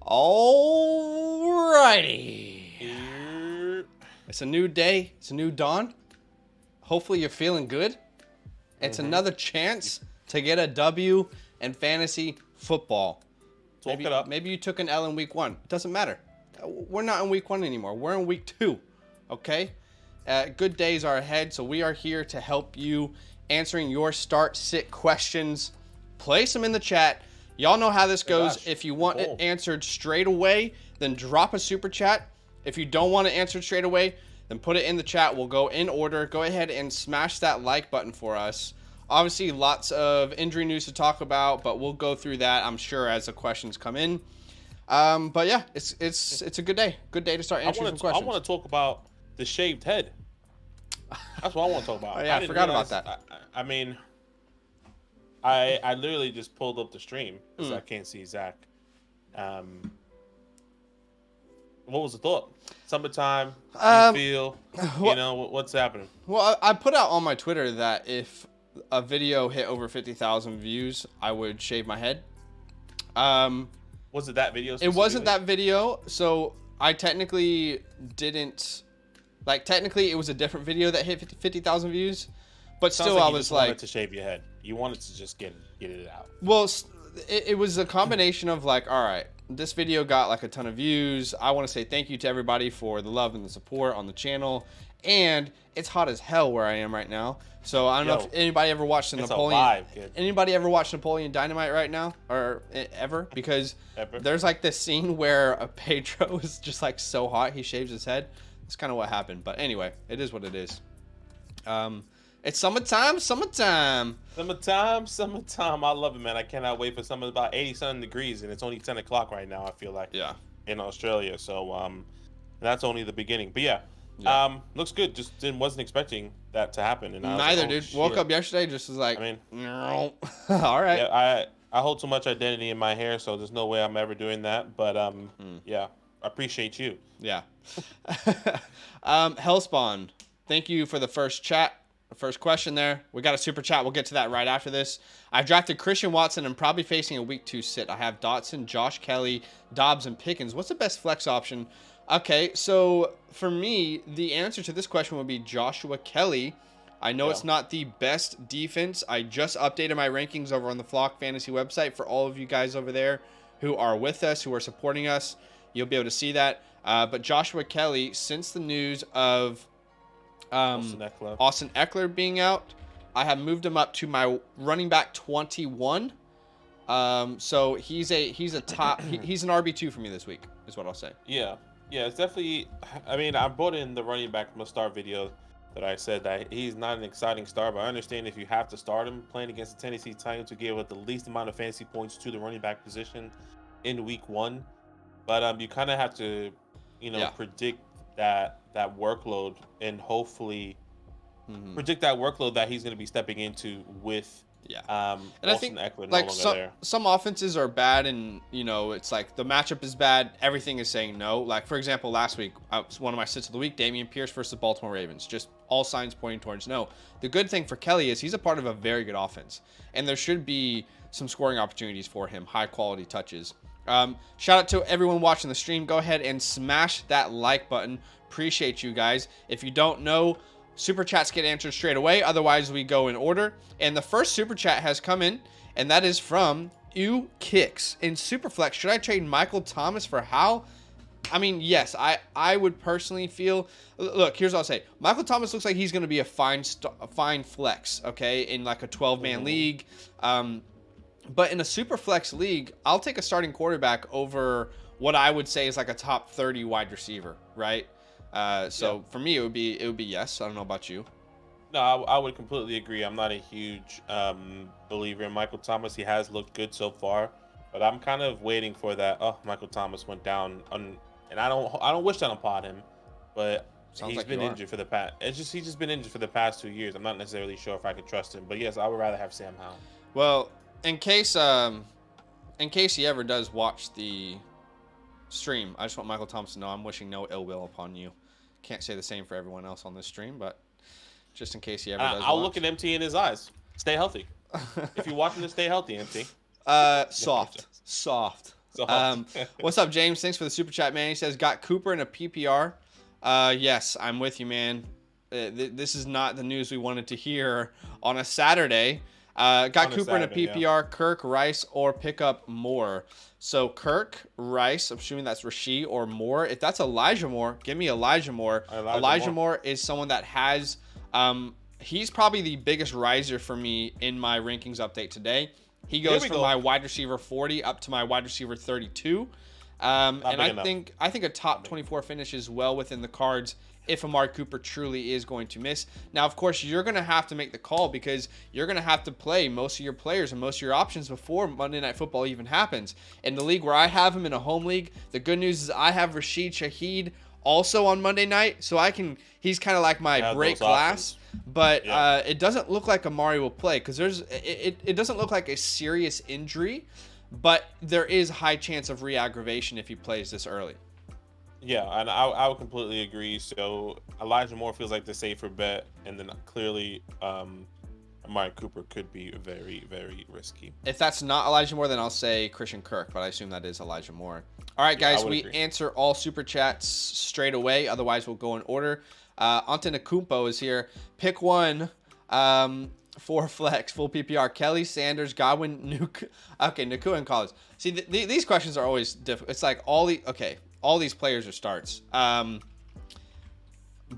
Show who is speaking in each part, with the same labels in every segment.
Speaker 1: Alrighty. It's a new day. It's a new dawn. Hopefully you're feeling good. It's another chance to get a W in fantasy football. Maybe you took an L in week 1. It doesn't matter. We're not in week 1 anymore. We're in week 2. Okay? Good days are ahead, so we are here to help you answering your start-sit questions. Place them in the chat. Y'all know how this goes. If you want it answered straight away, then drop a super chat. If you don't want it answered straight away, then put it in the chat. We'll go in order. Go ahead and smash that like button for us. Obviously, lots of injury news to talk about, but we'll go through that, I'm sure, as the questions come in. But yeah, it's a good day. Good day to start answering some questions.
Speaker 2: I want to talk about the shaved head. That's what I want to talk about.
Speaker 1: Oh, yeah, I forgot about that.
Speaker 2: I mean, I literally just pulled up the stream because I can't see Zach. What was the thought? Summertime, you feel, what's happening?
Speaker 1: Well, I put out on my Twitter that if a video hit over 50,000 views, I would shave my head.
Speaker 2: Was it that video?
Speaker 1: It wasn't that video, so I technically didn't. Like, technically, it was a different video that hit 50,000 views, but still, I was like,
Speaker 2: wanted to shave your head. You wanted to just get it out.
Speaker 1: Well, it was a combination of like, all right, this video got like a ton of views. I want to say thank you to everybody for the love and the support on the channel, and it's hot as hell where I am right now. So I don't know if anybody ever watched the Napoleon. Anybody ever watched Napoleon Dynamite right now, or ever? Because there's like this scene where Pedro is just like so hot he shaves his head. That's kind of what happened. But anyway, it is what it is. It's summertime.
Speaker 2: Summertime. I love it, man. I cannot wait for summer. About 80-something degrees, and it's only 10 o'clock right now, I feel like.
Speaker 1: Yeah.
Speaker 2: In Australia. So that's only the beginning. But yeah. Looks good. Just wasn't expecting that to happen. And
Speaker 1: neither, dude. Woke up yesterday, just was like, no. All right.
Speaker 2: Yeah, I hold too much identity in my hair, so there's no way I'm ever doing that. But yeah, I appreciate you.
Speaker 1: Yeah. Hellspawn, thank you for the first chat. First question there. We got a super chat. We'll get to that right after this. I've drafted Christian Watson and probably facing a week 2 sit. I have Dotson, Josh Kelly, Dobbs, and Pickens. What's the best flex option? Okay, so for me, the answer to this question would be Joshua Kelly. I know it's not the best defense. I just updated my rankings over on the Flock Fantasy website for all of you guys over there who are with us, who are supporting us. You'll be able to see that. But Joshua Kelly, since the news of Austin Eckler being out, I have moved him up to my running back 21. So he's a top. He's an RB2 for me this week, is what I'll say.
Speaker 2: Yeah, it's definitely. I mean, I brought in the running back from the start video that I said that he's not an exciting star, but I understand if you have to start him playing against the Tennessee Titans to give the least amount of fantasy points to the running back position in week 1. But you kind of have to, predict that workload and hopefully predict that workload that he's going to be stepping into with. And I think Eckler
Speaker 1: like some offenses are bad, and it's like the matchup is bad. Everything is saying no. Like for example, last week, one of my sits of the week, Dameon Pierce versus the Baltimore Ravens. Just all signs pointing towards no. The good thing for Kelly is he's a part of a very good offense, and there should be some scoring opportunities for him, high quality touches. Shout out to everyone watching the stream. Go ahead and smash that like button. Appreciate you guys. If you don't know, super chats get answered straight away. Otherwise, we go in order. And the first super chat has come in, and that is from Ew Kicks. In Superflex, should I trade Michael Thomas for Howell? I mean, yes, I would personally feel. Look, here's what I'll say. Michael Thomas looks like he's going to be a fine flex, okay, in like a 12-man league. But in a Superflex league, I'll take a starting quarterback over what I would say is like a top 30 wide receiver, right? For me, it would be yes. I don't know about you.
Speaker 2: No, I would completely agree. I'm not a huge believer in Michael Thomas. He has looked good so far, but I'm kind of waiting for that. Oh, Michael Thomas went down, and I don't wish that upon him, but he's been injured for the past. He's just been injured for the past 2 years. I'm not necessarily sure if I could trust him, but yes, I would rather have Sam Howell.
Speaker 1: Well, in case he ever does watch the stream, I just want Michael Thomas to know I'm wishing no ill will upon you. Can't say the same for everyone else on this stream, but just in case he ever does
Speaker 2: I'll look at MT in his eyes. Stay healthy. If you're watching this, stay healthy, MT.
Speaker 1: Soft.
Speaker 2: Soft.
Speaker 1: What's up, James? Thanks for the super chat, man. He says, got Cooper in a PPR. Yes, I'm with you, man. This is not the news we wanted to hear on a Saturday. Got Cooper in a PPR, yeah. Kirk, Rice, or pick up Moore. So Kirk, Rice, I'm assuming that's Rasheed or Moore. If that's Elijah Moore, give me Elijah Moore. Elijah Moore is someone that has, he's probably the biggest riser for me in my rankings update today. He goes from my wide receiver 40 up to my wide receiver 32. And I think a top 24 finish is well within the cards if Amari Cooper truly is going to miss. Now, of course, you're going to have to make the call because you're going to have to play most of your players and most of your options before Monday Night Football even happens. In the league where I have him in a home league, the good news is I have Rashid Shaheed also on Monday night, so he's kind of like my break glass. But it doesn't look like Amari will play because it doesn't look like a serious injury, but there is high chance of re-aggravation if he plays this early.
Speaker 2: Yeah, and I would completely agree. So Elijah Moore feels like the safer bet, and then clearly Amari Cooper could be very, very risky.
Speaker 1: If that's not Elijah Moore, then I'll say Christian Kirk, but I assume that is Elijah Moore. All right, guys, we answer all super chats straight away. Otherwise, we'll go in order. Antetokounmpo is here. Pick one for flex, full PPR. Kelly, Sanders, Godwin, Nuke. Okay, Nakua and Collins. See, these questions are always difficult. It's like all these players are starts.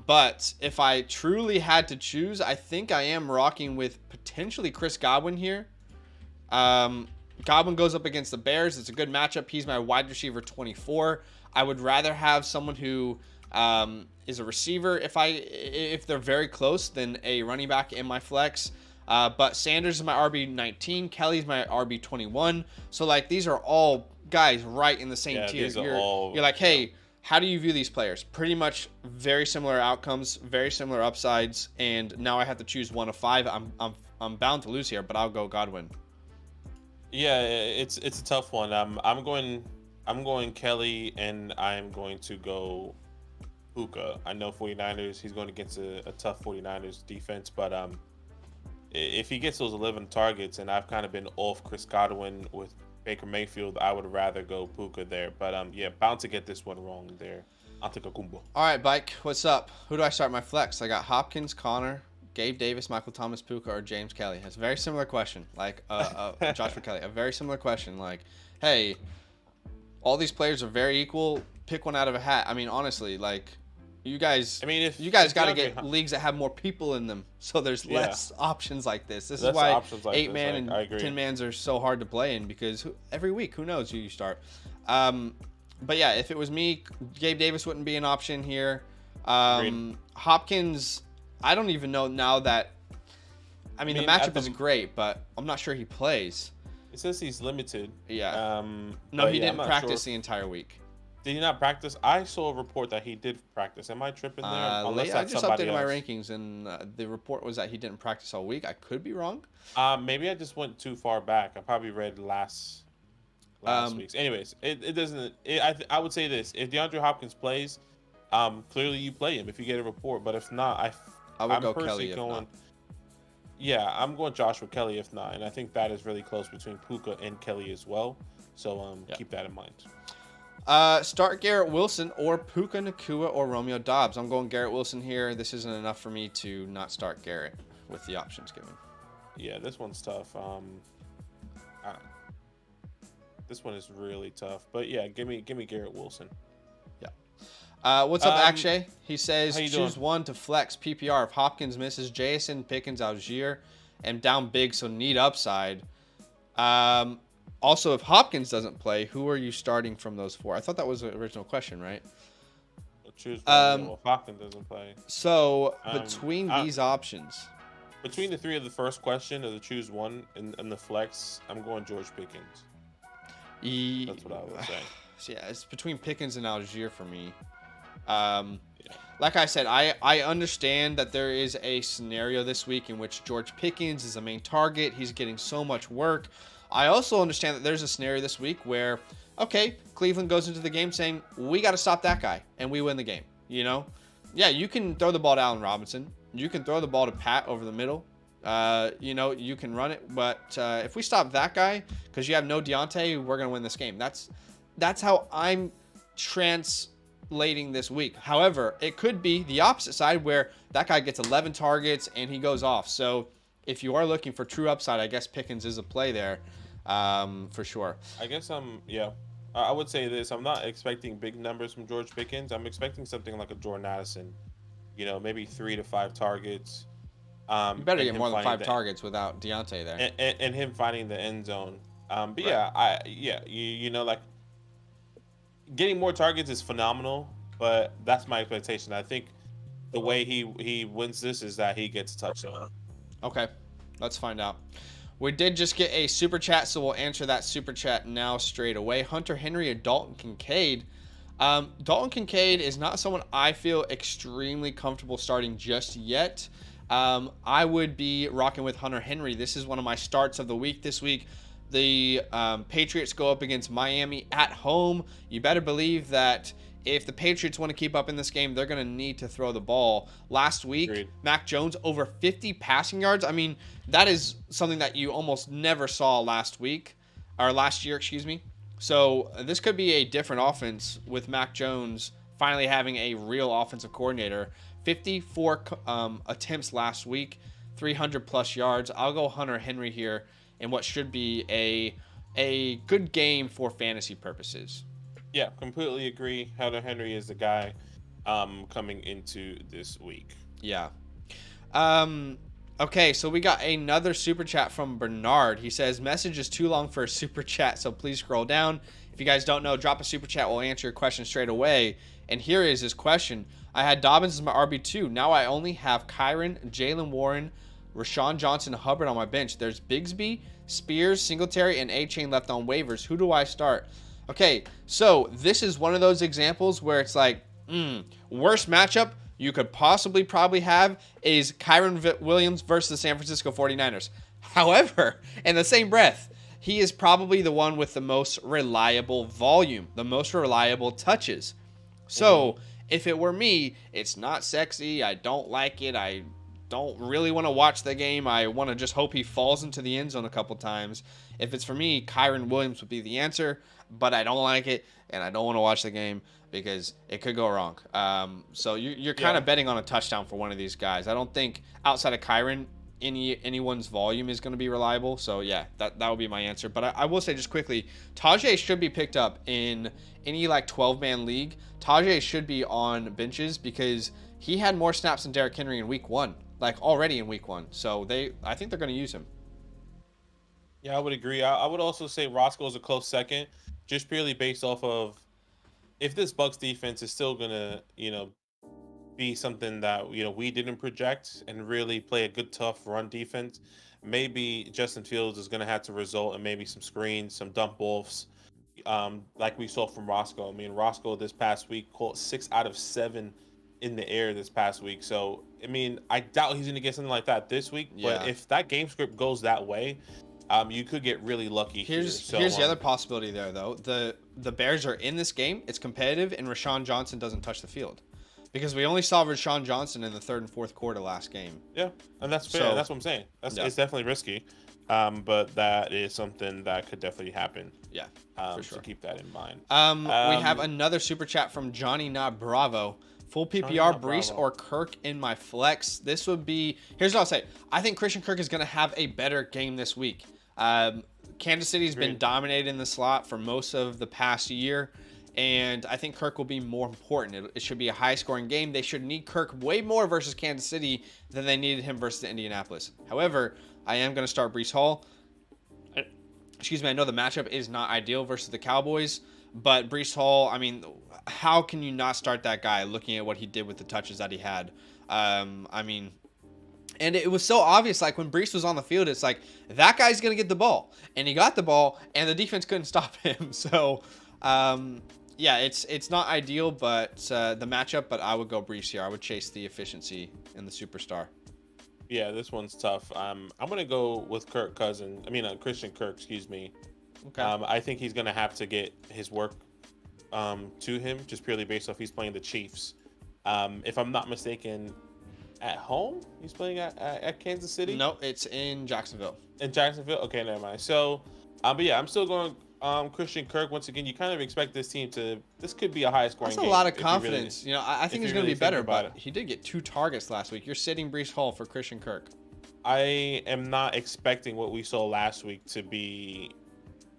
Speaker 1: But if I truly had to choose, I think I am rocking with potentially Chris Godwin here. Godwin goes up against the Bears. It's a good matchup. He's my wide receiver 24. I would rather have someone who is a receiver if they're very close than a running back in my flex. But Sanders is my RB19. Kelly's my RB21. So like these are all guys right in the same tier. You're like, hey, how do you view these players? Pretty much very similar outcomes, very similar upsides, and now I have to choose one of five. I'm bound to lose here, but I'll go Godwin.
Speaker 2: Yeah, it's a tough one. I'm going Kelly, and I'm going to go Puka. I know 49ers. He's going against a tough 49ers defense, but if he gets those 11 targets, and I've kind of been off Chris Godwin with Baker Mayfield, I would rather go Puka there. But bound to get this one wrong there. Antetokounmpo.
Speaker 1: All right, Bike, what's up? Who do I start my flex? I got Hopkins, Connor, Gabe Davis, Michael Thomas, Puka, or James Kelly. It's a very similar question. Like Joshua Kelly, a very similar question. Like, hey, all these players are very equal. Pick one out of a hat. I mean, honestly, like. You guys, you guys got to get leagues that have more people in them, so there's less options like this. This is why 8-man and 10-mans are so hard to play in because every week, who knows who you start. But yeah, if it was me, Gabe Davis wouldn't be an option here. Hopkins, I don't even know now that. I mean, the matchup is great, but I'm not sure he plays.
Speaker 2: It says he's limited.
Speaker 1: Yeah. No, he didn't practice the entire week.
Speaker 2: Did he not practice? I saw a report that he did practice. Am I tripping there?
Speaker 1: I just updated my rankings, and the report was that he didn't practice all week. I could be wrong.
Speaker 2: Maybe I just went too far back. I probably read last week's. Anyways, it doesn't. I would say this: if DeAndre Hopkins plays, clearly you play him if you get a report. But if not, I'm
Speaker 1: go Kelly.
Speaker 2: Yeah, I'm going Joshua Kelly if not, and I think that is really close between Puka and Kelly as well. So keep that in mind.
Speaker 1: Start Garrett Wilson or Puka Nacua or Romeo Doubs. I'm going Garrett Wilson here. This isn't enough for me to not start Garrett with the options given.
Speaker 2: Yeah, this one's tough. This one is really tough. But yeah, give me Garrett Wilson.
Speaker 1: Yeah. What's up, Akshay? He says choose one to flex PPR. If Hopkins misses, Jason, Pickens, Algier, and down big, so need upside. Also, if Hopkins doesn't play, who are you starting from those four? I thought that was the original question, right?
Speaker 2: Choose one if Hopkins doesn't play.
Speaker 1: So, between these options.
Speaker 2: Between the three of the first question or the choose one and the flex, I'm going George Pickens. That's what I would say.
Speaker 1: Yeah, it's between Pickens and Algier for me. Like I said, I understand that there is a scenario this week in which George Pickens is the main target. He's getting so much work. I also understand that there's a scenario this week where, okay, Cleveland goes into the game saying, we got to stop that guy, and we win the game, you know? Yeah, you can throw the ball to Allen Robinson. You can throw the ball to Pat over the middle. You can run it. But if we stop that guy, because you have no Deontay, we're going to win this game. That's that's how I'm translating this week. However, it could be the opposite side where that guy gets 11 targets and he goes off. So if you are looking for true upside, I guess Pickens is a play there, for sure.
Speaker 2: I guess I would say this. I'm not expecting big numbers from George Pickens. I'm expecting something like a Jordan Addison. Maybe 3 to 5 targets.
Speaker 1: You better get more than 5 targets without Deontay there.
Speaker 2: And him finding the end zone. But
Speaker 1: Right.
Speaker 2: like getting more targets is phenomenal, but that's my expectation. I think the way he wins this is that he gets a touchdown.
Speaker 1: Okay, let's find out. We did just get a super chat, so we'll answer that super chat now straight away. Hunter Henry and Dalton Kincaid. Dalton Kincaid is not someone I feel extremely comfortable starting just yet. I would be rocking with Hunter Henry. This is one of my starts of the week this week. The Patriots go up against Miami at home. You better believe that if the Patriots want to keep up in this game, they're going to need to throw the ball. Last week,
Speaker 2: Agreed.
Speaker 1: Mac Jones over 50 passing yards. I mean, that is something that you almost never saw last year, excuse me. So this could be a different offense with Mac Jones finally having a real offensive coordinator. 54 attempts last week, 300 plus yards. I'll go Hunter Henry here in what should be a good game for fantasy purposes.
Speaker 2: Yeah, completely agree. Hunter Henry is the guy coming into this week.
Speaker 1: Yeah. Okay, so we got another super chat from Bernard. He says, message is too long for a super chat, so please scroll down. If you guys don't know, drop a super chat. We'll answer your question straight away. And here is his question. I had Dobbins as my RB2. Now I only have Kyren, Jalen Warren, Rashawn Johnson, Hubbard on my bench. There's Bigsby, Spears, Singletary, and A-Chain left on waivers. Who do I start? Okay, so this is one of those examples where it's like, worst matchup you could probably have is Kyren Williams versus the San Francisco 49ers. However, in the same breath, he is probably the one with the most reliable volume, the most reliable touches. So if it were me, it's not sexy. I don't like it. I don't really want to watch the game. I want to just hope he falls into the end zone a couple times. If it's for me, Kyren Williams would be the answer, but I don't like it, and I don't want to watch the game because it could go wrong. So you're kind of betting on a touchdown for one of these guys. I don't think outside of Kyren, anyone's volume is going to be reliable. So yeah, that would be my answer. But I will say just quickly, Tajay should be picked up in any like 12-man league. Tajay should be on benches because he had more snaps than Derrick Henry in week 1, like already in week 1. So I think they're going to use him.
Speaker 2: Yeah, I would agree. I would also say Roscoe is a close second, just purely based off of if this Bucs defense is still gonna, be something that we didn't project and really play a good tough run defense. Maybe Justin Fields is gonna have to result in maybe some screens, some dump offs, like we saw from Roscoe. I mean, Roscoe this past week caught 6 out of 7 in the air this past week. So I mean, I doubt he's gonna get something like that this week.
Speaker 1: Yeah.
Speaker 2: But if that game script goes that way, you could get really lucky.
Speaker 1: Here's the other possibility there, though. The Bears are in this game. It's competitive, and Rashawn Johnson doesn't touch the field. Because we only saw Rashawn Johnson in the 3rd and 4th quarter last game.
Speaker 2: Yeah, and that's fair.
Speaker 1: So,
Speaker 2: that's what I'm saying. It's
Speaker 1: yeah.
Speaker 2: definitely risky, but that is something that could definitely happen.
Speaker 1: Yeah, for sure.
Speaker 2: So keep that in mind.
Speaker 1: We have another super chat from Johnny Not Bravo. Full PPR, Brees or Kirk in my flex. This would be... Here's what I'll say. I think Christian Kirk is going to have a better game this week. Kansas City's been dominated in the slot for most of the past year, and I think Kirk will be more important. It should be a high-scoring game. They should need Kirk way more versus Kansas City than they needed him versus Indianapolis. However, I am going to start Brees Hall. Excuse me, I know the matchup is not ideal versus the Cowboys, but Brees Hall, I mean, how can you not start that guy looking at what he did with the touches that he had? I mean... And it was so obvious, like when Brees was on the field, it's like that guy's going to get the ball. And he got the ball, and the defense couldn't stop him. So, yeah, it's not ideal, but the matchup, but I would go Brees here. I would chase the efficiency in the superstar.
Speaker 2: Yeah, this one's tough. I'm going to go with Christian Kirk, excuse me.
Speaker 1: Okay.
Speaker 2: I think he's going to have to get his work to him, just purely based off he's playing the Chiefs. If I'm not mistaken... At home? He's playing at Kansas City?
Speaker 1: No, it's in Jacksonville.
Speaker 2: In Jacksonville? Okay, never mind. So, but yeah, I'm still going Christian Kirk, once again, you kind of expect this team to. This could be a high scoring
Speaker 1: That's
Speaker 2: game.
Speaker 1: a lot of
Speaker 2: if you really-
Speaker 1: confidence. I think
Speaker 2: if
Speaker 1: he's
Speaker 2: you
Speaker 1: going to
Speaker 2: really
Speaker 1: be better,
Speaker 2: think about
Speaker 1: but he did get 2 targets last week. You're sitting Brees Hall for Christian Kirk.
Speaker 2: I am not expecting what we saw last week to be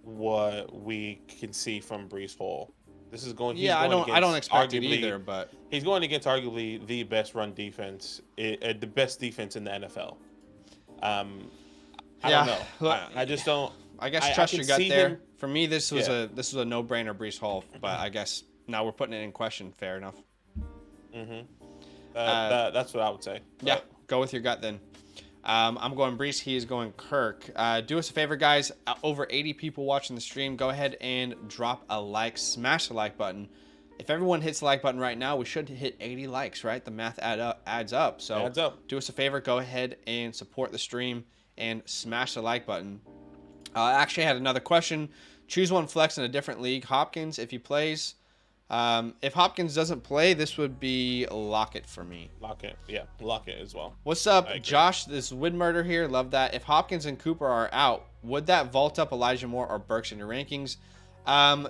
Speaker 2: what we can see from Brees Hall. This is going.
Speaker 1: Yeah, I don't expect it either, but
Speaker 2: he's going against arguably the best run defense, the best defense in the NFL. I don't know.
Speaker 1: Look,
Speaker 2: I just don't.
Speaker 1: I guess
Speaker 2: I
Speaker 1: trust
Speaker 2: can
Speaker 1: your gut
Speaker 2: see
Speaker 1: there.
Speaker 2: him-
Speaker 1: For me, this was
Speaker 2: Yeah.
Speaker 1: a no-brainer Brees Hall, but I guess now we're putting it in question. Fair enough.
Speaker 2: That's what I would say.
Speaker 1: Yeah,
Speaker 2: But
Speaker 1: go with your gut then. I'm going Brees. He is going Kirk. Do us a favor, guys. Over 80 people watching the stream. Go ahead and drop a like. Smash the like button. If everyone hits the like button right now, we should hit 80 likes, right? The math adds up. So
Speaker 2: Adds up.
Speaker 1: do us a favor. Go ahead and support the stream and smash the like button. I actually had another question. Choose one flex in a different league. Hopkins, if he plays. If Hopkins doesn't play, this would be Lockett for me.
Speaker 2: Lockett as well.
Speaker 1: What's up,
Speaker 2: I agree.
Speaker 1: Josh? This is Wid Murder here. Love that. If Hopkins and Cooper are out, would that vault up Elijah Moore or Burks in your rankings?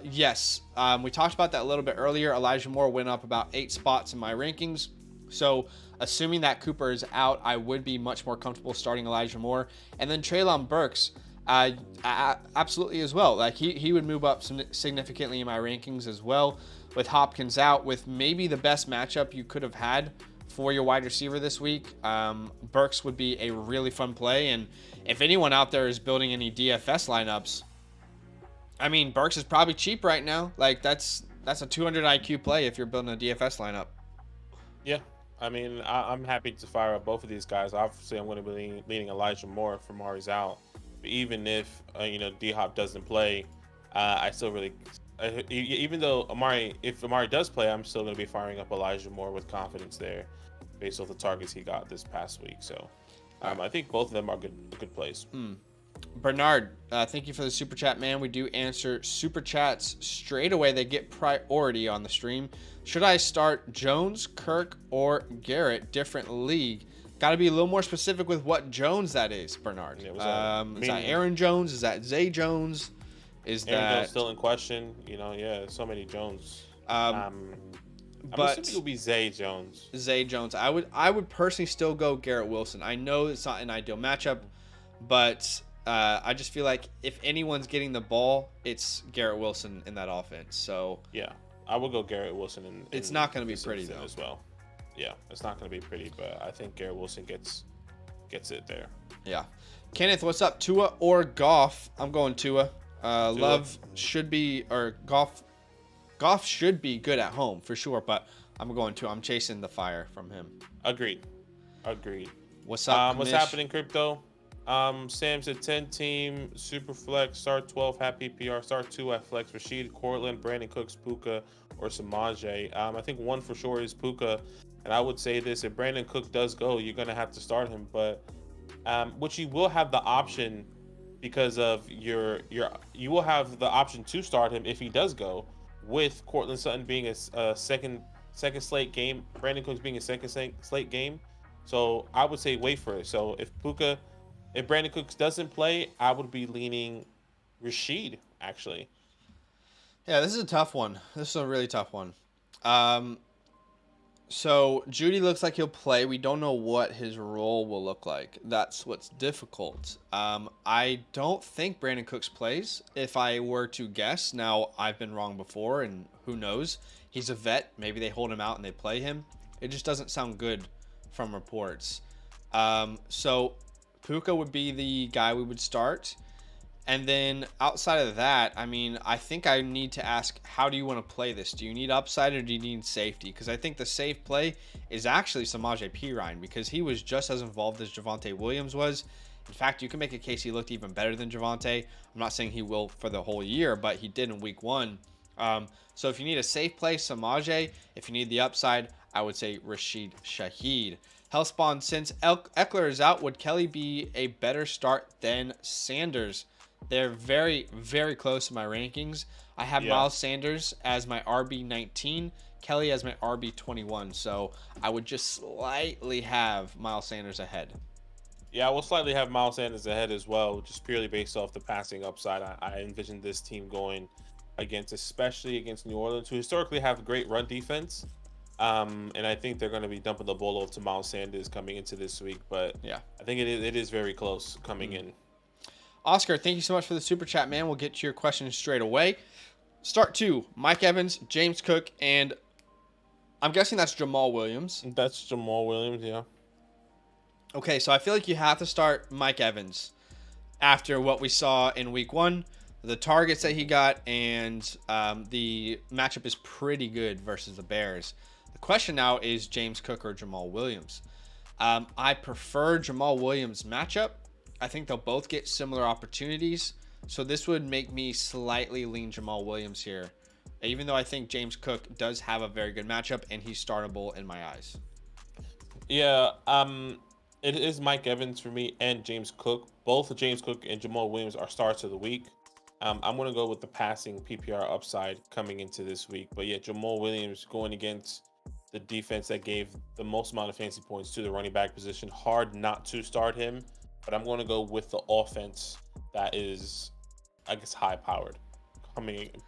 Speaker 1: Yes. We talked about that a little bit earlier. Elijah Moore went up about 8 spots in my rankings. So, assuming that Cooper is out, I would be much more comfortable starting Elijah Moore. And then Treylon Burks, absolutely as well. Like he would move up significantly in my rankings as well. With Hopkins out, with maybe the best matchup you could have had for your wide receiver this week, Burks would be a really fun play. And if anyone out there is building any DFS lineups, I mean, Burks is probably cheap right now. Like that's a 200 IQ play if you're building a DFS lineup.
Speaker 2: Yeah, I mean, I'm happy to fire up both of these guys. Obviously, I'm going to be leaning Elijah Moore for Amari's out. But even if D-Hop doesn't play, I still really, even though if Amari does play, I'm still going to be firing up Elijah Moore with confidence there, based off the targets he got this past week. So, I think both of them are good plays.
Speaker 1: Bernard, thank you for the super chat, man. We do answer super chats straight away. They get priority on the stream. Should I start Jones, Kirk, or Garrett? Different league. Got to be a little more specific with what Jones that is, Bernard.
Speaker 2: Yeah,
Speaker 1: is that Aaron Jones? Is that Zay Jones? Is
Speaker 2: Aaron
Speaker 1: that
Speaker 2: Jones still in question? So many Jones. I'm
Speaker 1: but
Speaker 2: assuming it'll be Zay Jones.
Speaker 1: Zay Jones? I would personally still go Garrett Wilson. I know it's not an ideal matchup, but I just feel like if anyone's getting the ball, it's Garrett Wilson in that offense. So
Speaker 2: Yeah, I will go Garrett Wilson.
Speaker 1: It's not going to be
Speaker 2: this
Speaker 1: pretty
Speaker 2: instance
Speaker 1: though.
Speaker 2: as well. Yeah, it's not going to be pretty, but I think Garrett Wilson gets it there.
Speaker 1: Yeah. Kenneth, what's up? Tua or Goff? I'm going Tua. Love should be, or Goff should be good at home for sure, but I'm going Tua. I'm chasing the fire from him.
Speaker 2: Agreed.
Speaker 1: What's up?
Speaker 2: What's
Speaker 1: Mish?
Speaker 2: happening, crypto? Sam's at 10 team, super flex, start 12, half PPR, start 2 at flex, Rashid, Cortland, Brandon Cooks, Puka, or Samaje. I think one for sure is Puka, and I would say this: if Brandon Cook does go, you're gonna have to start him, but which you will have the option because of you will have the option to start him if he does go, with Cortland Sutton being a second slate game, Brandon Cooks being a second slate game. So I would say wait for it. So if Brandon Cooks doesn't play, I would be leaning Rashid, actually.
Speaker 1: Yeah, this is a tough one. This is a really tough one. So Judy looks like he'll play. We don't know what his role will look like. That's what's difficult. I don't think Brandon Cooks plays, if I were to guess. Now, I've been wrong before, and who knows? He's a vet. Maybe they hold him out and they play him. It just doesn't sound good from reports. So Puka would be the guy we would start. And then outside of that, I mean, I think I need to ask, how do you want to play this? Do you need upside or do you need safety? Because I think the safe play is actually Samaje Perine, because he was just as involved as Javonte Williams was. In fact, you can make a case he looked even better than Javonte. I'm not saying he will for the whole year, but he did in week 1. So if you need a safe play, Samaje. If you need the upside, I would say Rashid Shaheed. Hellspawn, since Eckler is out, would Kelly be a better start than Sanders? They're very, very close to my rankings. I have Miles Sanders as my RB19, Kelly as my RB21. So I would just slightly have Miles Sanders ahead.
Speaker 2: Yeah, I will slightly have Miles Sanders ahead as well, just purely based off the passing upside. I envision this team going against, especially against New Orleans, who historically have great run defense. And I think they're going to be dumping the ball off to Miles Sanders coming into this week. But
Speaker 1: Yeah.
Speaker 2: I think it is very close coming in.
Speaker 1: Oscar, thank you so much for the super chat, man. We'll get to your questions straight away. Start 2, Mike Evans, James Cook, and I'm guessing that's Jamal Williams.
Speaker 2: That's Jamal Williams, yeah.
Speaker 1: Okay, so I feel like you have to start Mike Evans after what we saw in week 1, the targets that he got, and the matchup is pretty good versus the Bears. The question now is James Cook or Jamal Williams. I prefer Jamal Williams' matchup. I think they'll both get similar opportunities. So this would make me slightly lean Jamal Williams here, even though I think James Cook does have a very good matchup and he's startable in my eyes.
Speaker 2: Yeah, it is Mike Evans for me and James Cook. Both James Cook and Jamal Williams are starts of the week. I'm going to go with the passing PPR upside coming into this week. But yeah, Jamal Williams going against the defense that gave the most amount of fantasy points to the running back position. Hard not to start him, but I'm going to go with the offense that is, I guess, high powered,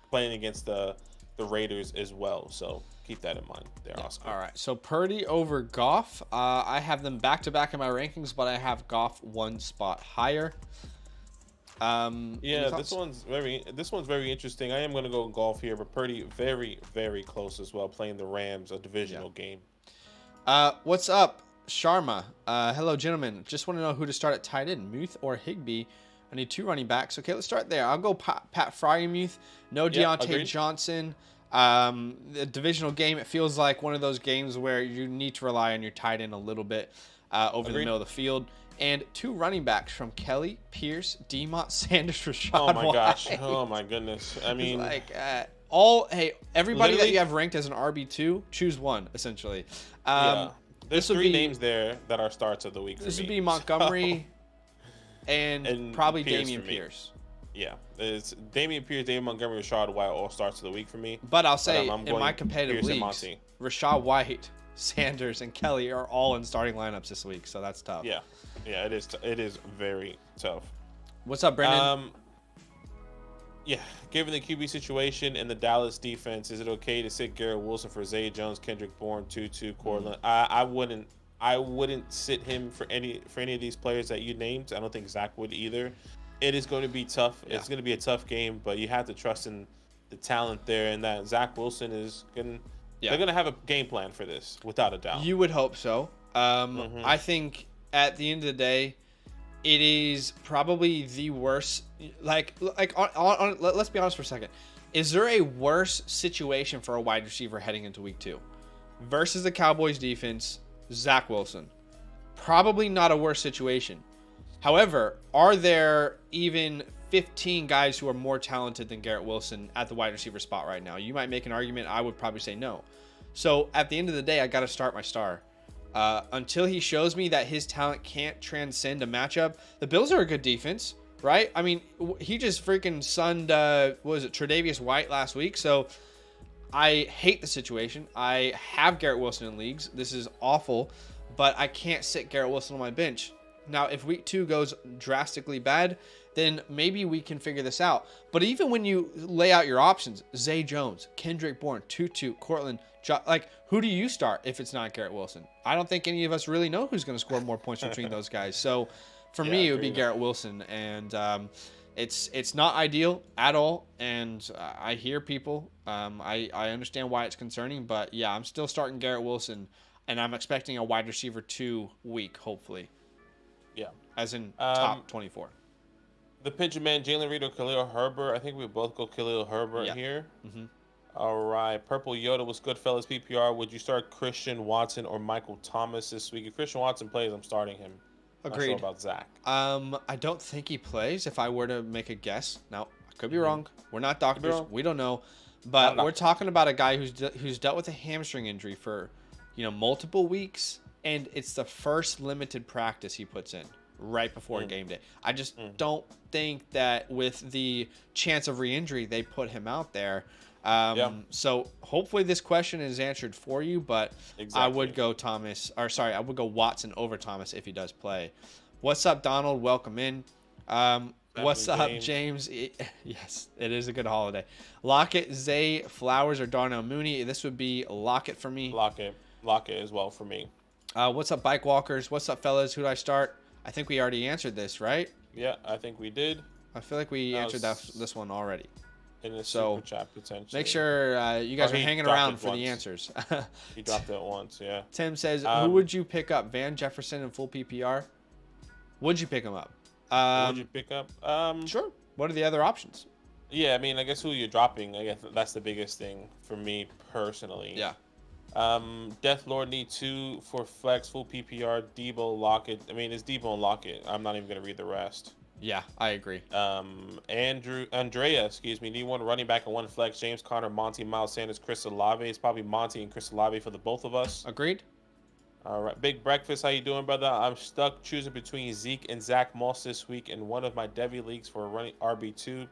Speaker 2: playing against the Raiders as well. So keep that in mind there,
Speaker 1: Yeah.
Speaker 2: Oscar.
Speaker 1: All right. So Purdy over Goff. I have them back to back in my rankings, but I have Goff one spot higher. Any
Speaker 2: Yeah,
Speaker 1: thoughts?
Speaker 2: this one's very interesting. I am going to go golf here, but Purdy very close as well, playing the Rams, a divisional game.
Speaker 1: What's up, Sharma? Hello, gentlemen. Just want to know who to start at tight end, Muth or Higbee. I need 2 running backs. Okay, let's start there. I'll go Pat Fryermuth. No
Speaker 2: Yeah,
Speaker 1: Deontay
Speaker 2: agreed.
Speaker 1: Johnson. The divisional game, it feels like one of those games where you need to rely on your tight end a little bit over the
Speaker 2: Agreed.
Speaker 1: middle of the field. And 2 running backs from Kelly, Pierce, Demont, Sanders, Rashad
Speaker 2: Oh my
Speaker 1: White.
Speaker 2: gosh! Oh my goodness! I
Speaker 1: It's
Speaker 2: mean,
Speaker 1: like everybody that
Speaker 2: literally-
Speaker 1: you have ranked as an RB2, choose one essentially.
Speaker 2: yeah, there's
Speaker 1: this would
Speaker 2: 3
Speaker 1: be-
Speaker 2: names there that are starts of the week.
Speaker 1: This
Speaker 2: for
Speaker 1: would
Speaker 2: me.
Speaker 1: be Montgomery and
Speaker 2: And
Speaker 1: probably
Speaker 2: Pierce
Speaker 1: Damian
Speaker 2: for me.
Speaker 1: Pierce.
Speaker 2: Yeah, it's Damian Pierce, David Montgomery, Rashad White, all starts of the week for me.
Speaker 1: But I'll say
Speaker 2: I'm
Speaker 1: in my
Speaker 2: going
Speaker 1: competitive
Speaker 2: Pierce and
Speaker 1: leagues,
Speaker 2: Monty.
Speaker 1: Rashad White, Sanders, and Kelly are all in starting lineups this week, so that's tough.
Speaker 2: Yeah, it is. It is very tough.
Speaker 1: What's up, Brendan?
Speaker 2: Yeah, given the QB situation and the Dallas defense, is it okay to sit Garrett Wilson for Zay Jones, Kendrick Bourne, Tutu, Cortland? I wouldn't sit him for any of these players that you named. I don't think Zach would either. It is going to be tough.
Speaker 1: Yeah.
Speaker 2: It's going to be a tough game, but you have to trust in the talent there, and that Zach Wilson is going.
Speaker 1: Yeah.
Speaker 2: They're going to have a game plan for this, without a doubt.
Speaker 1: You would hope so. I think at the end of the day, it is probably the worst. Let's be honest for a second. Is there a worse situation for a wide receiver heading into week 2 versus the Cowboys defense? Zach Wilson, probably not a worse situation. However, are there even 15 guys who are more talented than Garrett Wilson at the wide receiver spot right now? You might make an argument. I would probably say no. So at the end of the day, I got to start my star. Until he shows me that his talent can't transcend a matchup. The Bills are a good defense, right? I mean, he just freaking sunned, Tre'Davious White last week. So I hate the situation. I have Garrett Wilson in leagues. This is awful, but I can't sit Garrett Wilson on my bench. Now, if week 2 goes drastically bad, then maybe we can figure this out. But even when you lay out your options, Zay Jones, Kendrick Bourne, Tutu, Cortland, who do you start if it's not Garrett Wilson? I don't think any of us really know who's going to score more points between those guys. So for me, it would be Garrett Wilson. And it's not ideal at all. And I hear people. I understand why it's concerning. But yeah, I'm still starting Garrett Wilson. And I'm expecting a wide receiver 2 week, hopefully.
Speaker 2: Yeah.
Speaker 1: As in top 24.
Speaker 2: The Pigeon Man, Jalen Reed or Khalil Herbert. I think we both go Khalil Herbert here.
Speaker 1: Mm-hmm.
Speaker 2: All right. Purple Yoda was good, fellas. PPR. Would you start Christian Watson or Michael Thomas this week? If Christian Watson plays, I'm starting him.
Speaker 1: Agreed.
Speaker 2: Not sure about Zach.
Speaker 1: I don't think he plays. If I were to make a guess, now I could be wrong. We're not doctors.
Speaker 2: wrong.
Speaker 1: We don't know, but
Speaker 2: Not a
Speaker 1: we're talking about a guy who's dealt with a hamstring injury for, multiple weeks, and it's the first limited practice he puts in right before game day. I just don't think that with the chance of re-injury, they put him out there. So hopefully this question is answered for you, but I would go Watson over Thomas if he does play. What's up, Donald? Welcome in. What's up,
Speaker 2: James.
Speaker 1: James? Yes, it is a good holiday. Lockett, Zay, Flowers, or Darnell Mooney. This would be Lockett for me.
Speaker 2: Lockett as well for me.
Speaker 1: What's up, Bike Walkers? What's up, fellas? Who do I start? I think we already answered this, right?
Speaker 2: Yeah, I think we did.
Speaker 1: I feel like we answered this one already.
Speaker 2: In the
Speaker 1: So,
Speaker 2: super chat potentially.
Speaker 1: Make sure you guys
Speaker 2: Or
Speaker 1: are
Speaker 2: he
Speaker 1: hanging
Speaker 2: dropped
Speaker 1: around
Speaker 2: it
Speaker 1: for the
Speaker 2: once.
Speaker 1: answers.
Speaker 2: He dropped it once, yeah.
Speaker 1: Tim says, who would you pick up? Van Jefferson in full PPR? Would you pick him up?
Speaker 2: Would you pick up?
Speaker 1: Sure. What are the other options?
Speaker 2: Yeah, I mean, I guess who you're dropping. I guess that's the biggest thing for me personally.
Speaker 1: Yeah.
Speaker 2: Death Lord need 2 for flex, full PPR, Debo, Lockett. I mean, it's Debo and Lockett. I'm not even gonna read the rest.
Speaker 1: Yeah, I agree.
Speaker 2: Andrea, excuse me, need 1 running back and 1 flex. James Conner, Monty, Miles Sanders, Chris Olave. It's probably Monty and Chris Olave for the both of us.
Speaker 1: Agreed.
Speaker 2: All right, Big Breakfast, how you doing, brother? I'm stuck choosing between Zeke and Zach Moss this week in one of my Devy leagues for running RB2.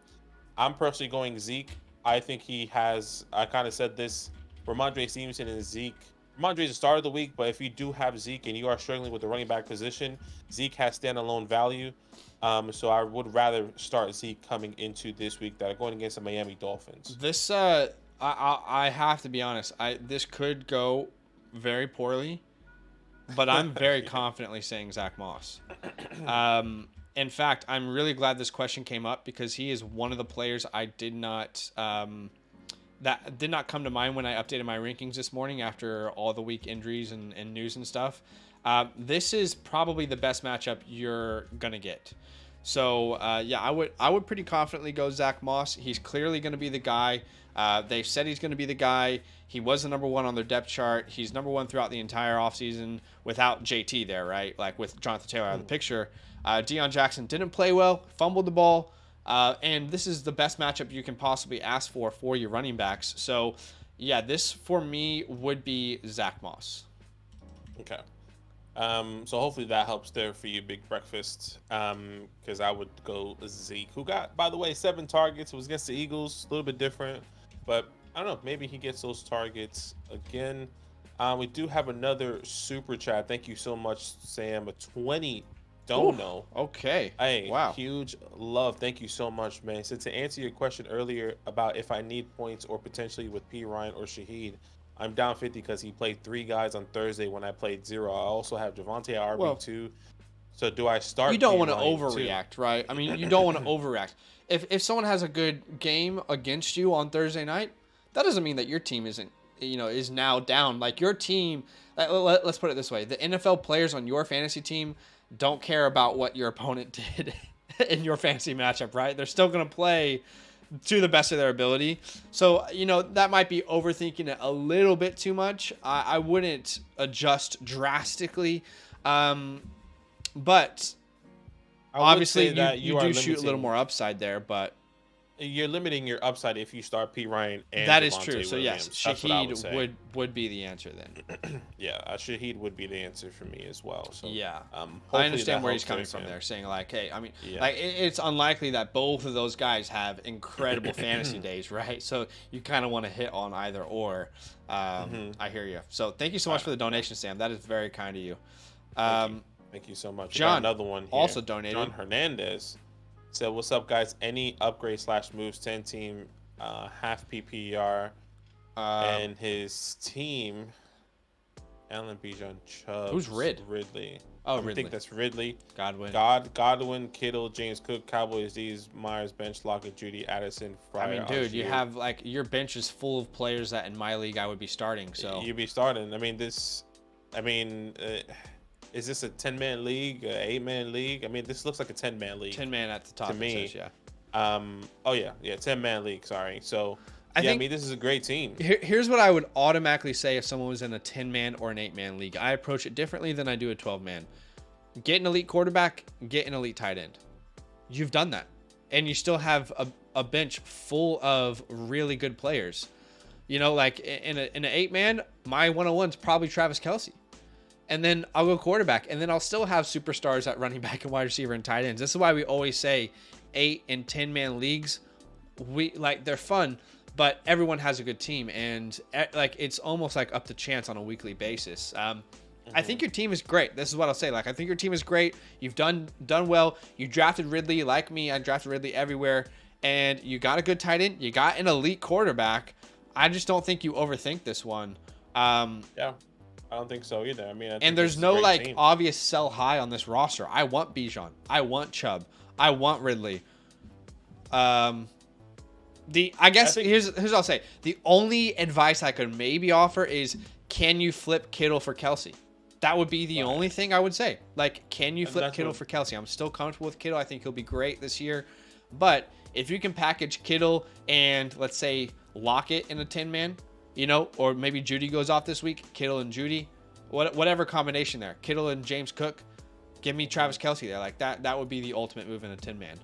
Speaker 2: I'm personally going Zeke. I think he has, I kind of said this, Ramondre Stevenson and Zeke. Ramondre's the start of the week, but if you do have Zeke and you are struggling with the running back position, Zeke has standalone value. So I would rather start Zeke coming into this week that are going against the Miami Dolphins.
Speaker 1: This, I have to be honest. This could go very poorly, but I'm very confidently saying Zach Moss. In fact, I'm really glad this question came up because he is one of the players I did not that did not come to mind when I updated my rankings this morning after all the week injuries and news and stuff. This is probably the best matchup you're gonna get. So yeah, I would pretty confidently go Zach Moss. He's clearly going to be the guy. They said he's going to be the guy. He was the number 1 on their depth chart. He's number 1 throughout the entire offseason without JT there, right? Like with Jonathan Taylor out of the picture. Deion Jackson didn't play well, fumbled the ball, and this is the best matchup you can possibly ask for your running backs. So yeah, this for me would be Zach Moss.
Speaker 2: Okay. So hopefully that helps there for you, Big Breakfast. Because I would go Zeke, who got, by the way, 7 targets. It was against the Eagles, a little bit different, but I don't know. Maybe he gets those targets again. We do have another super chat. Thank you so much, Sam. A 20. Don't know.
Speaker 1: Okay.
Speaker 2: Hey,
Speaker 1: wow.
Speaker 2: Huge love. Thank you so much, man. So to answer your question earlier about if I need points or potentially with P. Ryan or Shaheed, I'm down 50 because he played 3 guys on Thursday when I played 0. I also have Javonte at RB2. So do I start?
Speaker 1: You don't want to
Speaker 2: Ryan
Speaker 1: overreact,
Speaker 2: too?
Speaker 1: right? I mean, you don't want to overreact. If someone has a good game against you on Thursday night, that doesn't mean that your team isn't, is now down. Like your team, let's put it this way: the NFL players on your fantasy team don't care about what your opponent did in your fantasy matchup, right? They're still going to play to the best of their ability. So, that might be overthinking it a little bit too much. I wouldn't adjust drastically. But obviously you do shoot a little more upside there, but
Speaker 2: you're limiting your upside if you start P. Ryan and
Speaker 1: that is
Speaker 2: Javonte
Speaker 1: true. So
Speaker 2: Williams.
Speaker 1: yes,
Speaker 2: That's what I would
Speaker 1: Shaheed
Speaker 2: say.
Speaker 1: would be the answer then.
Speaker 2: Yeah, Shaheed would be the answer for me as well. So
Speaker 1: yeah, I
Speaker 2: hopefully
Speaker 1: understand
Speaker 2: that
Speaker 1: where he's
Speaker 2: helps
Speaker 1: coming
Speaker 2: there,
Speaker 1: from
Speaker 2: Sam.
Speaker 1: there, saying like, hey, I mean,
Speaker 2: Yeah.
Speaker 1: like it's unlikely that both of those guys have incredible fantasy days, right? So you kind of want to hit on either or. I hear you. So thank you so much for the donation, Sam. That is very kind of you.
Speaker 2: Thank you so much.
Speaker 1: John,
Speaker 2: We got another one here.
Speaker 1: also donated.
Speaker 2: John Hernandez said, "What's up, guys? Any upgrade / moves 10 team, half PPR, and his team, Allen Bijan Chubb.
Speaker 1: Who's
Speaker 2: Ridley?
Speaker 1: Oh,
Speaker 2: I
Speaker 1: Ridley.
Speaker 2: think that's Ridley.
Speaker 1: Godwin.
Speaker 2: Godwin, Kittle, James Cook, Cowboys, D's, Myers, bench, Lockett, Judy, Addison, Fryer.
Speaker 1: I mean, dude, you
Speaker 2: Algier.
Speaker 1: have like your bench is full of players that in my league I would be starting. So
Speaker 2: You'd be starting. I mean, is this a 10-man league, an 8-man league? I mean, this looks like a 10-man league.
Speaker 1: 10-man at the top.
Speaker 2: To me.
Speaker 1: It says,
Speaker 2: yeah. 10-man league. Sorry. So
Speaker 1: I think-
Speaker 2: mean, this is a great team.
Speaker 1: Here's what I would automatically say if someone was in a 10-man or an 8-man league. I approach it differently than I do a 12-man. Get an elite quarterback, get an elite tight end. You've done that. And you still have a bench full of really good players. Like in an 8-man, my 101 is probably Travis Kelce. And then I'll go quarterback. And then I'll still have superstars at running back and wide receiver and tight ends. This is why we always say 8 and 10-man leagues, they're fun, but everyone has a good team. And it's almost like up to chance on a weekly basis. I think your team is great. This is what I'll say. Like, I think your team is great. You've done well. You drafted Ridley. Like me, I drafted Ridley everywhere. And you got a good tight end. You got an elite quarterback. I just don't think you overthink this one.
Speaker 2: Yeah, I don't think so either. I mean,
Speaker 1: and there's no like obvious sell high on this roster. I want Bijan. I want Chubb. I want Ridley. I guess here's what I'll say. The only advice I could maybe offer is, can you flip Kittle for Kelsey? That would be the only thing I would say. Like, can you flip Kittle for Kelsey? I'm still comfortable with Kittle. I think he'll be great this year. But if you can package Kittle and, let's say, Lockett in a 10-man, or maybe Judy goes off this week, Kittle and Judy, whatever combination there, Kittle and James Cook, give me Travis Kelsey there. Like, that would be the ultimate move in a 10-man.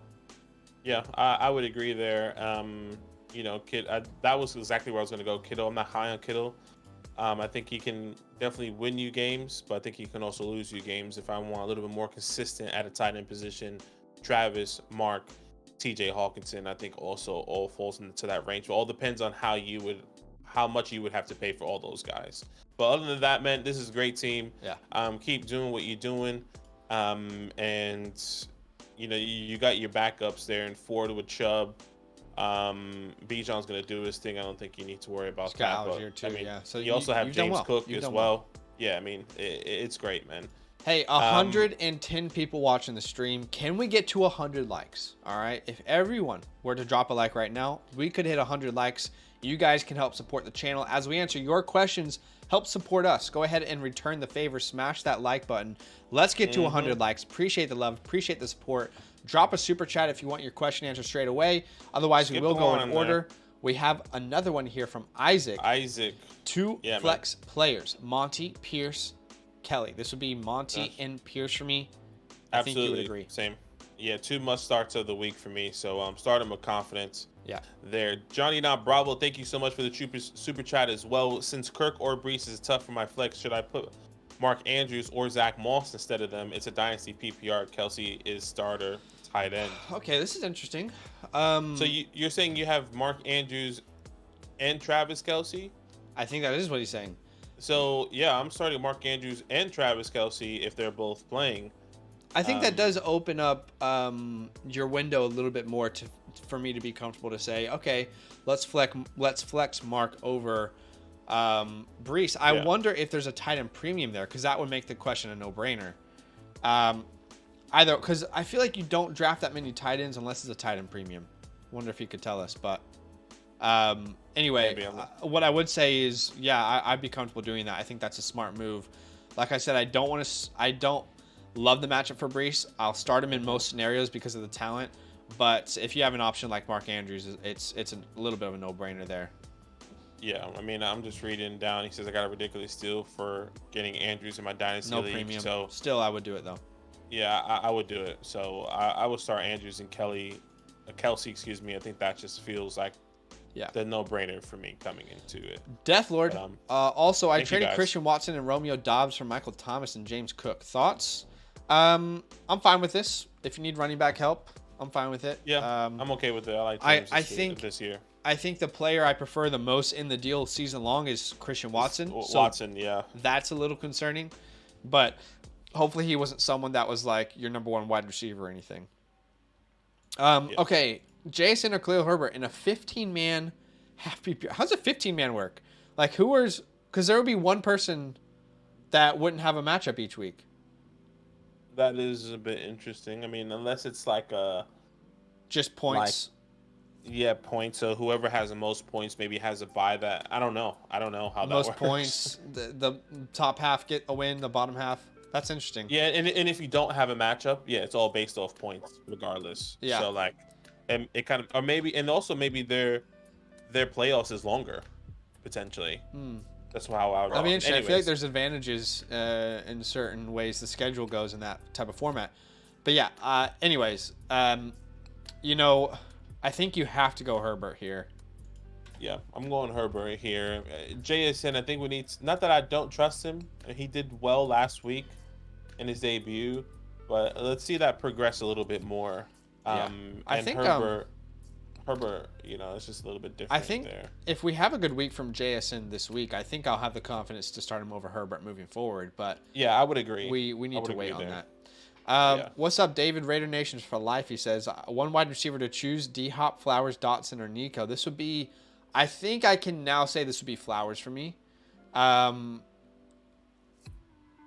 Speaker 2: Yeah, I would agree there. That was exactly where I was going to go. Kittle, I'm not high on Kittle. I think he can definitely win you games, but I think he can also lose you games if I want a little bit more consistent at a tight end position. Travis, Mark, TJ Hawkinson, I think also all falls into that range. It all depends on how much you would have to pay for all those guys. But other than that, man, this is a great team.
Speaker 1: Yeah.
Speaker 2: Keep doing what you're doing. And you got your backups there in Ford with Chubb. Bijan's gonna do his thing. I don't think you need to worry about that. But,
Speaker 1: here too, yeah. So
Speaker 2: you also have James Cook as well. Yeah, I mean, it's great, man.
Speaker 1: Hey, 110 people watching the stream. Can we get to 100 likes? All right. If everyone were to drop a like right now, we could hit 100 likes. You guys can help support the channel as we answer your questions. Help support us. Go ahead and return the favor. Smash that like button. Let's get to 100 likes. Appreciate the love. Appreciate the support. Drop a super chat if you want your question answered straight away. Otherwise, we will go in order. We have another one here from Isaac. Two flex players, Monty, Pierce, Kelly. This would be Monty and Pierce for me. I think you would agree.
Speaker 2: Same. Yeah, 2 must starts of the week for me. So start them with confidence.
Speaker 1: Yeah.
Speaker 2: There. Johnny Not Bravo, thank you so much for the super chat as well. Since Kirk or Brees is tough for my flex, should I put Mark Andrews or Zach Moss instead of them? It's a dynasty PPR. Kelsey is starter tight end.
Speaker 1: Okay, this is interesting.
Speaker 2: So you're saying you have Mark Andrews and Travis Kelsey?
Speaker 1: I think that is what he's saying.
Speaker 2: So yeah, I'm starting Mark Andrews and Travis Kelsey if they're both playing.
Speaker 1: I think that does open up your window a little bit more for me to be comfortable to say, okay, let's flex Mark over Brees. I wonder if there's a tight end premium there, because that would make the question a no-brainer. Either because I feel like you don't draft that many tight ends unless it's a tight end premium. Wonder if you could tell us, but anyway, what I would say is, yeah, I'd be comfortable doing that. I think that's a smart move. Like I said, I don't love the matchup for Brees. I'll start him in most scenarios because of the talent, but if you have an option like Mark Andrews, it's a little bit of a no-brainer there.
Speaker 2: Yeah, I mean, I'm just reading down. He says I got a ridiculous steal for getting Andrews in my dynasty league.
Speaker 1: Premium.
Speaker 2: So
Speaker 1: still, I would do it though.
Speaker 2: Yeah, I would do it. So I would start Andrews and Kelsey. Excuse me. I think that just feels like the no-brainer for me coming into it.
Speaker 1: Deathlord. Also, I traded Christian Watson and Romeo Doubs for Michael Thomas and James Cook. Thoughts? I'm fine with this. If you need running back help, I'm fine with it.
Speaker 2: Yeah, I'm okay with it. I like James this year.
Speaker 1: I think the player I prefer the most in the deal season long is Christian Watson.
Speaker 2: Yeah. That's
Speaker 1: a little concerning, but hopefully he wasn't someone that was like your number one wide receiver or anything. Okay, Jason or Khalil Herbert in a 15-man half PPR. How's a 15-man work? Like, because there would be one person that wouldn't have a matchup each week.
Speaker 2: That is a bit interesting. I mean, unless it's like
Speaker 1: just points.
Speaker 2: Points. So whoever has the most points maybe has a bye that I don't know how that works.
Speaker 1: Most points, the top half get a win, the bottom half. That's interesting.
Speaker 2: Yeah, and if you don't have a matchup, it's all based off points regardless.
Speaker 1: Yeah.
Speaker 2: So like, and it kind of, or maybe, and also maybe their playoffs is longer, potentially. That's how I would.
Speaker 1: I mean, I feel like there's advantages in certain ways the schedule goes in that type of format. But yeah, anyways, I think you have to go Herbert here.
Speaker 2: Yeah, I'm going Herbert here. JSN, I think we need, not that I don't trust him. He did well last week in his debut, but let's see that progress a little bit more.
Speaker 1: I think
Speaker 2: Herbert, it's just a little bit
Speaker 1: I
Speaker 2: different
Speaker 1: think
Speaker 2: there.
Speaker 1: if we have a good week from JSN this week, I think I'll have the confidence to start him over Herbert moving forward. But
Speaker 2: Yeah, I would agree.
Speaker 1: we need to wait on that.
Speaker 2: Yeah.
Speaker 1: What's up, David? Raider Nations for life. He says one wide receiver to choose: D Hop, Flowers, Dotson, or Nico. This would be. I think I can now say this would be Flowers for me.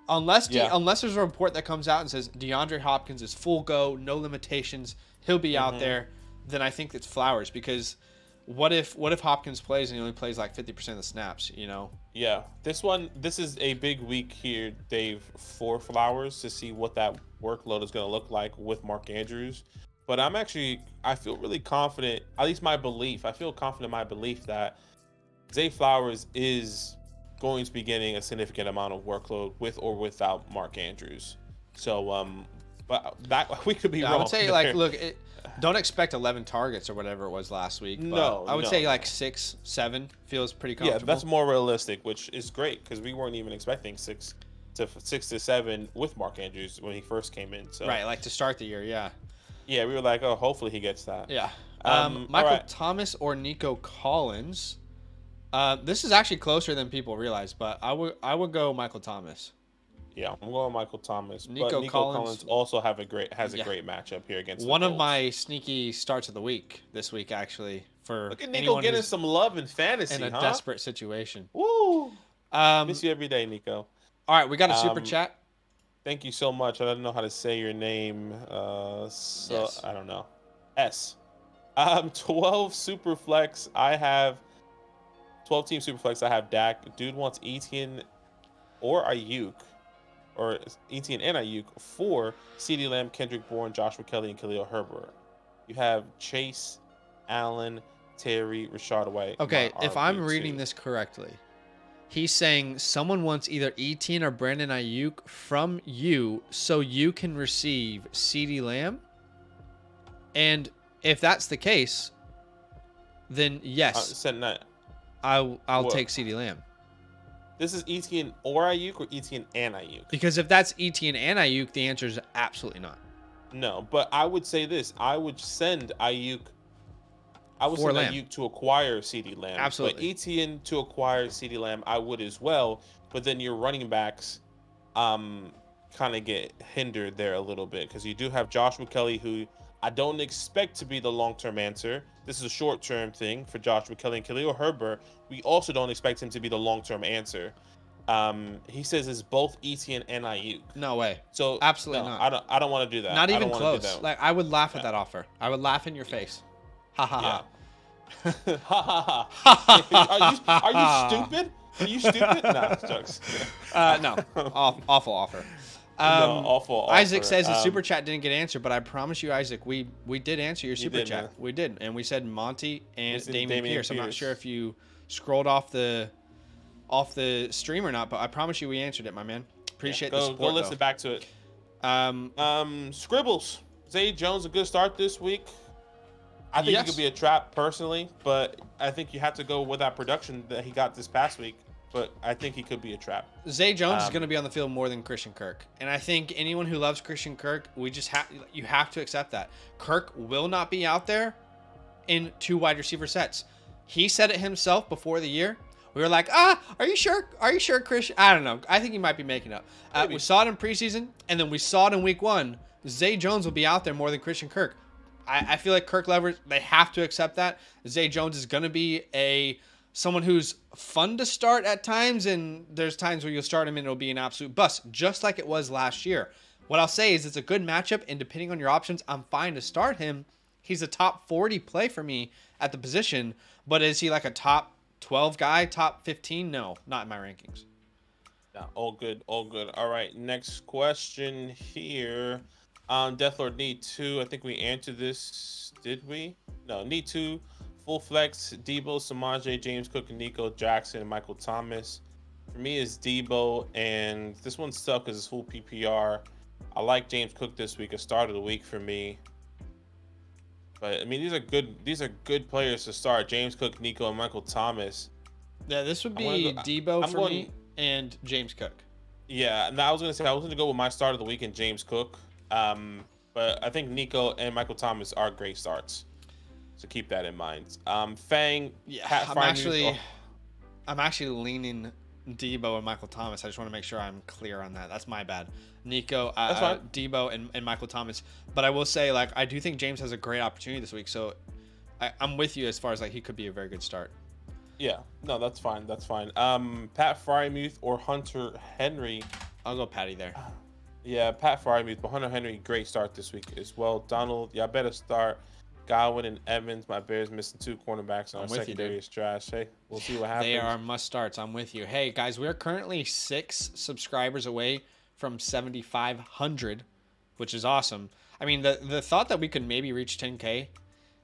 Speaker 1: Unless there's a report that comes out and says DeAndre Hopkins is full go, no limitations, he'll be out there, then I think it's Flowers, because what if Hopkins plays and he only plays like 50% of the snaps,
Speaker 2: Yeah. This is a big week here, Dave, for Flowers to see what that workload is going to look like with Mark Andrews. But I feel really confident, at least I feel confident in my belief that Zay Flowers is going to be getting a significant amount of workload with or without Mark Andrews. So, but that we could be wrong.
Speaker 1: I would say, don't expect 11 targets or whatever it was last week. But I would say like 6, 7 feels pretty comfortable.
Speaker 2: Yeah, that's more realistic, which is great because we weren't even expecting 6 to 7 with Mark Andrews when he first came in. So
Speaker 1: right, like to start the year, yeah.
Speaker 2: Yeah, we were like, oh, hopefully he gets that.
Speaker 1: Yeah. Michael Thomas or Nico Collins. This is actually closer than people realize, but I would go Michael Thomas.
Speaker 2: Yeah, I'm going Michael Thomas.
Speaker 1: Nico
Speaker 2: Collins also has a great matchup here against
Speaker 1: one
Speaker 2: the
Speaker 1: of
Speaker 2: Colts.
Speaker 1: My sneaky starts of the week this week, actually. For
Speaker 2: look at Nico getting some love in fantasy
Speaker 1: in a desperate situation.
Speaker 2: Woo! Miss you every day, Nico.
Speaker 1: All right, we got a super chat.
Speaker 2: Thank you so much. I don't know how to say your name.
Speaker 1: Yes.
Speaker 2: I don't know. 12 super flex. I have 12 team super flex. I have Dak. Dude wants Etienne or Ayuk, or Etienne and Ayuk for CeeDee Lamb, Kendrick Bourne, Joshua Kelly, and Khalil Herbert. You have Chase, Allen, Terry, Rashad White.
Speaker 1: Okay, if I'm reading this correctly, he's saying someone wants either Etienne or Brandon Ayuk from you so you can receive CeeDee Lamb. And if that's the case, then yes, I'll take CeeDee Lamb.
Speaker 2: This is Etienne or Ayuk or Etienne and Ayuk?
Speaker 1: Because if that's Etienne and Ayuk, the answer is absolutely not.
Speaker 2: No, but I would say this. I would send Ayuk. Ayuk to acquire CeeDee Lamb.
Speaker 1: Absolutely.
Speaker 2: But Etienne to acquire CeeDee Lamb, I would as well. But then your running backs kind of get hindered there a little bit because you do have Joshua Kelly, who I don't expect to be the long-term answer. This is a short-term thing for Joshua Kelly and Khalil Herbert. We also don't expect him to be the long-term answer. He says it's both Etienne and Ayuk.
Speaker 1: No way.
Speaker 2: So
Speaker 1: absolutely not.
Speaker 2: I don't want to do that.
Speaker 1: Not even close. Like I would laugh at that offer. I would laugh in your face. Ha ha ha.
Speaker 2: Ha ha ha. Are you stupid? Are you stupid? Nah, jokes.
Speaker 1: No. Awful offer.
Speaker 2: Awful offer.
Speaker 1: Isaac says his super chat didn't get answered, but I promise you, Isaac, we did answer your super chat.
Speaker 2: Man.
Speaker 1: We did, and we said Monty and
Speaker 2: Dameon
Speaker 1: Pierce. I'm not sure if you scrolled off the stream or not, but I promise you we answered it, my man. Appreciate the support.
Speaker 2: Go listen back to it. Scribbles. Zay Jones a good start this week. I think he could be a trap personally, but I think you have to go with that production that he got this past week. But I think he could be a trap.
Speaker 1: Zay Jones is going to be on the field more than Christian Kirk. And I think anyone who loves Christian Kirk, you have to accept that. Kirk will not be out there in 2 wide receiver sets. He said it himself before the year. We were like, are you sure? Are you sure, Christian? I don't know. I think he might be making up. We saw it in preseason, and then we saw it in week 1. Zay Jones will be out there more than Christian Kirk. I feel like Kirk Leverett, they have to accept that. Zay Jones is going to be someone who's fun to start at times, and there's times where you'll start him and it'll be an absolute bust, just like it was last year. What I'll say is it's a good matchup, and depending on your options, I'm fine to start him. He's a top 40 play for me at the position, but is he like a top 12 guy, top 15? No, not in my rankings.
Speaker 2: Yeah, all good, all good. All right, next question here. Deathlord Need 2. I think we answered this. Did we? No, Need 2. Full flex, Debo, Samaje, James Cook, and Nico Jackson, and Michael Thomas. For me, it's Debo, and this one's tough because it's full PPR. I like James Cook this week, a start of the week for me. But I mean, these are good players to start. James Cook, Nico, and Michael Thomas.
Speaker 1: Yeah, this would be Debo for me and James Cook.
Speaker 2: Yeah, and I was gonna go with my start of the week in James Cook. But I think Nico and Michael Thomas are great starts. So keep that in mind. Fang,
Speaker 1: Yeah,
Speaker 2: Pat Freiermuth,
Speaker 1: I'm actually leaning Debo and Michael Thomas. I just want to make sure I'm clear on that. That's my bad. Nico,
Speaker 2: That's fine.
Speaker 1: Debo, and Michael Thomas. But I will say, like, I do think James has a great opportunity this week. So I'm with you as far as like he could be a very good start.
Speaker 2: Yeah, no, that's fine. That's fine. Pat Freiermuth or Hunter Henry.
Speaker 1: I'll go Patty there.
Speaker 2: Yeah, Pat Freiermuth, but Hunter Henry, great start this week as well. Donald, y'all better start. Godwin and Evans. My Bears missing 2 cornerbacks, and our secondary is trash. Hey, we'll see what happens.
Speaker 1: They are must starts. I'm with you. Hey guys, we're currently 6 subscribers away from 7,500, which is awesome. I mean, the thought that we could maybe reach 10K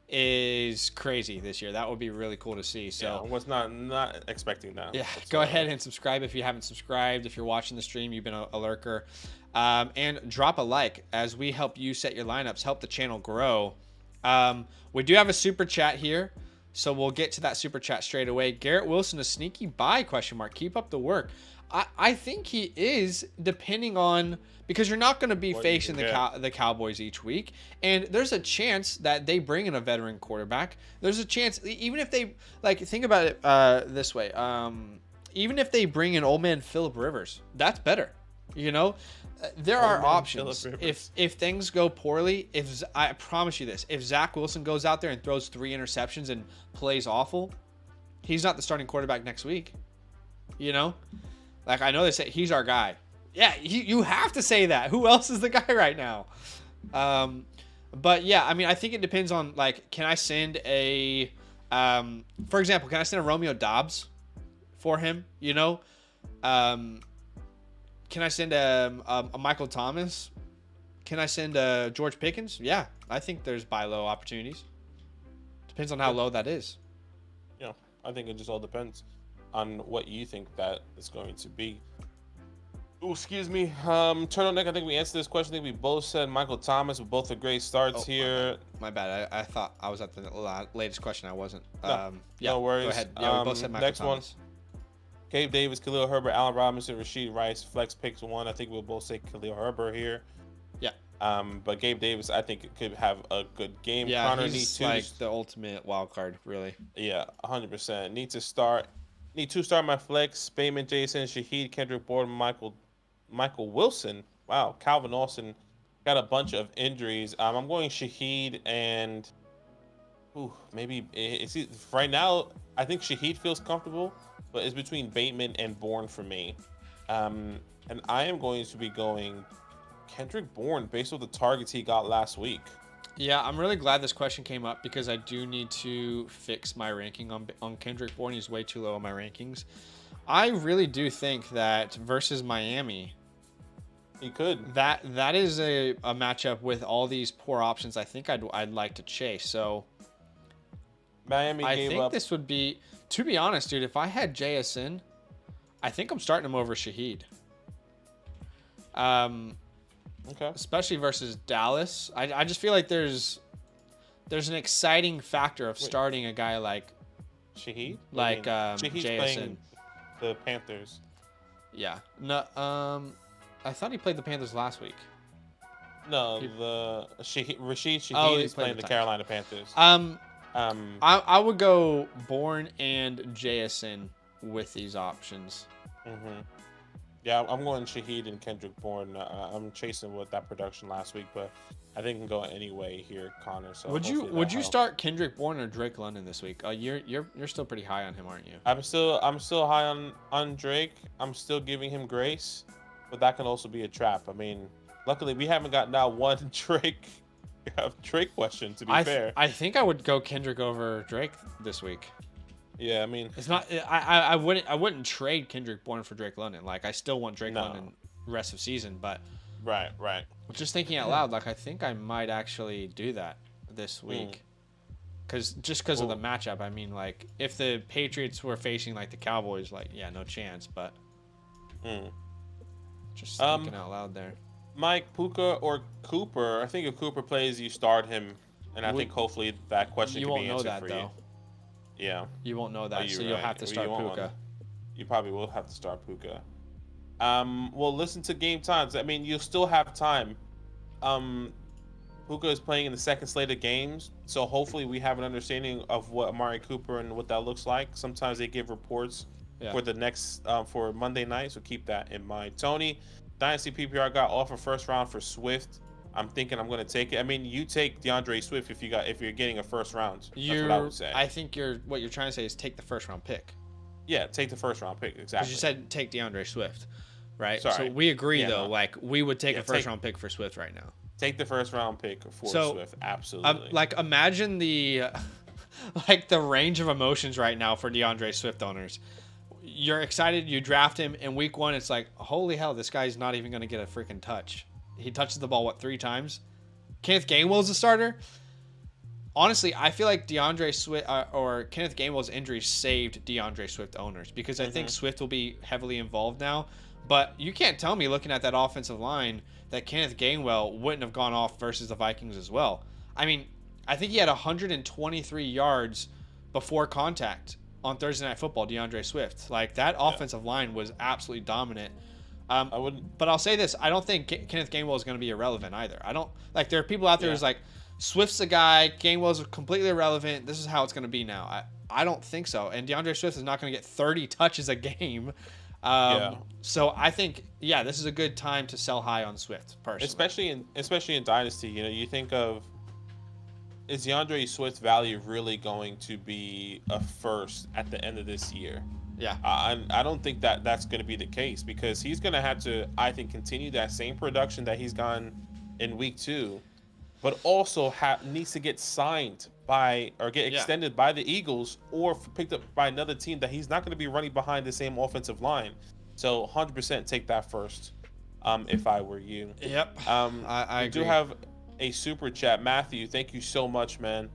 Speaker 1: is crazy this year. That would be really cool to see. So
Speaker 2: yeah, I was not expecting that.
Speaker 1: Yeah, go ahead and subscribe if you haven't subscribed. If you're watching the stream, you've been a lurker. And drop a like as we help you set your lineups, help the channel grow. We do have a super chat here, so we'll get to that super chat straight away. Garrett Wilson, a sneaky buy, question mark. Keep up the work. I think he is, depending on, because you're not going to be facing the Cowboys each week, and there's a chance that they bring in a veteran quarterback. There's a chance, even if they, like, think about it this way. Even if they bring in old man Phillip Rivers, that's better. You know, there are options. If things go poorly, I promise you this, if Zach Wilson goes out there and throws 3 interceptions and plays awful, he's not the starting quarterback next week. You know, like, I know they say he's our guy. Yeah, you have to say that. Who else is the guy right now? But yeah, I mean, I think it depends on, like, can I send for example, can I send a Romeo Doubs for him? You know, can I send a Michael Thomas? Can I send a George Pickens? Yeah, I think there's buy low opportunities. Depends on how low that is.
Speaker 2: Yeah, I think it just all depends on what you think that is going to be. Oh, excuse me. Turtleneck, I think we answered this question. I think we both said Michael Thomas with both the great starts here.
Speaker 1: My bad. I thought I was at the latest question. I wasn't.
Speaker 2: No,
Speaker 1: yeah,
Speaker 2: no worries.
Speaker 1: Go ahead. Yeah, we both said Michael
Speaker 2: next
Speaker 1: Thomas.
Speaker 2: One. Gabe Davis, Khalil Herbert, Allen Robinson, Rashid Rice, flex picks 1. I think we'll both say Khalil Herbert here.
Speaker 1: Yeah.
Speaker 2: But Gabe Davis, I think it could have a good game.
Speaker 1: Yeah,
Speaker 2: Connor
Speaker 1: he's like the ultimate wild card, really.
Speaker 2: Yeah, 100%. Need to start my flex. Bateman, Jason, Shaheed, Kendrick Bourne, Michael Wilson. Wow, Calvin Austin got a bunch of injuries. I'm going Shaheed and maybe right now. I think Shaheed feels comfortable, but it's between Bateman and Bourne for me. And I am going to be going Kendrick Bourne based on the targets he got last week.
Speaker 1: Yeah, I'm really glad this question came up because I do need to fix my ranking on Kendrick Bourne. He's way too low on my rankings. I really do think that versus Miami,
Speaker 2: he could.
Speaker 1: That is a matchup with all these poor options. I think I'd like to chase. So
Speaker 2: Miami
Speaker 1: I
Speaker 2: gave
Speaker 1: think
Speaker 2: up.
Speaker 1: this would be, to be honest, dude. If I had JSN, I think I'm starting him over Shaheed.
Speaker 2: Okay.
Speaker 1: Especially versus Dallas. I just feel like there's an exciting factor of starting a guy like
Speaker 2: Shaheed?
Speaker 1: Like
Speaker 2: Shaheed's
Speaker 1: JSN.
Speaker 2: playing the Panthers.
Speaker 1: Yeah. No. I thought he played the Panthers last week.
Speaker 2: No, Rashid Shaheed
Speaker 1: Oh,
Speaker 2: is playing the Carolina Panthers.
Speaker 1: I would go Bourne and JSN with these options.
Speaker 2: Mm-hmm. Yeah, I'm going Shaheed and Kendrick Bourne. I'm chasing with that production last week, but I think I can go any way here, Connor. So
Speaker 1: would you start Kendrick Bourne or Drake London this week? You're still pretty high on him, aren't you?
Speaker 2: I'm still high on Drake. I'm still giving him grace, but that can also be a trap. I mean, luckily we haven't got now one Drake question. To be fair,
Speaker 1: I think I would go Kendrick over Drake this week.
Speaker 2: Yeah, I mean,
Speaker 1: it's not. I wouldn't trade Kendrick Bourne for Drake London. Like, I still want Drake London rest of season, but
Speaker 2: right.
Speaker 1: Just thinking out loud, like, I think I might actually do that this week, because of the matchup. I mean, like, if the Patriots were facing like the Cowboys, like, yeah, no chance. But just thinking out loud there.
Speaker 2: Mike, Puka or Cooper? I think if Cooper plays, you start him, and I think hopefully that question can be answered for you. Yeah.
Speaker 1: You won't know that, so you'll have to start Puka.
Speaker 2: You probably will have to start Puka. Well, listen to game times. I mean, you'll still have time. Puka is playing in the second slate of games, so hopefully we have an understanding of what Amari Cooper and what that looks like. Sometimes they give reports
Speaker 1: Yeah.
Speaker 2: for the next for Monday night, so keep that in mind. Tony, Dynasty PPR got offer first round for Swift. I'm thinking I'm going to take it. I mean, you take DeAndre Swift if you're getting a first round. That's what I would say.
Speaker 1: I think what you're trying to say is take the first round pick.
Speaker 2: Yeah, take the first round pick, exactly.
Speaker 1: Because you said take DeAndre Swift, right?
Speaker 2: Sorry.
Speaker 1: So we agree
Speaker 2: Yeah,
Speaker 1: though.
Speaker 2: no.
Speaker 1: Like we would take
Speaker 2: Yeah,
Speaker 1: a first round pick for Swift right now.
Speaker 2: Take the first round pick for Swift, absolutely.
Speaker 1: Like imagine the like the range of emotions right now for DeAndre Swift owners. You're excited, you draft him in week 1. It's like, holy hell, this guy's not even going to get a freaking touch. He touches the ball 3 times. Kenneth Gainwell's a starter. Honestly, I feel like DeAndre Swift or Kenneth Gainwell's injury saved DeAndre Swift owners because I think Swift will be heavily involved now. But you can't tell me looking at that offensive line that Kenneth Gainwell wouldn't have gone off versus the Vikings as well. I mean, I think he had 123 yards before contact on Thursday Night Football, DeAndre Swift. Like, that offensive line was absolutely dominant.
Speaker 2: I wouldn't.
Speaker 1: But I'll say this. I don't think Kenneth Gainwell is going to be irrelevant either. I don't, like, there are people out there who's like, Swift's a guy, Gainwell's completely irrelevant. This is how it's going to be now. I don't think so. And DeAndre Swift is not going to get 30 touches a game. So I think, this is a good time to sell high on Swift, personally.
Speaker 2: Especially in Dynasty. You know, you think of, is DeAndre Swift's value really going to be a first at the end of this year?
Speaker 1: Yeah.
Speaker 2: I don't think that's going to be the case because he's going to have to, I think, continue that same production that he's gone in week 2, but also needs to get signed by or get extended by the Eagles or picked up by another team that he's not going to be running behind the same offensive line. So 100% take that first if I were you.
Speaker 1: Yep. I
Speaker 2: do have a super chat. Matthew, thank you so much, man.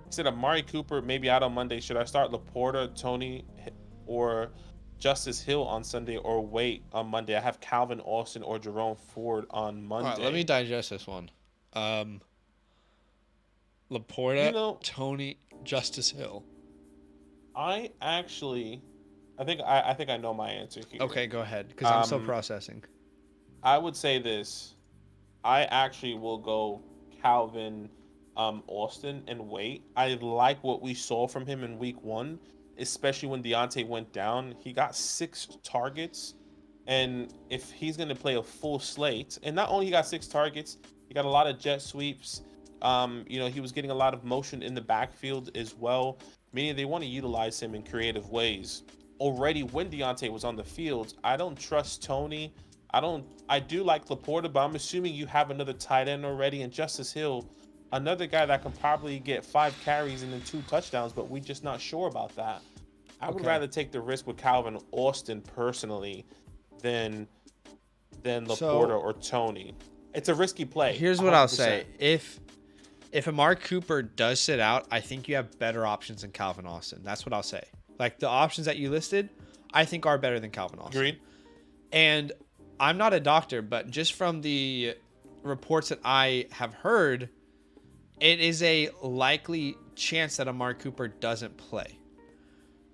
Speaker 2: Said Amari Cooper maybe out on Monday. Should I start Laporta, Tony, or Justice Hill on Sunday, or wait on Monday? I have Calvin Austin or Jerome Ford on Monday.
Speaker 1: All right, let me digest this one. Laporta, Tony, Justice Hill.
Speaker 2: I think I know my answer here.
Speaker 1: Okay, go ahead, because I'm still processing.
Speaker 2: I would say this. I actually will go Calvin Austin and wait. I like what we saw from him in week 1, especially when Deontay went down. He got 6 targets, and if he's going to play a full slate, and not only he got 6 targets, he got a lot of jet sweeps. He was getting a lot of motion in the backfield as well, meaning they want to utilize him in creative ways. Already when Deontay was on the field, I don't trust Tony. I do like Laporta, but I'm assuming you have another tight end already, and Justice Hill, another guy that can probably get 5 carries and then 2 touchdowns, but we're just not sure about that. I would rather take the risk with Calvin Austin personally than Laporta or Tony. It's a risky play.
Speaker 1: Here's what 100%. I'll say. If Amari Cooper does sit out, I think you have better options than Calvin Austin. That's what I'll say. Like, the options that you listed, I think are better than Calvin Austin.
Speaker 2: Agreed.
Speaker 1: And I'm not a doctor, but just from the reports that I have heard, it is a likely chance that Amari Cooper doesn't play.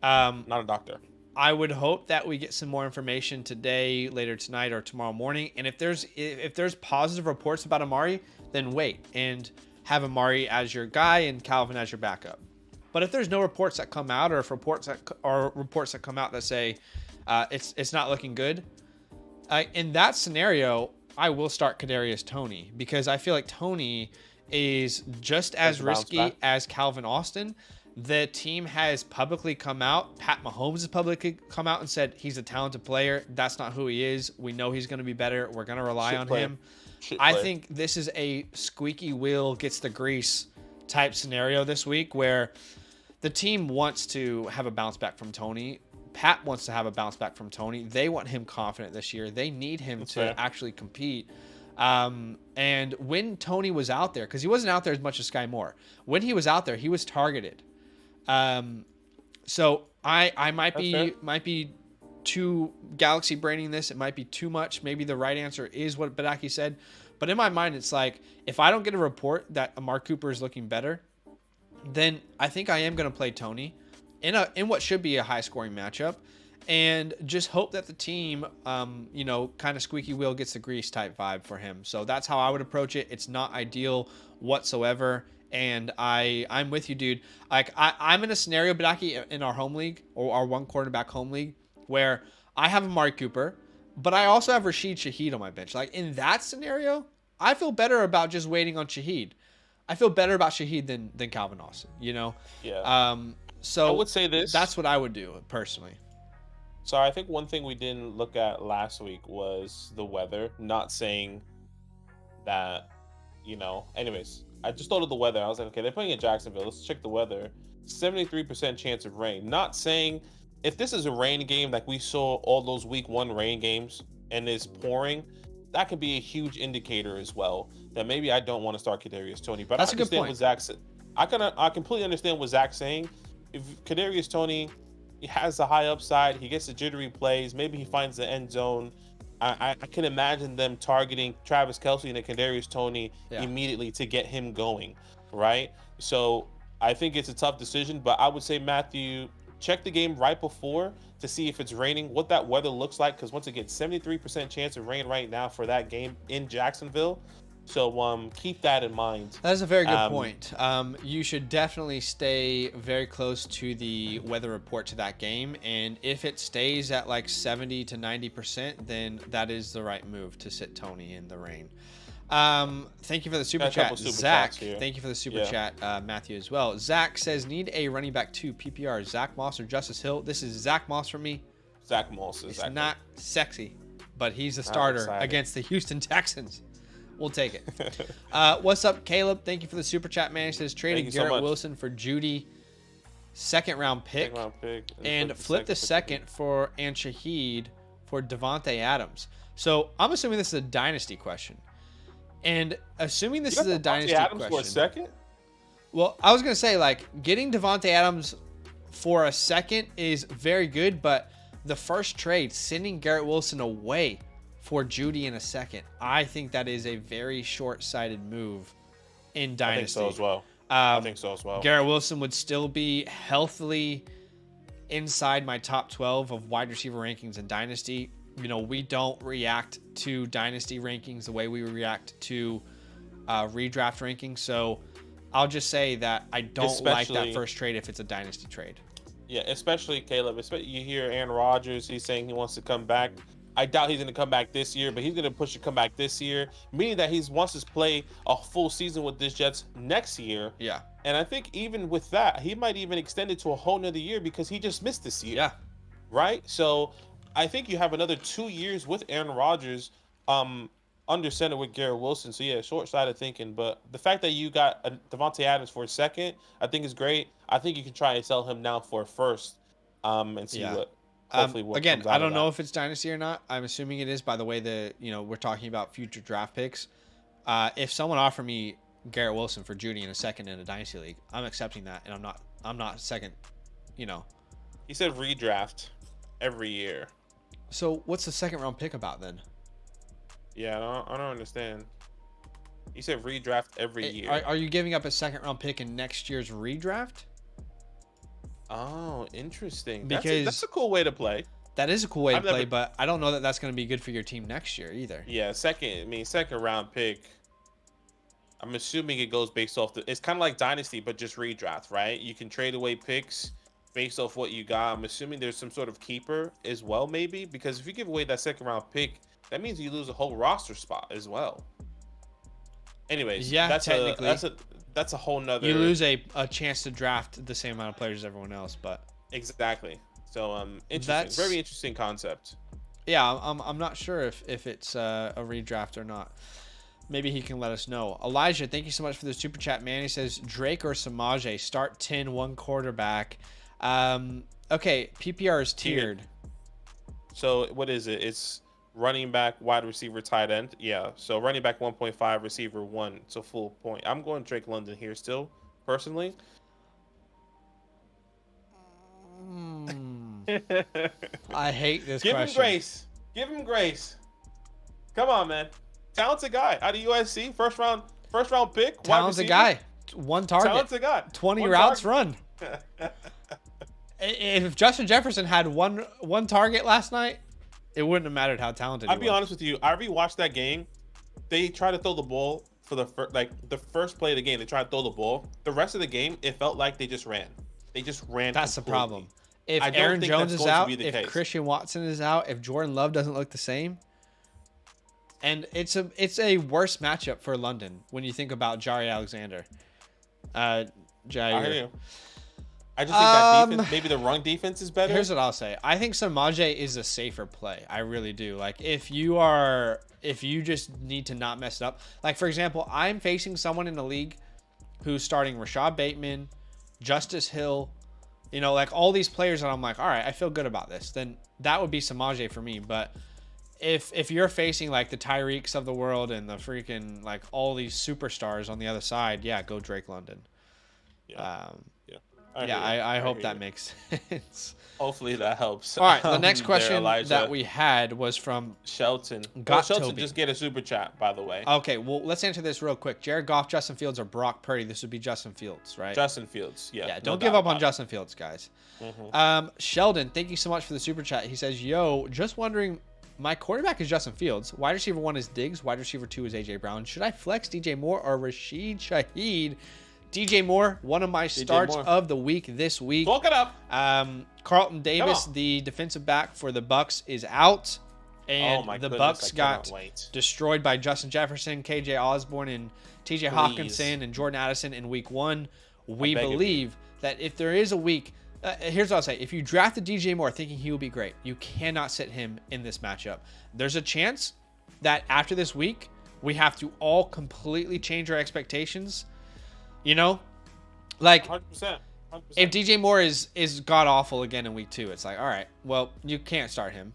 Speaker 2: Not a doctor.
Speaker 1: I would hope that we get some more information today, later tonight, or tomorrow morning. And if there's positive reports about Amari, then wait and have Amari as your guy and Calvin as your backup. But if there's no reports that come out, or if reports that come out that say it's not looking good, in that scenario, I will start Kadarius Toney, because I feel like Toney is just as risky as Calvin Austin. The team has publicly come out. Pat Mahomes has publicly come out and said he's a talented player. That's not who he is. We know he's going to be better. We're going to rely on him. I think this is a squeaky wheel gets the grease type scenario this week, where the team wants to have a bounce back from Toney. Pat wants to have a bounce back from Toney. They want him confident this year. They need him to actually compete. And when Toney was out there, because he wasn't out there as much as Sky Moore, when he was out there, he was targeted. So I might be too galaxy braining this. It might be too much. Maybe the right answer is what Badaki said. But in my mind, it's like, if I don't get a report that Amari Cooper is looking better, then I think I am going to play Toney in what should be a high scoring matchup. and just hope that the team, you know, kind of squeaky wheel gets the grease type vibe for him. So that's how I would approach it. It's not ideal whatsoever. And I'm with you, dude. Like I'm in a scenario, Badaki, in our home league or our one quarterback home league where I have Amari Cooper, but I also have Rashid Shaheed on my bench. Like in that scenario, I feel better about just waiting on Shaheed. I feel better about Shaheed than Calvin Austin, you know?
Speaker 2: Yeah.
Speaker 1: So
Speaker 2: I would say this.
Speaker 1: That's what I would do personally.
Speaker 2: So I think one thing we didn't look at last week was the weather. Not saying that, you know, anyways, I just thought of the weather. I was like, okay, they're playing in Jacksonville. Let's check the weather. 73% chance of rain. Not saying if this is a rain game like we saw all those week 1 rain games and it's pouring, that could be a huge indicator as well that maybe I don't want to start Kadarius Toney. But
Speaker 1: that's
Speaker 2: I
Speaker 1: a good
Speaker 2: understand
Speaker 1: point.
Speaker 2: what Zach said. I completely understand what Zach's saying. If Kadarius Toney, he has the high upside, he gets the jittery plays, maybe he finds the end zone. I can imagine them targeting Travis Kelce and Kadarius Toney immediately to get him going, right? So I think it's a tough decision, but I would say, Matthew, check the game right before to see if it's raining, what that weather looks like, because once again, 73% chance of rain right now for that game in Jacksonville. So keep that in mind.
Speaker 1: That's a very good point. You should definitely stay very close to the weather report to that game, and if it stays at like 70 to 90%, then that is the right move to sit Toney in the rain. Thank you for the super chat, Zach. Thank you for the super chat, Matthew, as well. Zach says, need a running back 2 PPR. Zach Moss or Justice Hill? This is Zach Moss for me.
Speaker 2: Zach Moss.
Speaker 1: It's not sexy, but he's a starter against the Houston Texans. We'll take it. What's up, Caleb? Thank you for the super chat, man. He says, trading Garrett Wilson for Judy, second-round pick, and flip the second and Shaheed for Devontae Adams. So I'm assuming this is a dynasty question. And assuming this is a dynasty question.
Speaker 2: For a second?
Speaker 1: Well, I was going to say, like, getting Devontae Adams for a second is very good, but the first trade, sending Garrett Wilson away for Judy in a second, I think that is a very short-sighted move in dynasty.
Speaker 2: I think so as well.
Speaker 1: Garrett Wilson would still be healthily inside my top 12 of wide receiver rankings in dynasty. You know, we don't react to dynasty rankings the way we react to redraft rankings. So I'll just say that I don't like that first trade if it's a dynasty trade.
Speaker 2: Yeah, especially Caleb. You hear Aaron Rodgers, he's saying he wants to come back. I doubt he's going to come back this year, but he's going to push to come back this year, meaning that he wants to play a full season with this Jets next year.
Speaker 1: Yeah.
Speaker 2: And I think even with that, he might even extend it to a whole nother year because he just missed this year.
Speaker 1: Yeah.
Speaker 2: Right? So I think you have another 2 years with Aaron Rodgers under center with Garrett Wilson. So, yeah, short-sighted thinking. But the fact that you got Devontae Adams for a second, I think is great. I think you can try and sell him now for a first and see what.
Speaker 1: Again, I don't know if it's dynasty or not. I'm assuming it is by the way we're talking about future draft picks. If someone offered me Garrett Wilson for Judy in a second in a dynasty league, I'm accepting that, and I'm not second. You know.
Speaker 2: He said redraft every year.
Speaker 1: So what's the second round pick about then?
Speaker 2: Yeah, I don't understand. He said redraft every year.
Speaker 1: Are you giving up a second round pick in next year's redraft?
Speaker 2: Oh, interesting.
Speaker 1: Because
Speaker 2: that's a cool way to play.
Speaker 1: That is a cool way to play, but I don't know that that's going to be good for your team next year either.
Speaker 2: Yeah, second round pick. I'm assuming it goes based off it's kind of like dynasty, but just redraft, right? You can trade away picks based off what you got. I'm assuming there's some sort of keeper as well, maybe, because if you give away that second round pick, that means you lose a whole roster spot as well. Anyways,
Speaker 1: yeah, technically.
Speaker 2: That's a whole nother.
Speaker 1: You lose a chance to draft the same amount of players as everyone else, but
Speaker 2: exactly. So interesting, very interesting concept.
Speaker 1: Yeah, I'm not sure if it's a redraft or not. Maybe he can let us know. Elijah, thank you so much for the super chat, man. He says Drake or Samaje, start 10-1 quarterback. Okay, PPR is tiered.
Speaker 2: So what is it? It's running back, wide receiver, tight end. Yeah. So running back 1.5, receiver 1. So full point. I'm going Drake London here still, personally.
Speaker 1: I hate this
Speaker 2: question. Give him grace. Come on, man. Talented guy out of USC. First round pick.
Speaker 1: Talented guy. One target.
Speaker 2: Talented guy.
Speaker 1: 20 routes run. if Justin Jefferson had one target last night, it wouldn't have mattered how talented he was.
Speaker 2: I'll be honest with you. I rewatched that game. They tried to throw the ball for the first play of the game. They tried to throw the ball. The rest of the game, it felt like they just ran. They just ran.
Speaker 1: That's the
Speaker 2: completely.
Speaker 1: problem. If
Speaker 2: I don't
Speaker 1: Aaron
Speaker 2: think
Speaker 1: Jones
Speaker 2: that's
Speaker 1: is
Speaker 2: going to
Speaker 1: out,
Speaker 2: be the
Speaker 1: if
Speaker 2: case.
Speaker 1: Christian Watson is out, if Jordan Love doesn't look the same, and it's a worse matchup for London when you think about Jari Alexander.
Speaker 2: I hear
Speaker 1: Jair.
Speaker 2: you. I just think that defense, maybe the run defense is better.
Speaker 1: Here's what I'll say. I think Samaje is a safer play. I really do. Like if you just need to not mess it up. Like for example, I'm facing someone in the league who's starting Rashad Bateman, Justice Hill, you know, like all these players that I'm like, all right, I feel good about this. Then that would be Samaje for me. But if you're facing like the Tyreeks of the world and the freaking like all these superstars on the other side, yeah, go Drake London.
Speaker 2: Yeah.
Speaker 1: I hope that makes sense.
Speaker 2: Hopefully that helps.
Speaker 1: All right, the next question
Speaker 2: there,
Speaker 1: that we had was from
Speaker 2: Shelton.
Speaker 1: Got
Speaker 2: Shelton
Speaker 1: Toby.
Speaker 2: just get a super chat, by the way.
Speaker 1: Okay, well, let's answer this real quick. Jared Goff, Justin Fields, or Brock Purdy? This would be Justin Fields, right?
Speaker 2: Justin Fields, yeah.
Speaker 1: Yeah,
Speaker 2: no
Speaker 1: don't give
Speaker 2: doubt
Speaker 1: up on
Speaker 2: about
Speaker 1: Justin Fields, guys.
Speaker 2: it. Mhm.
Speaker 1: Sheldon, thank you so much for the super chat. He says, yo, just wondering, my quarterback is Justin Fields. Wide receiver 1 is Diggs. Wide receiver 2 is A.J. Brown. Should I flex DJ Moore or Rashid Shaheed? DJ Moore, one of my starts
Speaker 2: Moore.
Speaker 1: of the week this week.
Speaker 2: Talk it up.
Speaker 1: Carlton Davis,
Speaker 2: on.
Speaker 1: the defensive back for the Bucks, is out. And
Speaker 2: Oh my
Speaker 1: the
Speaker 2: goodness,
Speaker 1: Bucks
Speaker 2: I
Speaker 1: got
Speaker 2: cannot wait.
Speaker 1: destroyed by Justin Jefferson, KJ Osborne, and TJ Hawkinson and Jordan Addison in week 1. We
Speaker 2: beg of you.
Speaker 1: believe that if there is a week, here's what I'll say. If you drafted DJ Moore thinking he will be great, you cannot sit him in this matchup. There's a chance that after this week, we have to all completely change our expectations. You know? Like,
Speaker 2: 100%.
Speaker 1: if DJ Moore is god awful again in week 2, it's like, all right, well, you can't start him.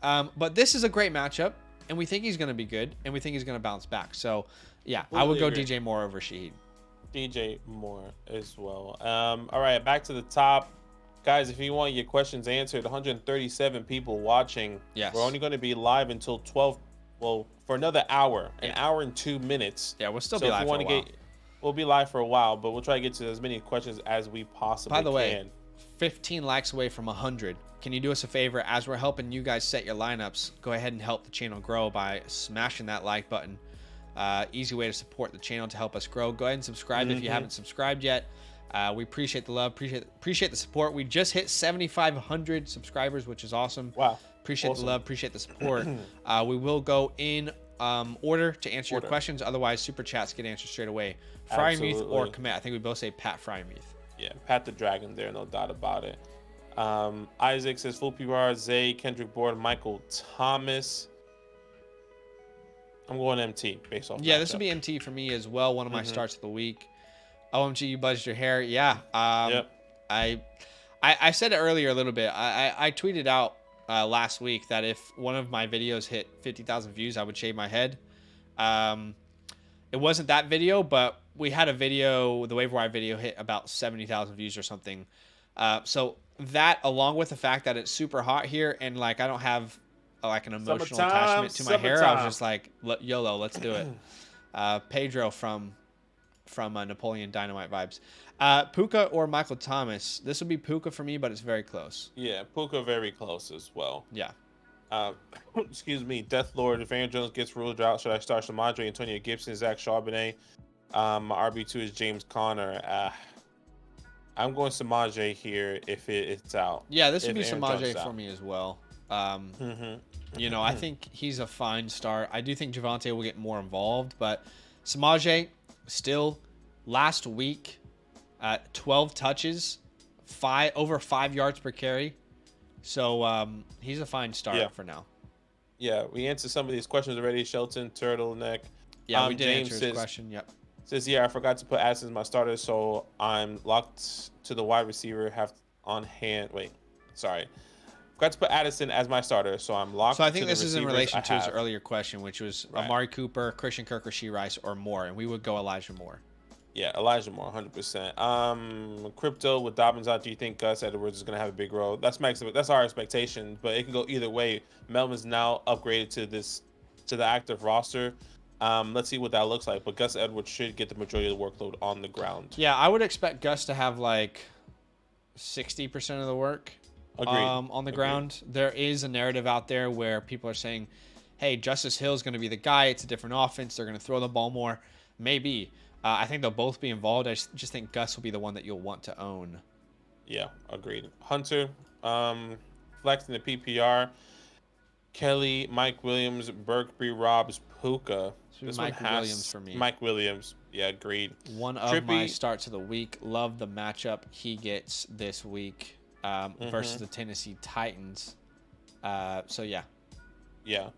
Speaker 1: But this is a great matchup, and we think he's going to be good, and we think he's going to bounce back. So, yeah, I would go
Speaker 2: agree.
Speaker 1: DJ Moore over Shaheed.
Speaker 2: DJ Moore as well. All right, back to the top. Guys, if you want your questions answered, 137 people watching.
Speaker 1: Yes.
Speaker 2: We're only going to be live until 12, well, for another hour, an hour and 2 minutes.
Speaker 1: Yeah, we'll still
Speaker 2: So
Speaker 1: be
Speaker 2: if
Speaker 1: live
Speaker 2: you
Speaker 1: for a
Speaker 2: wanna
Speaker 1: while.
Speaker 2: we'll be live for a while, but we'll try to get to as many questions as we possibly
Speaker 1: By the
Speaker 2: can.
Speaker 1: way, 15 likes away from 100. Can you do us a favor? As we're helping you guys set your lineups, go ahead and help the channel grow by smashing that like button. Easy way to support the channel to help us grow. Go ahead and subscribe if you haven't subscribed yet. We appreciate the love, appreciate the support. We just hit 7,500 subscribers, which is awesome.
Speaker 2: Wow.
Speaker 1: Appreciate
Speaker 2: Awesome.
Speaker 1: the love, appreciate the support. We will go in order to answer your questions. Otherwise, super chats get answered straight away. Frymuth or
Speaker 2: Absolutely.
Speaker 1: Komet. I think we both say Pat Frymuth.
Speaker 2: Yeah, Pat the Dragon there, no doubt about it. Isaac says, full PBR, Zay, Kendrick Bourne, Michael Thomas. I'm going MT based off
Speaker 1: Yeah, this
Speaker 2: matchup.
Speaker 1: would be MT for me as well. One of my starts of the week. OMG, you buzzed your hair. Yeah.
Speaker 2: Yep.
Speaker 1: I said it earlier a little bit. I tweeted out last week that if one of my videos hit 50,000 views, I would shave my head. It wasn't that video, but we had a video, the waiver wire video hit about 70,000 views or something. So that, along with the fact that it's super hot here and like I don't have like an emotional
Speaker 2: Summertime,
Speaker 1: attachment to my hair, I was
Speaker 2: summertime.
Speaker 1: just like, YOLO, let's do it. Pedro from Napoleon Dynamite vibes. Puka or Michael Thomas. This would be Puka for me, but it's very close.
Speaker 2: Yeah, Puka very close as well.
Speaker 1: Yeah.
Speaker 2: Excuse me, Death Lord. If Aaron Jones gets ruled out, should I start Shamadre, Antonio Gibson, Zach Charbonnet? My RB2 is James Conner. I'm going Samaje here if it's out.
Speaker 1: Yeah, this would
Speaker 2: If
Speaker 1: be
Speaker 2: Aaron
Speaker 1: Samaje
Speaker 2: Jones
Speaker 1: for
Speaker 2: out.
Speaker 1: me as well. You know, I think he's a fine start. I do think Javonte will get more involved, but Samaje still last week, 12 touches, over 5 yards per carry. So he's a fine start for now.
Speaker 2: Yeah, we answered some of these questions already. Shelton, Turtleneck.
Speaker 1: Yeah, we did
Speaker 2: James
Speaker 1: answer his
Speaker 2: says,
Speaker 1: question. Yep.
Speaker 2: Says, yeah, I forgot to put Addison as my starter, so I'm locked to the wide receiver. Have on hand. Wait, sorry. Forgot to put Addison as my starter, so I'm locked.
Speaker 1: So I think
Speaker 2: to
Speaker 1: this
Speaker 2: the
Speaker 1: is in
Speaker 2: receivers
Speaker 1: relation
Speaker 2: I
Speaker 1: to his
Speaker 2: have.
Speaker 1: earlier question, which was
Speaker 2: Right.
Speaker 1: Amari Cooper, Christian Kirk, Rashee Rice, or Moore, and we would go Elijah Moore.
Speaker 2: Yeah, Elijah Moore, 100%. Crypto with Dobbins out. Do you think Gus Edwards is going to have a big role? That's our expectation, but it can go either way. Melvin's now upgraded to the active roster. Let's see what that looks like. But Gus Edwards should get the majority of the workload on the ground.
Speaker 1: Yeah, I would expect Gus to have like 60% of the work.
Speaker 2: Agreed.
Speaker 1: On the ground. There is a narrative out there where people are saying, hey, Justice Hill is going to be the guy. It's a different offense. They're going to throw the ball more. Maybe. I think they'll both be involved. I just think Gus will be the one that you'll want to own.
Speaker 2: Yeah, agreed. Hunter, flexing the PPR. Kelly, Mike Williams, Berkby, Robs, Puka.
Speaker 1: This Mike Williams for me.
Speaker 2: Mike Williams. Yeah, agreed.
Speaker 1: One of my starts of the week. Love the matchup he gets this week versus the Tennessee Titans. So, yeah.
Speaker 2: Yeah.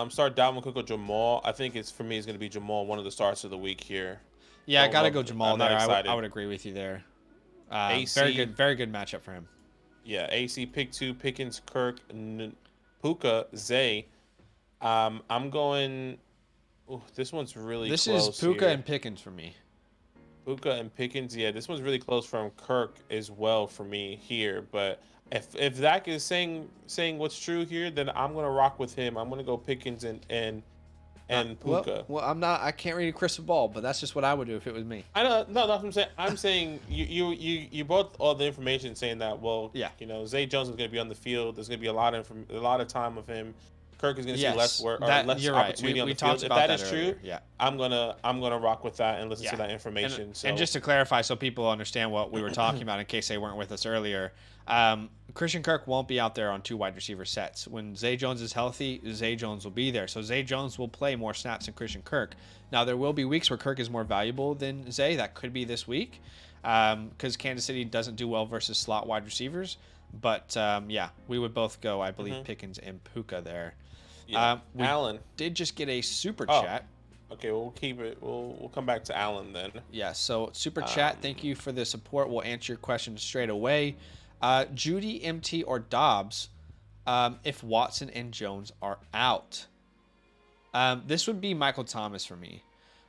Speaker 2: Start Dalvin Cook or Jamal. I think for me, it's going to be Jamal, one of the starts of the week here.
Speaker 1: Yeah, I got to go Jamal there. I would agree with you there. AC, very good matchup for him.
Speaker 2: Yeah, AC, pick 2, Pickens, Kirk, Puka, Zay. I'm going. Ooh, this one's really close.
Speaker 1: This is Puka
Speaker 2: here.
Speaker 1: And Pickens for me.
Speaker 2: Puka and Pickens. Yeah, this one's really close from Kirk as well for me here. But if Zach is saying what's true here, then I'm gonna rock with him. I'm gonna go Pickens and Puka.
Speaker 1: Well, I'm not. I can't read a crystal ball, but that's just what I would do if it was me.
Speaker 2: I know. No, that's what I'm saying. I'm saying you brought all the information saying that. Well,
Speaker 1: yeah.
Speaker 2: Zay Jones is going to be on the field. There's going to be a lot of time of him. Kirk is going to see less work or less opportunity on the field. If that is true, I'm gonna rock with that and listen to that information.
Speaker 1: And just to clarify, so people understand what we were talking about, in case they weren't with us earlier. Christian Kirk won't be out there on 2 wide receiver sets. When Zay Jones is healthy, Zay Jones will be there. So Zay Jones will play more snaps than Christian Kirk. Now, there will be weeks where Kirk is more valuable than Zay. That could be this week because Kansas City doesn't do well versus slot wide receivers. But, we would both go, I believe, Pickens and Puka there.
Speaker 2: Yeah.
Speaker 1: We
Speaker 2: Allen
Speaker 1: did just get a super chat.
Speaker 2: Okay, we'll keep it. We'll come back to Allen then.
Speaker 1: Yeah, so super chat, thank you for the support. We'll answer your question straight away. Judy, MT, or Dobbs if Watson and Jones are out. This would be Michael Thomas for me.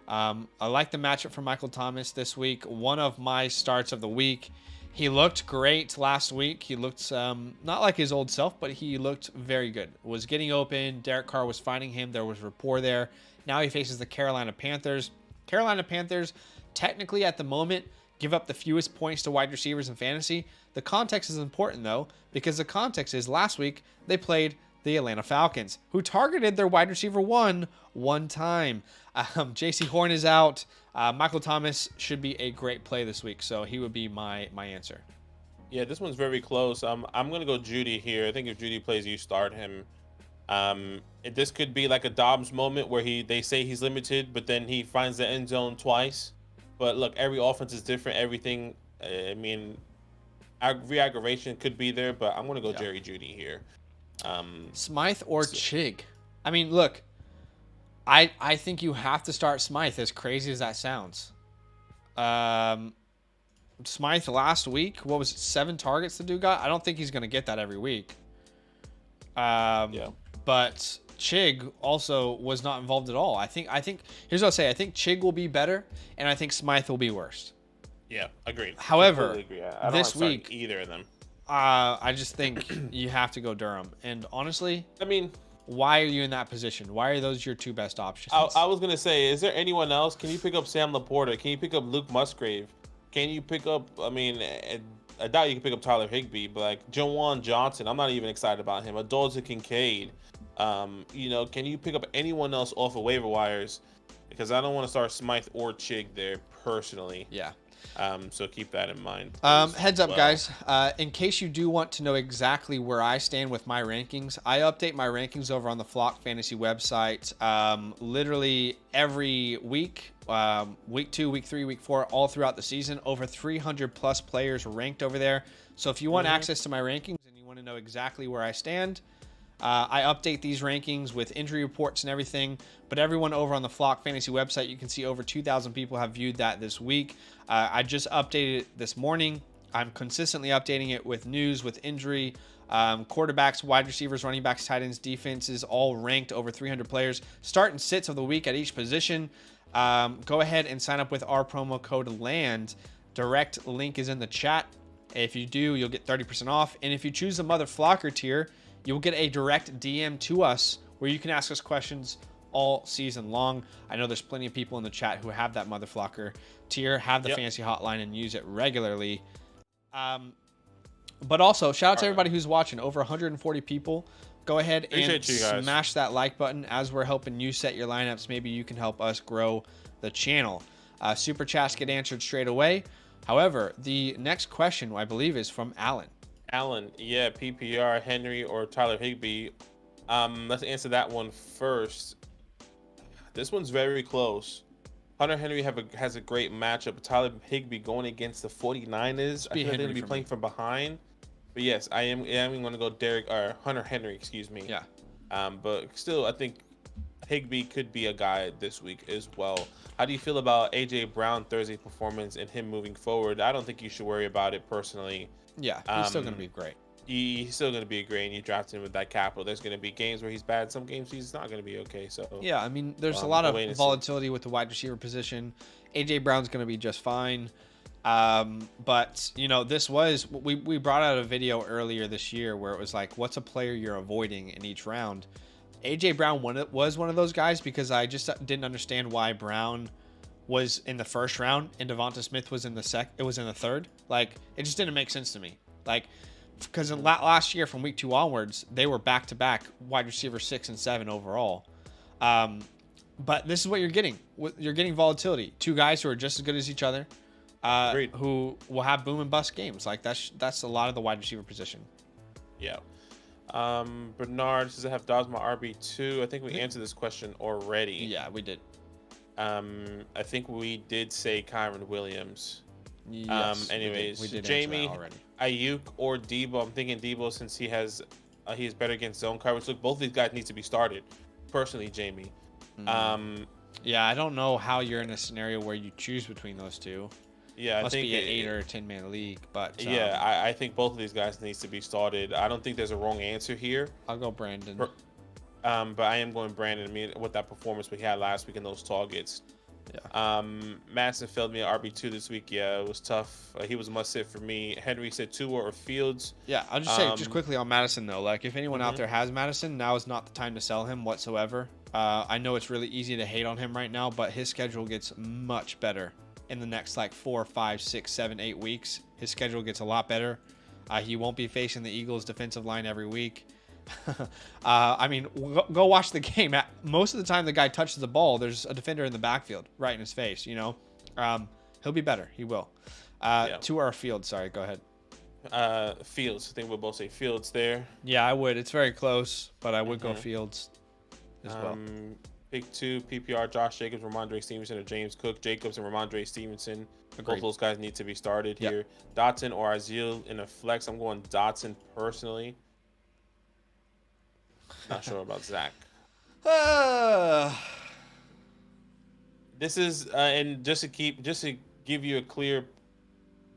Speaker 1: I like the matchup for Michael Thomas this week. One of my starts of the week. He looked great last week. He looked not like his old self, but he looked very good. Was getting open. Derek Carr was finding him. There was rapport there. Now he faces the Carolina Panthers. Carolina Panthers, technically at the moment, give up the fewest points to wide receivers in fantasy. The context is important, though, because the context is last week they played the Atlanta Falcons, who targeted their wide receiver one time. J.C. Horn is out. Michael Thomas should be a great play this week, so he would be my answer.
Speaker 2: Yeah, this one's very close. I'm going to go Judy here. I think if Judy plays, you start him. This could be like a Dobbs moment where they say he's limited, but then he finds the end zone twice. But look, every offense is different. Everything, re-aggravation could be there, but I'm going to go Jerry Judy here.
Speaker 1: Smythe or Chig? I mean, look, I think you have to start Smythe, as crazy as that sounds. Smythe last week, what was it, 7 targets the dude got? I don't think he's going to get that every week. But Chig also was not involved at all. I think here's what I'll say. I think Chig will be better, and I think Smythe will be worse.
Speaker 2: Yeah, agreed.
Speaker 1: However,
Speaker 2: agree. I don't
Speaker 1: this week,
Speaker 2: either of them.
Speaker 1: I just think you have to go Durham. And honestly, why are you in that position? Why are those your 2 best options?
Speaker 2: I was gonna say, is there anyone else? Can you pick up Sam Laporta? Can you pick up Luke Musgrave? Can you pick up? I doubt you can pick up Tyler Higbee, but like Jawan Johnson, I'm not even excited about him. Adolza Kincaid. Can you pick up anyone else off of waiver wires? Because I don't want to start Smythe or Chig there personally.
Speaker 1: Yeah.
Speaker 2: So keep that in mind.
Speaker 1: Heads up, guys. In case you do want to know exactly where I stand with my rankings, I update my rankings over on the Flock Fantasy website literally every week. Week 2, week 3, week 4, all throughout the season. Over 300 plus players ranked over there. So if you want access to my rankings and you want to know exactly where I stand, I update these rankings with injury reports and everything, but everyone over on the Flock Fantasy website, you can see over 2,000 people have viewed that this week. I just updated it this morning. I'm consistently updating it with news, with injury, quarterbacks, wide receivers, running backs, tight ends, defenses, all ranked over 300 players. Start and sits of the week at each position. Go ahead and sign up with our promo code LAND. Direct link is in the chat. If you do, you'll get 30% off. And if you choose the Mother Flocker tier, you'll get a direct DM to us where you can ask us questions all season long. I know there's plenty of people in the chat who have that Mother Flocker tier, have the fantasy hotline, and use it regularly. But also, shout out to
Speaker 2: All right.
Speaker 1: everybody who's watching. Over 140 people. Go ahead and
Speaker 2: Appreciate you guys.
Speaker 1: smash that like button as we're helping you set your lineups. Maybe you can help us grow the channel. Super chats get answered straight away. However, the next question, I believe, is from Alan.
Speaker 2: Alan, yeah, PPR, Henry or Tyler Higbee. Let's answer that one first. This one's very close. Hunter Henry has a great matchup. Tyler Higbee going against the 49ers. I feel like they're going to be playing from behind. But yes, I am going to go Hunter Henry, excuse me.
Speaker 1: Yeah.
Speaker 2: But still, I think Higbee could be a guy this week as well. How do you feel about AJ Brown Thursday's performance and him moving forward? I don't think you should worry about it personally.
Speaker 1: Yeah, he's still going to be great.
Speaker 2: He's still going to be great, and you draft him with that capital. There's going to be games where he's bad. Some games he's not going to be okay. So
Speaker 1: yeah, I mean, there's a lot of volatility with the wide receiver position. AJ Brown's going to be just fine. But you know, we brought out a video earlier this year where it was like, what's a player you're avoiding in each round? AJ Brown was one of those guys because I just didn't understand why Brown was in the first round and Devonta Smith was in the third. Like, it just didn't make sense to me. Like, because last year from week 2 onwards, they were back-to-back wide receiver 6 and 7 overall. But this is what you're getting. You're getting volatility. 2 guys who are just as good as each other, who will have boom and bust games. Like, that's a lot of the wide receiver position.
Speaker 2: Yeah. Bernard says I have Dobbs my RB2. I think we answered this question already.
Speaker 1: Yeah, we did.
Speaker 2: I think we did say Kyron Williams.
Speaker 1: Yes,
Speaker 2: anyways,
Speaker 1: we did
Speaker 2: Jamie,
Speaker 1: already.
Speaker 2: Ayuk or Debo. I'm thinking Debo since he's better against zone coverage. Look, both of these guys need to be started. Personally, Jamie.
Speaker 1: Yeah, I don't know how you're in a scenario where you choose between those two.
Speaker 2: Yeah, I
Speaker 1: Must
Speaker 2: think
Speaker 1: be an 8 or a 10-man league, but
Speaker 2: yeah, I think both of these guys needs to be started. I don't think there's a wrong answer here.
Speaker 1: I'll go Brandon.
Speaker 2: But I am going Brandon. I mean, with that performance we had last week and those targets.
Speaker 1: Yeah.
Speaker 2: Madison failed me at RB2 this week. Yeah, it was tough. He was a must sit for me. Henry said Tua or Fields.
Speaker 1: Yeah, I'll just say just quickly on Madison though. Like, if anyone out there has Madison, now is not the time to sell him whatsoever. I know it's really easy to hate on him right now, but his schedule gets much better in the next like 4, 5, 6, 7, 8 weeks. His schedule gets a lot better. He won't be facing the Eagles' defensive line every week. I mean, go watch the game. Most of the time the guy touches the ball, there's a defender in the backfield right in his face, you know. He'll be better. He will. To our Fields. Sorry, go ahead.
Speaker 2: Fields. I think we'll both say Fields there.
Speaker 1: Yeah, I would. It's very close, but I would go Fields as well.
Speaker 2: Pick 2, PPR, Josh Jacobs, Ramondre Stevenson, or James Cook. Jacobs and Ramondre Stevenson.
Speaker 1: Agreed.
Speaker 2: Both those guys need to be started here. Dotson or Azil in a flex. I'm going Dotson personally. Not sure about Zach. This is and just to give you a clear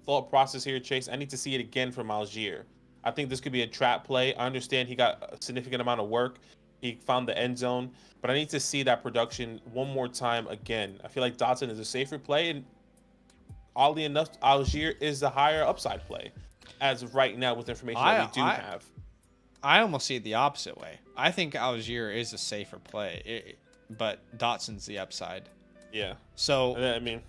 Speaker 2: thought process here, Chase. I need to see it again from Algier. I think this could be a trap play. I understand he got a significant amount of work. He found the end zone, but I need to see that production one more time again. I feel like Dotson is a safer play, and oddly enough, Algier is the higher upside play as of right now with information that we do have.
Speaker 1: I almost see it the opposite way. I think Algier is a safer play, but Dotson's the upside.
Speaker 2: Yeah.
Speaker 1: So
Speaker 2: I mean,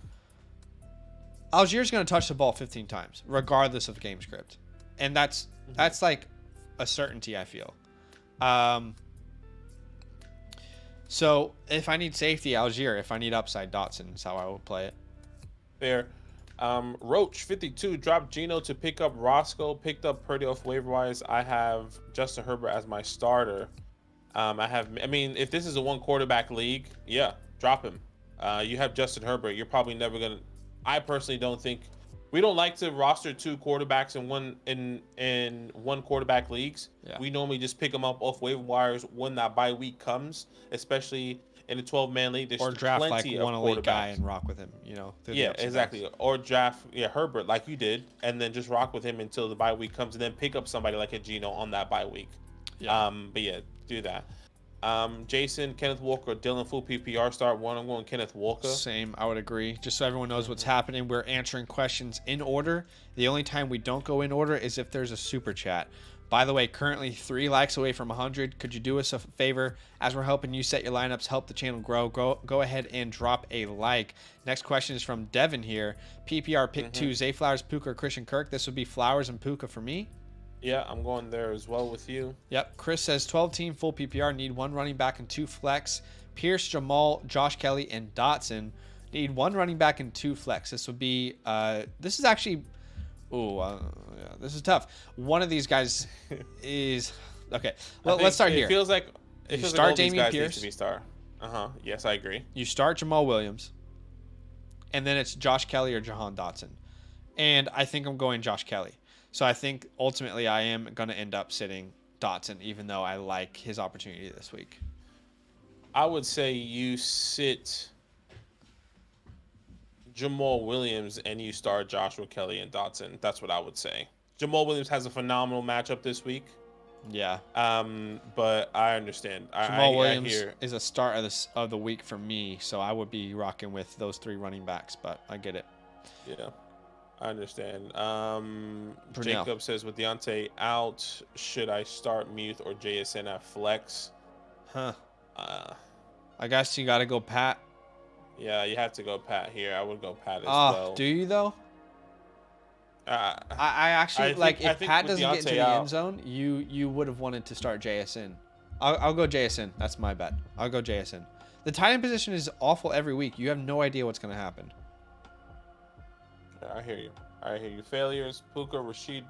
Speaker 1: Algier's going to touch the ball 15 times, regardless of game script, and that's like a certainty. I feel. So if I need safety, Algier. If I need upside, Dotson is how I would play it.
Speaker 2: Fair. Roach 52 dropped Geno to pick up Roscoe, picked up Purdy off waiver wise. I have Justin Herbert as my starter. I mean, if this is a 1 quarterback league, yeah, drop him. You have Justin Herbert. You're probably never gonna. I personally don't think we don't like to roster 2 quarterbacks in one quarterback leagues.
Speaker 1: Yeah.
Speaker 2: We normally just pick them up off waiver wires when that bye week comes, especially in a 12-man league. There's
Speaker 1: or draft like
Speaker 2: plenty
Speaker 1: one
Speaker 2: of
Speaker 1: elite guy
Speaker 2: quarterbacks.
Speaker 1: and rock with him, you know.
Speaker 2: Yeah, exactly. Or draft Herbert like you did, and then just rock with him until the bye week comes, and then pick up somebody like a Geno on that bye week.
Speaker 1: Yeah.
Speaker 2: But yeah, do that. Jason, Kenneth Walker, Dylan full PPR start 1. I'm going Kenneth Walker.
Speaker 1: Same, I would agree. Just so everyone knows what's happening, we're answering questions in order. The only time we don't go in order is if there's a super chat. By the way, currently 3 likes away from 100. Could you do us a favor? As we're helping you set your lineups, help the channel grow, go ahead and drop a like. Next question is from Devin here. PPR pick 2, Zay Flowers, Puka, or Christian Kirk. This would be Flowers and Puka for me.
Speaker 2: Yeah, I'm going there as well with you.
Speaker 1: Yep. Chris says 12-team full PPR, need one running back and two flex. Pierce, Jamal, Josh Kelly, and Dotson need one running back and two flex. This would be this is actually yeah, this is tough. One of these guys is okay. Well, let's start here.
Speaker 2: It feels like
Speaker 1: you start Dameon Pierce.
Speaker 2: To be star. Yes, I agree.
Speaker 1: You start Jamal Williams, and then it's Josh Kelly or Jahan Dotson. And I think I'm going Josh Kelly. So I think ultimately I am going to end up sitting Dotson, even though I like his opportunity this week.
Speaker 2: I would say you sit Jamal Williams and you start Joshua Kelly and Dotson. That's what I would say. Jamal Williams has a phenomenal matchup this week.
Speaker 1: Yeah.
Speaker 2: But I understand.
Speaker 1: Jamal Williams is a start of the week for me, so I would be rocking with those three running backs, but I get it.
Speaker 2: Yeah, I understand. Jacob says, with Deontay out, should I start Muth or JSN at flex?
Speaker 1: I guess you got to go Pat.
Speaker 2: Yeah, you have to go Pat here. I would go Pat as well.
Speaker 1: Do you, though? I actually like if Pat doesn't get into the end zone, you would have wanted to start JSN. I'll go JSN. That's my bet. I'll go JSN. The tight end position is awful every week. You have no idea what's going to happen.
Speaker 2: I hear you. I hear you. Failures. Puka, Rashid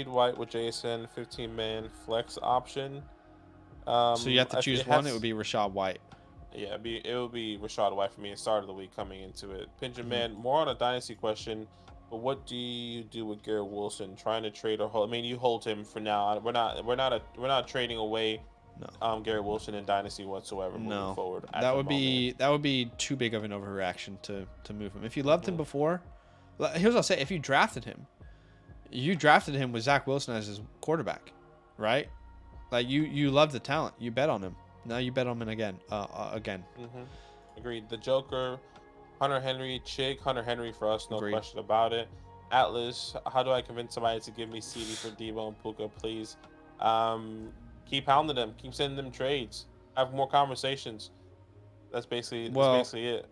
Speaker 2: White with JSN, 15-man flex option.
Speaker 1: So you have to choose one. It would be Rashad White.
Speaker 2: Yeah, it would be Rashad White for me at start of the week coming into it. Pinjaman, more on a dynasty question. But what do you do with Garrett Wilson? Trying to trade or hold? I mean, you hold him for now. We're not trading away Garrett Wilson in dynasty whatsoever moving forward.
Speaker 1: That would be too big of an overreaction to move him. If you loved him before, here's what I'll say: if you drafted him with Zach Wilson as his quarterback, right? Like you love the talent. You bet on him. Now you bet on him again.
Speaker 2: Agreed. The Joker. Hunter Henry, Hunter Henry for us, no question about it. Atlas, how do I convince somebody to give me CD for Debo and Puka, please? Keep hounding them, keep sending them trades, have more conversations. That's basically it.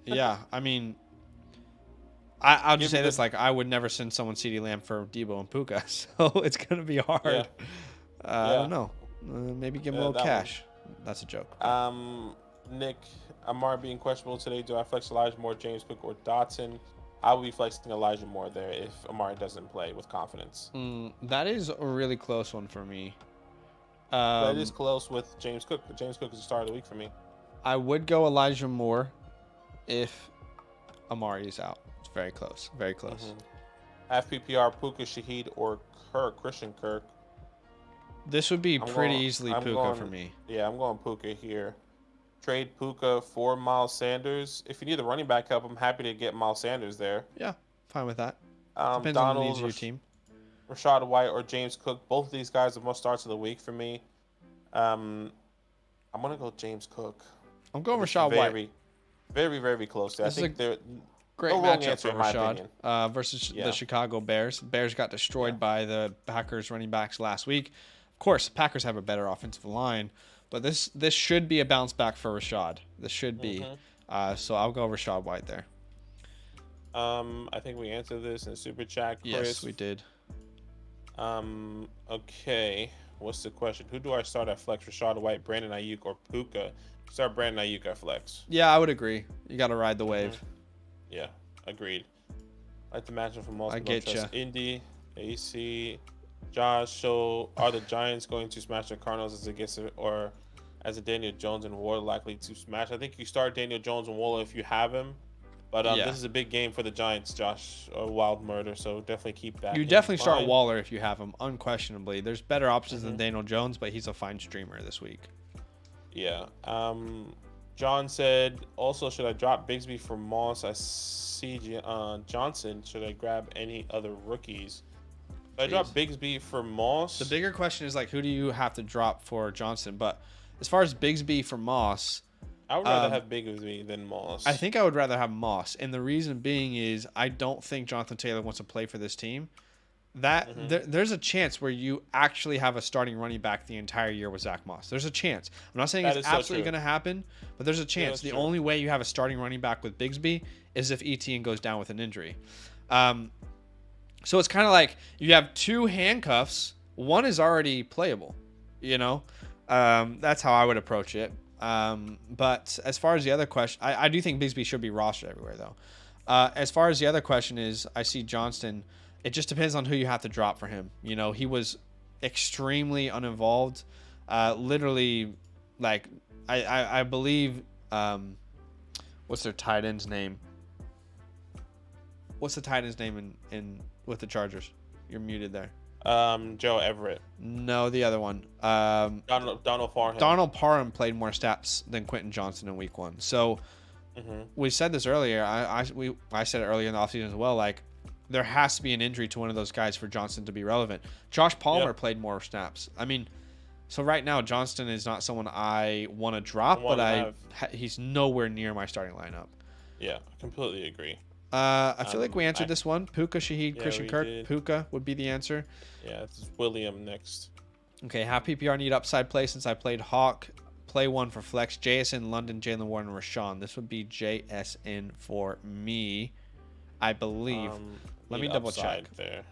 Speaker 1: Yeah, I mean, I'll just say this: like, I would never send someone CD Lamb for Debo and Puka, so it's gonna be hard. Yeah. I don't know. Maybe give him a little cash. That's a joke.
Speaker 2: Nick, Amari being questionable today. Do I flex Elijah Moore, James Cook, or Dotson? I will be flexing Elijah Moore there if Amari doesn't play with confidence.
Speaker 1: That is a really close one for me.
Speaker 2: That is close with James Cook. James Cook is the start of the week for me.
Speaker 1: I would go Elijah Moore if Amari is out. It's very close. Very close.
Speaker 2: Half PPR, Puka, Shaheed, or Christian Kirk.
Speaker 1: This would be pretty easily Puka for me.
Speaker 2: Yeah, I'm going Puka here. Trade Puka for Miles Sanders. If you need the running back help, I'm happy to get Miles Sanders there.
Speaker 1: Yeah, fine with that. Depends
Speaker 2: on
Speaker 1: the needs of your team.
Speaker 2: Rashad White or James Cook. Both of these guys are most starts of the week for me. I'm going to go James Cook.
Speaker 1: I'm going Rashad White.
Speaker 2: Very, very close. I think they're
Speaker 1: great matchup for Rashad versus the Chicago Bears. Bears got destroyed by the Packers running backs last week. Of course, Packers have a better offensive line, but this should be a bounce back for Rashad. This should be. So I'll go Rashad White there.
Speaker 2: I think we answered this in Super Chat, Chris.
Speaker 1: Yes, we did.
Speaker 2: Okay. What's the question? Who do I start at flex? Rashad White, Brandon Ayuk, or Puka? Start Brandon Ayuk at flex.
Speaker 1: Yeah, I would agree. You got to ride the wave.
Speaker 2: Yeah, agreed. I like the matchup from multiple.
Speaker 1: I get you.
Speaker 2: Indy, AC, Josh. So are the Giants going to smash the Cardinals as a Daniel Jones and Waller likely to smash? I think you start Daniel Jones and Waller if you have him. But this is a big game for the Giants, Josh. Wild murder, so definitely keep that.
Speaker 1: You definitely start Waller if you have him, unquestionably. There's better options than Daniel Jones, but he's a fine streamer this week.
Speaker 2: Yeah. John said, also, should I drop Bigsby for Moss? I see Johnson. Should I grab any other rookies? Should I drop Bigsby for Moss?
Speaker 1: The bigger question is, like, who do you have to drop for Johnson? But as far as Bigsby for Moss,
Speaker 2: I would rather have Bigsby than Moss.
Speaker 1: I think I would rather have Moss. And the reason being is I don't think Jonathan Taylor wants to play for this team. There's a chance where you actually have a starting running back the entire year with Zach Moss. There's a chance. I'm not saying it's absolutely going to happen, but there's a chance. The only way you have a starting running back with Bigsby is if Etienne goes down with an injury. So it's kind of like you have two handcuffs. One is already playable, you know? That's how I would approach it. But as far as the other question, I do think Bigsby should be rostered everywhere, though. As far as the other question is, I see Johnston. It just depends on who you have to drop for him. You know, he was extremely uninvolved. Literally, like, I believe, what's their tight end's name? What's the tight end's name in with the Chargers? You're muted there.
Speaker 2: Joe Everett.
Speaker 1: No, the other one.
Speaker 2: Donald Parham.
Speaker 1: Donald Parham played more snaps than Quentin Johnston in week 1. So we said this earlier. I said it earlier in the offseason as well. Like, there has to be an injury to one of those guys for Johnston to be relevant. Josh Palmer played more snaps. I mean, so right now Johnston is not someone I want to drop, but he's nowhere near my starting lineup.
Speaker 2: Yeah, completely agree.
Speaker 1: I feel like we answered this one. Puka, Shaheed, Christian Kirk.
Speaker 2: Did.
Speaker 1: Puka would be the answer.
Speaker 2: Yeah, it's William next.
Speaker 1: Okay, half PPR need upside play since I played Hawk. Play one for flex. JSN, London, Jalen Warren, Rashawn. This would be JSN for me, I believe. Let me double check.
Speaker 2: There.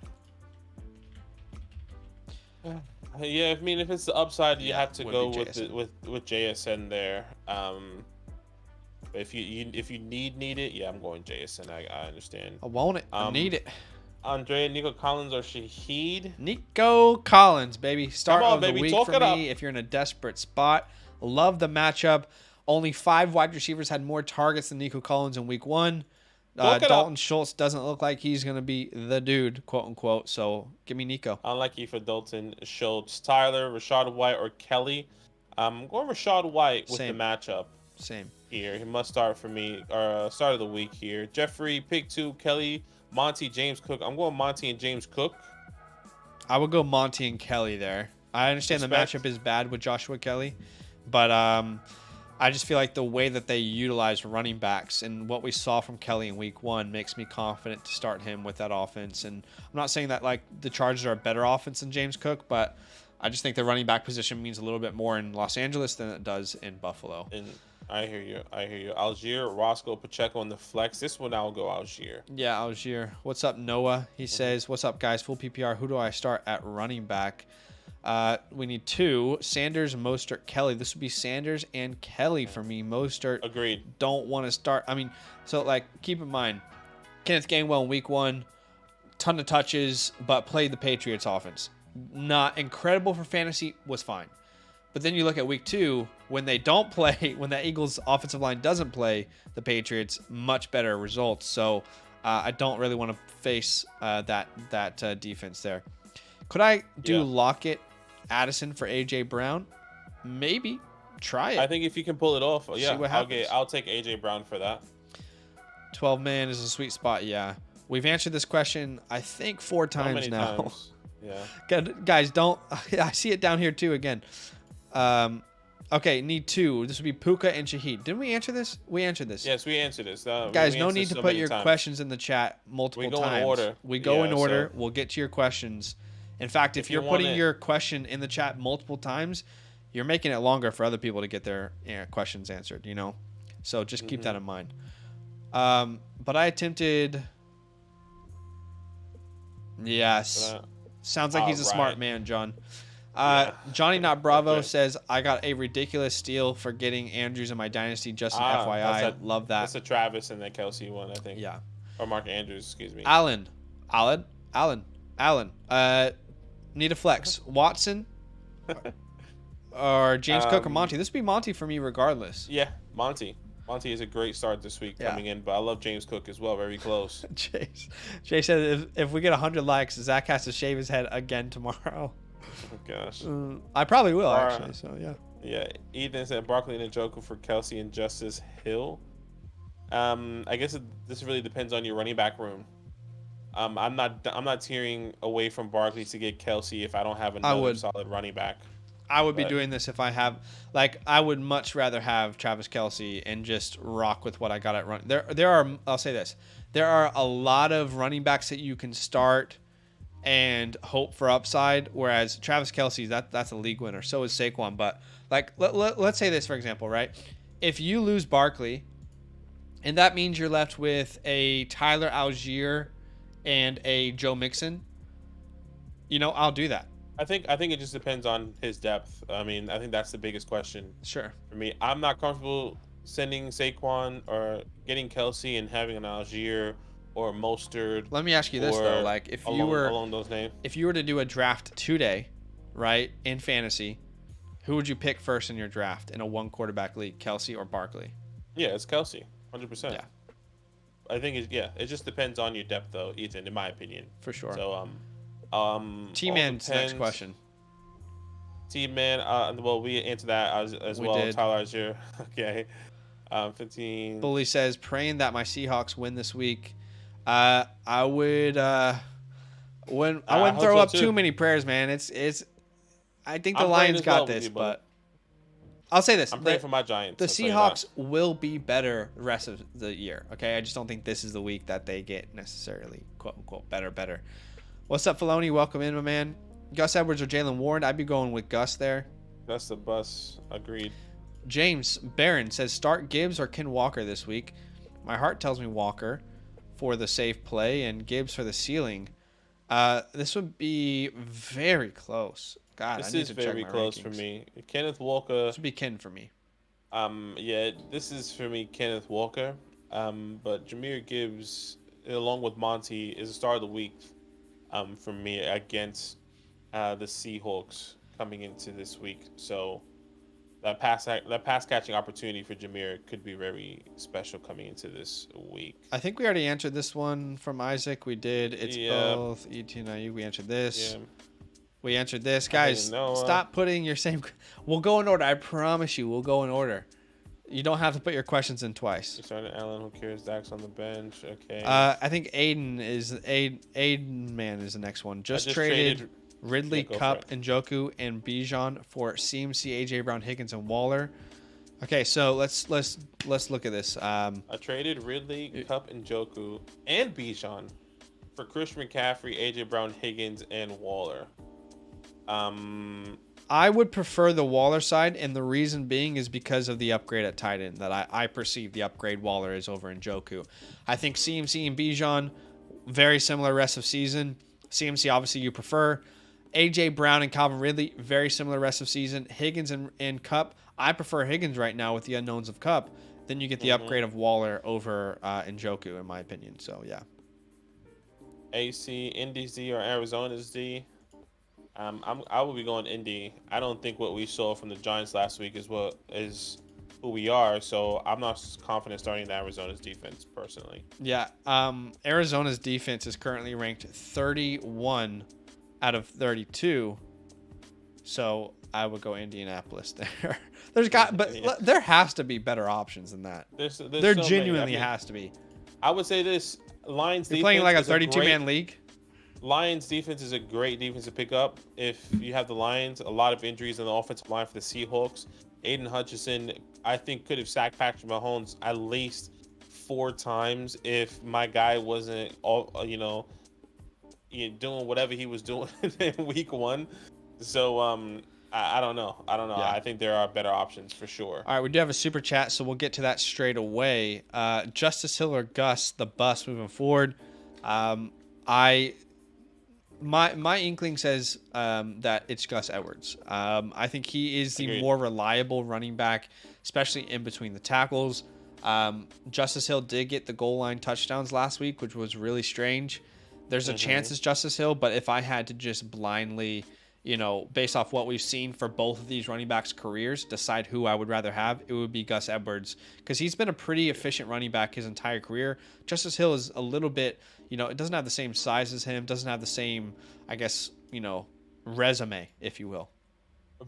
Speaker 2: Yeah, I mean, if it's the upside, you have to go with JSN there. But if you need it, yeah, I'm going JSN. I understand.
Speaker 1: I want it. I need it.
Speaker 2: Andre, Nico Collins, or Shaheed?
Speaker 1: Nico Collins, baby. Start of the
Speaker 2: baby.
Speaker 1: week
Speaker 2: Talk
Speaker 1: for
Speaker 2: it
Speaker 1: me
Speaker 2: up.
Speaker 1: if you're in a desperate spot. Love the matchup. Only 5 wide receivers had more targets than Nico Collins in week 1. Dalton Schultz doesn't look like he's going to be the dude, quote unquote. So give me Nico.
Speaker 2: Unlucky for Dalton Schultz. Tyler, Rashad White, or Kelly. I'm going Rashad White with the matchup.
Speaker 1: Same.
Speaker 2: Here. He must start for me, or start of the week here. Jeffrey, pick 2, Kelly, Monty, James Cook. I'm going Monty and James Cook.
Speaker 1: I would go Monty and Kelly there. I understand the matchup is bad with Joshua Kelly, but I just feel like the way that they utilize running backs and what we saw from Kelly in week 1 makes me confident to start him with that offense. And I'm not saying that like the Chargers are a better offense than James Cook, but I just think the running back position means a little bit more in Los Angeles than it does in Buffalo.
Speaker 2: And I hear you. Algier, Roscoe, Pacheco on the flex. This one I'll go Algier.
Speaker 1: Yeah, Algier. What's up, Noah? He says, what's up, guys? Full PPR. Who do I start at running back? We need 2. Sanders, Mostert, Kelly. This would be Sanders and Kelly for me. Mostert.
Speaker 2: Agreed.
Speaker 1: Don't want to start. I mean, so like keep in mind, Kenneth Gainwell in week 1, ton of touches, but played the Patriots offense. Not incredible for fantasy, was fine. But then you look at week 2, when they don't play, when the Eagles offensive line doesn't play the Patriots, much better results. So I don't really want to face that defense there. Could I do Lockett, Addison for AJ Brown? Maybe. Try it.
Speaker 2: I think if you can pull it off,
Speaker 1: See what happens.
Speaker 2: I'll take AJ Brown for that.
Speaker 1: 12-man is a sweet spot, yeah. We've answered this question, I think, 4 times now.
Speaker 2: Times? Yeah.
Speaker 1: Guys, don't... I see it down here, too, again. Okay, need 2. This would be Puka and Shaheed. Didn't we answer this? We answered this.
Speaker 2: Yes, we answered this.
Speaker 1: Guys, no need to put your questions in the chat multiple times.
Speaker 2: We go in order.
Speaker 1: We go in order. We'll get to your questions. In fact, if you're putting your question in the chat multiple times, you're making it longer for other people to get their questions answered, you know? So just keep that in mind. But I attempted... Yes. Sounds like he's a smart man, John. Johnny Not Bravo says, I got a ridiculous steal for getting Andrews in my dynasty, just an FYI. Love that.
Speaker 2: That's a Travis and the Kelsey one, I think.
Speaker 1: Yeah.
Speaker 2: Or Mark Andrews, excuse me.
Speaker 1: Allen. Need a flex. Watson or James Cook or Monty. This would be Monty for me regardless.
Speaker 2: Yeah, Monty. Monty is a great start this week coming in, but I love James Cook as well. Very close.
Speaker 1: Jay said if we get 100 likes, Zach has to shave his head again tomorrow.
Speaker 2: Oh, gosh.
Speaker 1: I probably will, actually. So, yeah.
Speaker 2: Yeah. Ethan said Barkley and Njoku for Kelsey and Justice Hill. I guess this really depends on your running back room. I'm not tearing away from Barkley to get Kelsey if I don't have another solid running back.
Speaker 1: I would be doing this if I have, like, I would much rather have Travis Kelce and just rock with what I got at run. There are, I'll say this, there are a lot of running backs that you can start and hope for upside, whereas Travis Kelce, that's a league winner. So is Saquon. But, like, let's say this, for example, right? If you lose Barkley, and that means you're left with a Tyler Algier and a Joe Mixon, I'll do that.
Speaker 2: I think it just depends on his depth. I mean, I think that's the biggest question
Speaker 1: Sure.
Speaker 2: for me. I'm not comfortable sending Saquon or getting Kelsey and having an Algier or Mostert.
Speaker 1: Let me ask you this though,
Speaker 2: or
Speaker 1: like if you
Speaker 2: along,
Speaker 1: were
Speaker 2: along those names.
Speaker 1: if you were to do a draft today, right, in fantasy, who would you pick first in your draft in a one quarterback league, Kelsey or Barkley?
Speaker 2: Yeah, it's Kelsey, 100%.
Speaker 1: Yeah.
Speaker 2: I think it just depends on your depth though, Ethan, in my opinion.
Speaker 1: For sure.
Speaker 2: So
Speaker 1: T-Man's next question.
Speaker 2: T-Man, well, we answered that as
Speaker 1: We
Speaker 2: well.
Speaker 1: did.
Speaker 2: Tyler Algier. Okay. 15.
Speaker 1: Bully says, praying that my Seahawks win this week. I would I wouldn't
Speaker 2: hope
Speaker 1: throw
Speaker 2: so
Speaker 1: up
Speaker 2: too.
Speaker 1: too many prayers, man. I think the
Speaker 2: I'm praying
Speaker 1: Lions
Speaker 2: as well
Speaker 1: got
Speaker 2: with
Speaker 1: this,
Speaker 2: you,
Speaker 1: but I'll say this.
Speaker 2: I'm praying for my Giants.
Speaker 1: The
Speaker 2: I'll tell you
Speaker 1: Seahawks
Speaker 2: that.
Speaker 1: will be better the rest of the year. Okay, I just don't think this is the week that they get necessarily quote unquote better. What's up, Filoni? Welcome in, my man. Gus Edwards or Jalen Warren? I'd be going with Gus there.
Speaker 2: That's the bus. Agreed.
Speaker 1: James Barron says start Gibbs or Ken Walker this week. My heart tells me Walker for the safe play and Gibbs for the ceiling. This would be very close. God,
Speaker 2: This
Speaker 1: I need
Speaker 2: is
Speaker 1: to check
Speaker 2: very
Speaker 1: my
Speaker 2: close
Speaker 1: rankings.
Speaker 2: for me. Kenneth Walker.
Speaker 1: This would be Ken for me.
Speaker 2: Yeah, this is for me, Kenneth Walker. But Jahmyr Gibbs, along with Monty, is the star of the week. For me against the Seahawks coming into this week. So that pass catching opportunity for Jahmyr could be very special coming into this week.
Speaker 1: I think we already answered this one from Isaac. We did. It's both ET and IU. We answered this.
Speaker 2: Yeah.
Speaker 1: We answered this. Guys,
Speaker 2: Noah.
Speaker 1: stop putting your same... We'll go in order. I promise you, we'll go in order. You don't have to put your questions in twice.
Speaker 2: You started Allen. Who cares? Dax on the bench. Okay.
Speaker 1: I think Aiden man is the next one. Just traded Ridley,
Speaker 2: Yeah, go
Speaker 1: Cup,
Speaker 2: for
Speaker 1: Njoku, and Bijan for CMC, AJ Brown, Higgins, and Waller. Okay, so let's look at this.
Speaker 2: I traded Ridley, Cup, and Njoku, and Bijan for Christian McCaffrey, AJ Brown, Higgins, and Waller.
Speaker 1: I would prefer the Waller side, and the reason being is because of the upgrade at tight end that I perceive the upgrade Waller is over Njoku. I think CMC and Bijan, very similar rest of season. CMC, obviously, you prefer. AJ Brown and Calvin Ridley, very similar rest of season. Higgins and Cup, I prefer Higgins right now with the unknowns of Cup. Then you get the upgrade of Waller over Njoku, in my opinion. So, yeah.
Speaker 2: AC, Indy's D, or Arizona's D. I will be going Indy. I don't think what we saw from the Giants last week is who we are. So I'm not confident starting the Arizona's defense personally.
Speaker 1: Yeah. Arizona's defense is currently ranked 31 out of 32. So I would go Indianapolis there. There has to be better options than that. There
Speaker 2: so many.
Speaker 1: genuinely has to be.
Speaker 2: I would say this: Lions.
Speaker 1: You're playing like a 32-man league.
Speaker 2: Lions defense is a great defense to pick up. If you have the Lions, a lot of injuries on the offensive line for the Seahawks. Aiden Hutchinson, I think, could have sacked Patrick Mahomes at least 4 times if my guy wasn't, doing whatever he was doing in week 1. So I don't know.
Speaker 1: Yeah.
Speaker 2: I think there are better options for sure.
Speaker 1: All right, we do have a super chat, so we'll get to that straight away. Justice Hill or Gus, the bus moving forward. My inkling says that it's Gus Edwards. I think he is the
Speaker 2: Agreed.
Speaker 1: more reliable running back, especially in between the tackles. Justice Hill did get the goal line touchdowns last week, which was really strange. There's a chance it's Justice Hill, but if I had to just blindly, based off what we've seen for both of these running backs' careers, decide who I would rather have, it would be Gus Edwards, because he's been a pretty efficient running back his entire career. Justice Hill is a little bit, it doesn't have the same size as him, doesn't have the same, I guess, resume, if you will.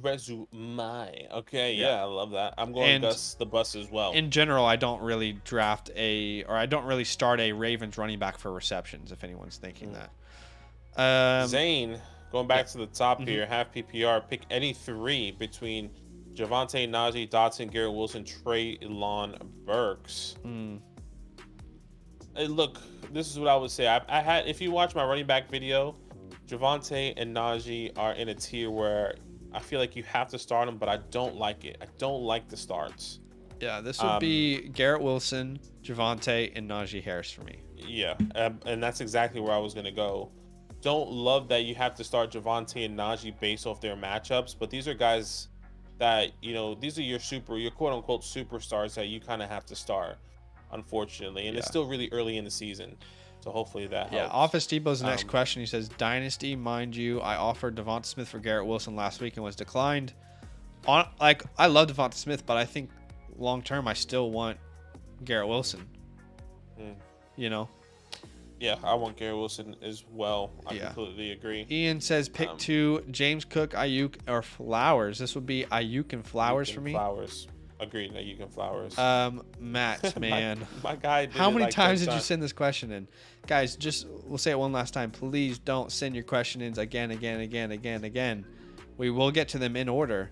Speaker 2: Resume. Okay,
Speaker 1: Yeah.
Speaker 2: yeah, I love that. I'm going Gus the bus as well.
Speaker 1: In general, I don't really I don't really start a Ravens running back for receptions, if anyone's thinking that.
Speaker 2: Zane, going back to the top here, half PPR, pick any 3 between Javonte, Najee, Dotson, Garrett Wilson, Treylon Burks. Hey, look, this is what I would say. I had, if you watch my running back video, Javonte and Najee are in a tier where I feel like you have to start them, but I don't like it. I don't like the starts.
Speaker 1: Yeah, this would be Garrett Wilson, Javonte, and Najee Harris for me.
Speaker 2: Yeah, and that's exactly where I was gonna go. Don't love that you have to start Javante and Najee based off their matchups, but these are guys that these are your quote unquote superstars that you kind of have to start, unfortunately, and it's
Speaker 1: Yeah.
Speaker 2: still really early in the season, so hopefully that
Speaker 1: Yeah,
Speaker 2: helps.
Speaker 1: Office Depot's next
Speaker 2: Um,
Speaker 1: question. He says, Dynasty, mind you, I offered Devonta Smith for Garrett Wilson last week and was declined. I love Devonta Smith, but I think long term I still want Garrett Wilson.
Speaker 2: mm,
Speaker 1: You know?
Speaker 2: yeah, I want Gary Wilson as well. I
Speaker 1: Yeah.
Speaker 2: completely agree.
Speaker 1: Ian says pick
Speaker 2: Um,
Speaker 1: 2, James Cook, Ayuk, or Flowers. This would be Ayuk and Flowers
Speaker 2: Ayuk
Speaker 1: for
Speaker 2: and
Speaker 1: me.
Speaker 2: Flowers. Agreed. Ayuk and Flowers.
Speaker 1: Matt, man.
Speaker 2: my guy. Did
Speaker 1: How
Speaker 2: it
Speaker 1: many
Speaker 2: like
Speaker 1: times
Speaker 2: 10
Speaker 1: did you send this question in? Guys, we'll say it one last time. Please don't send your question ins again. We will get to them in order.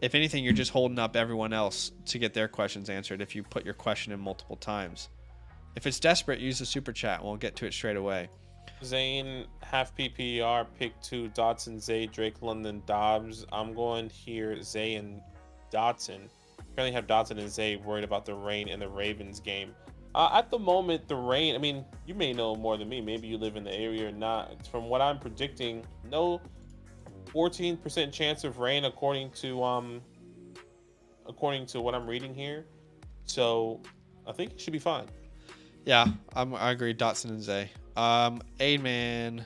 Speaker 1: If anything, you're just holding up everyone else to get their questions answered if you put your question in multiple times. If it's desperate, use the super chat and we'll get to it straight away.
Speaker 2: Zane, half PPR, pick 2, Dotson, Zay, Drake, London, Dobbs. I'm going here, Zay and Dotson. Currently have Dotson and Zay worried about the rain in the Ravens game. At the moment, the rain, I mean, you may know more than me. Maybe you live in the area or not. From what I'm predicting, no 14% chance of rain according to what I'm reading here. So I think it should be fine.
Speaker 1: Yeah, I agree. Dotson and Zay. A-Man.